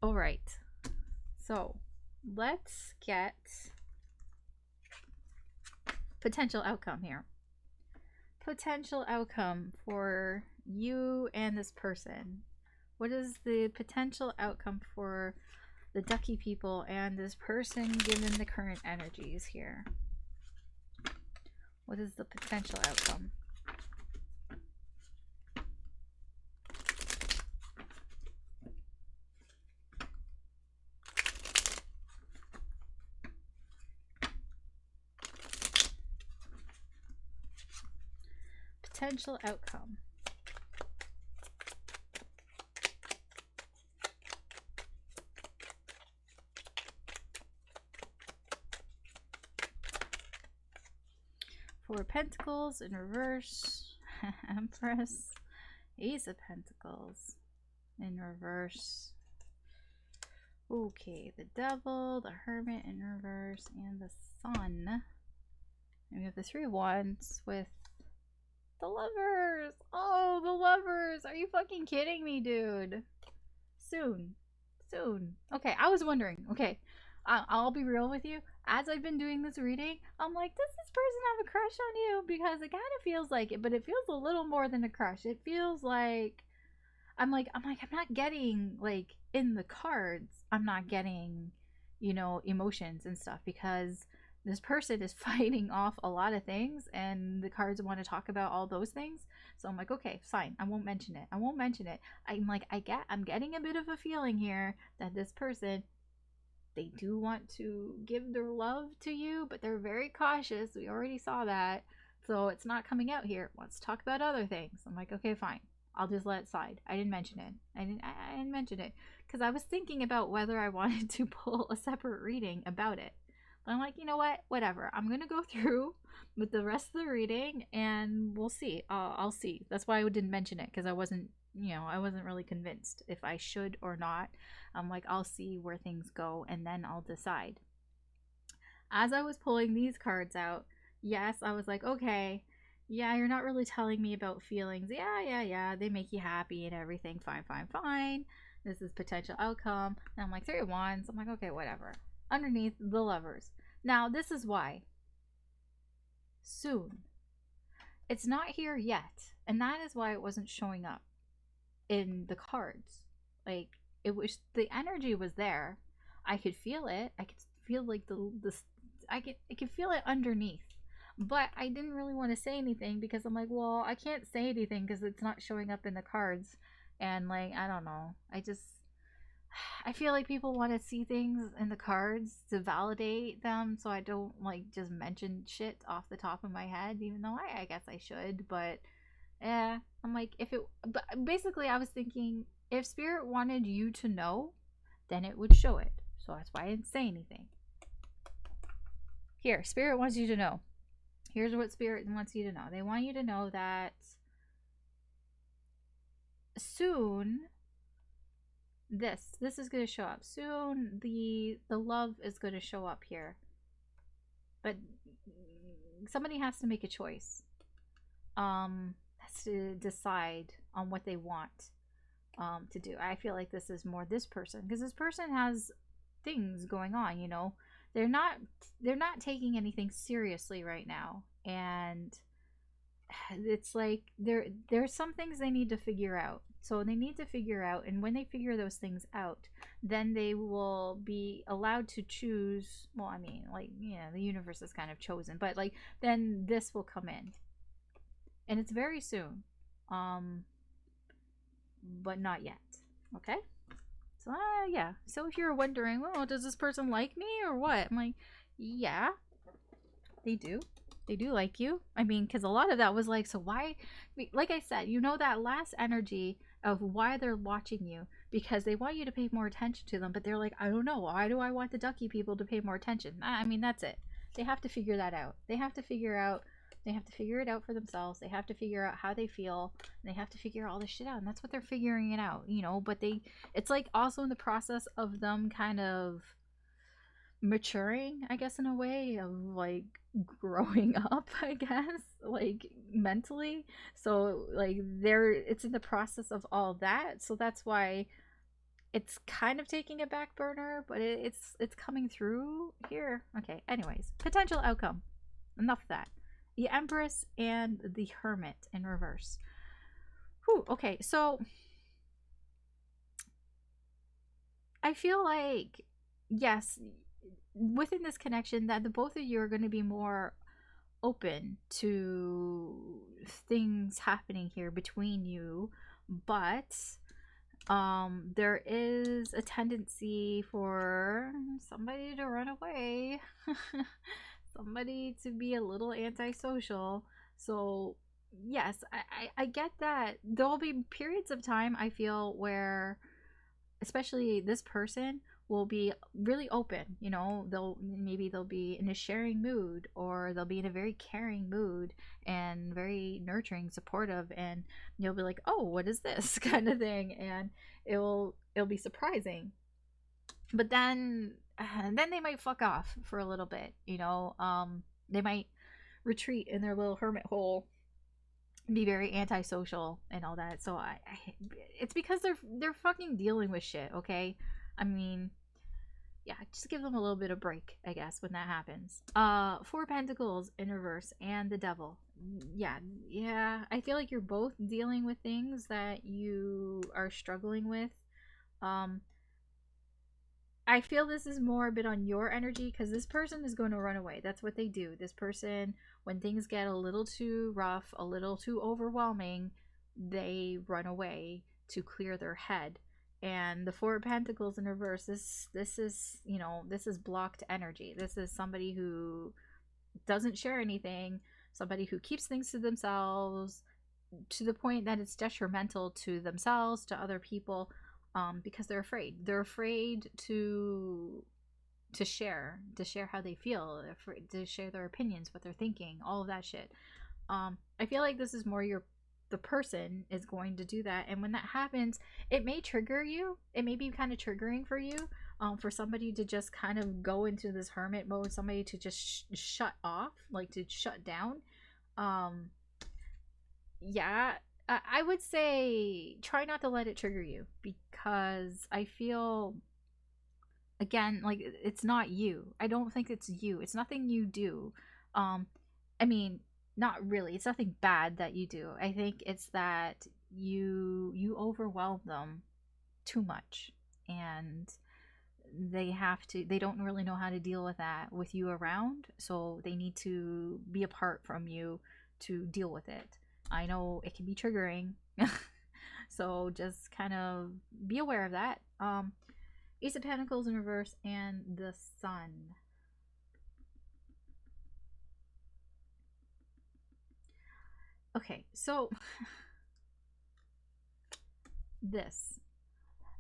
All right. So let's get potential outcome here. Potential outcome for you and this person. What is the potential outcome for the ducky people and this person given the current energies here? What is the potential outcome? Potential outcome. Four of Pentacles in reverse. Empress. Ace of Pentacles in reverse. Okay, the Devil, the Hermit in reverse, and the Sun. And we have the Three of Wands with the Lovers. Oh, the Lovers. Are you fucking kidding me, dude? Soon. Okay, I was wondering. Okay, I'll be real with you. As I've been doing this reading, I'm like, does this person have a crush on you? Because it kind of feels like it, but it feels a little more than a crush. It feels like I'm not getting, like, in the cards, I'm not getting, you know, emotions and stuff, because this person is fighting off a lot of things and the cards want to talk about all those things. So I'm like, okay, fine, I won't mention it. I'm like, I'm getting a bit of a feeling here that this person, they do want to give their love to you, but they're very cautious. We already saw that. So it's not coming out here. Let's talk about other things. I'm like, okay, fine. I'll just let it slide. I didn't mention it. I didn't mention it because I was thinking about whether I wanted to pull a separate reading about it. But I'm like, you know what? Whatever. I'm gonna go through with the rest of the reading, and we'll see. I'll see. That's why I didn't mention it, because I wasn't really convinced if I should or not. I'm like, I'll see where things go, and then I'll decide. As I was pulling these cards out, yes, I was like, okay, yeah, you're not really telling me about feelings. Yeah, they make you happy and everything. Fine. This is potential outcome. And I'm like, Three of Wands. I'm like, okay, whatever. Underneath, the Lovers. Now, this is why. Soon. It's not here yet. And that is why it wasn't showing up in the cards. Like, it was, the energy was there. I could feel it. I could feel like I could feel it underneath. But I didn't really want to say anything because I'm like, well, I can't say anything because it's not showing up in the cards. And, like, I don't know. I feel like people want to see things in the cards to validate them, so I don't, like, just mention shit off the top of my head, even though I guess I should. But I'm like, but basically I was thinking, if Spirit wanted you to know, then it would show it. So that's why I didn't say anything. Here, Spirit wants you to know. Here's what Spirit wants you to know. They want you to know that soon this is going to show up. Soon the love is going to show up here. But somebody has to make a choice. Has to decide on what they want to do. I feel like this is more this person, because this person has things going on, you know. They're not taking anything seriously right now, and it's like there's some things they need to figure out. So they need to figure out, and when they figure those things out, then they will be allowed to choose. Well, I mean, like, yeah, the universe is kind of chosen, but like, then this will come in, and it's very soon, but not yet. Okay. So yeah. So if you're wondering, well, does this person like me or what? I'm like, yeah, they do. They do like you. I mean, because a lot of that was like, so why? Like I said, you know, that last energy of why they're watching you, because they want you to pay more attention to them, but they're like, I don't know, why do I want the ducky people to pay more attention? I mean, that's it. They have to figure that out. They have to figure it out for themselves. They have to figure out how they feel. And they have to figure all this shit out. And that's what they're figuring it out, you know. But it's like also in the process of them kind of maturing, I guess, in a way of like growing up, I guess, like mentally. So like it's in the process of all that. So that's why it's kind of taking a back burner, but it's coming through here. Okay, anyways, potential outcome. Enough of that. The Empress and the Hermit in reverse. Whew, okay, so I feel like, yes, within this connection, that the both of you are going to be more open to things happening here between you, but there is a tendency for somebody to run away. Somebody to be a little antisocial. So yes, I get that. There will be periods of time, I feel, where especially this person will be really open, you know. They'll be in a sharing mood, or they'll be in a very caring mood and very nurturing, supportive, and you'll be like, oh, what is this? Kind of thing. And it'll be surprising. But then they might fuck off for a little bit, you know. They might retreat in their little hermit hole, be very antisocial and all that. So it's because they're fucking dealing with shit. Okay, I mean, yeah, just give them a little bit of break, I guess, when that happens. Four Pentacles in reverse and the Devil. Yeah, I feel like you're both dealing with things that you are struggling with. I feel this is more a bit on your energy, because this person is going to run away. That's what they do. This person, when things get a little too rough, a little too overwhelming, they run away to clear their head. And the Four of Pentacles in reverse, this is, you know, this is blocked energy. This is somebody who doesn't share anything, somebody who keeps things to themselves, to the point that it's detrimental to themselves, to other people, because they're afraid. They're afraid to share how they feel, to share their opinions, what they're thinking, all of that shit. I feel like this is more the person is going to do that, and when that happens, it may trigger you. It may be kind of triggering for you, for somebody to just kind of go into this hermit mode, somebody to just shut off, like to shut down. Yeah, I would say try not to let it trigger you, because I feel, again, like it's not you. I don't think it's you. It's nothing you do. I mean, not really. It's nothing bad that you do. I think it's that you overwhelm them too much, and they don't really know how to deal with that with you around, so they need to be apart from you to deal with it. I know it can be triggering. So just kind of be aware of that. Ace of Pentacles in reverse and the Sun. Okay, so this,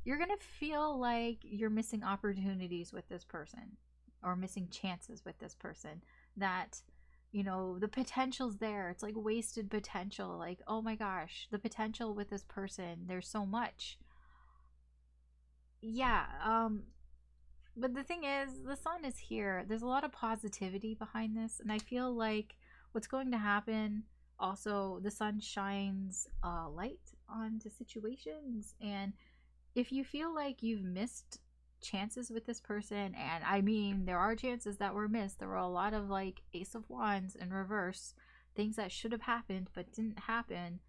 you're gonna feel like you're missing opportunities with this person, or missing chances with this person, that, you know, the potential's there. It's like wasted potential. Like, oh my gosh, the potential with this person, there's so much. Yeah, but the thing is, the Sun is here. There's a lot of positivity behind this, and I feel like what's going to happen, also, the Sun shines light onto situations, and if you feel like you've missed chances with this person, and I mean, there are chances that were missed. There were a lot of like Ace of Wands in reverse, things that should have happened but didn't happen.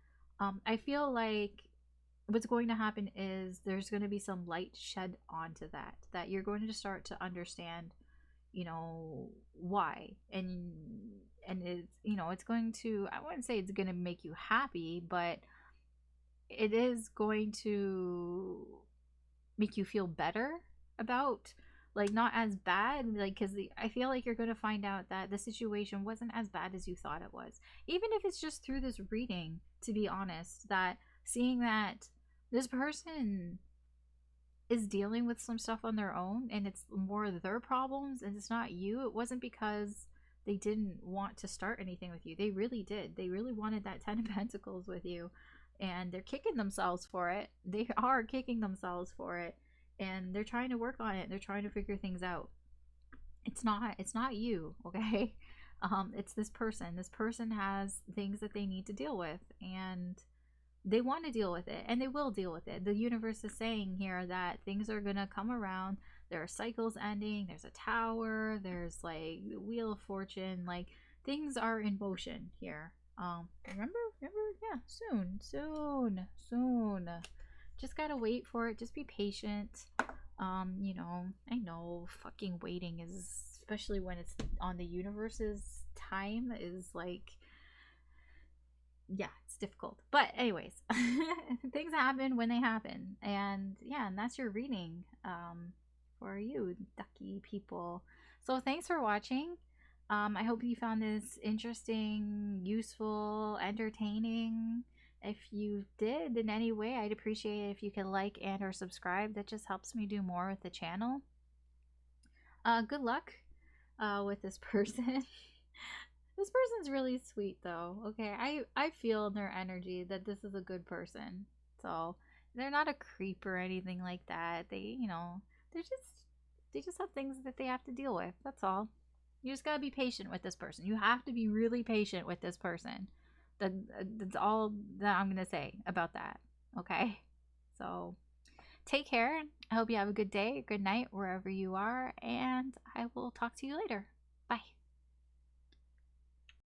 I feel like what's going to happen is there's going to be some light shed onto that you're going to start to understand, you know, why. And it's, you know, it's going to, I wouldn't say it's going to make you happy, but it is going to make you feel better about, like, not as bad, like, because I feel like you're going to find out that the situation wasn't as bad as you thought it was, even if it's just through this reading, to be honest, that seeing that this person is dealing with some stuff on their own, and it's more their problems, and it's not you. It wasn't because they didn't want to start anything with you. They really did. They really wanted that 10 of Pentacles with you, and they're kicking themselves for it. They are kicking themselves for it, and they're trying to work on it. They're trying to figure things out. It's not you, okay? It's this person. This person has things that they need to deal with, and they want to deal with it, and they will deal with it. The universe is saying here that things are gonna come around. There are cycles ending. There's a tower. There's like the Wheel of Fortune. Like, things are in motion here. Remember, yeah, soon. Just gotta wait for it. Just be patient. You know, I know fucking waiting is, especially when it's on the universe's time, is like, yeah, it's difficult. But anyways, things happen when they happen. And yeah, and that's your reading for you, ducky people. So thanks for watching. I hope you found this interesting, useful, entertaining. If you did in any way, I'd appreciate it if you could like and or subscribe. That just helps me do more with the channel. Good luck with this person. This person's really sweet though. Okay, I feel in their energy that this is a good person. So they're not a creep or anything like that. They, you know, they just have things that they have to deal with. That's all. You just gotta be patient with this person. You have to be really patient with this person. That's all that I'm gonna say about that. Okay, so take care. I hope you have a good day, good night, wherever you are, and I will talk to you later. Bye.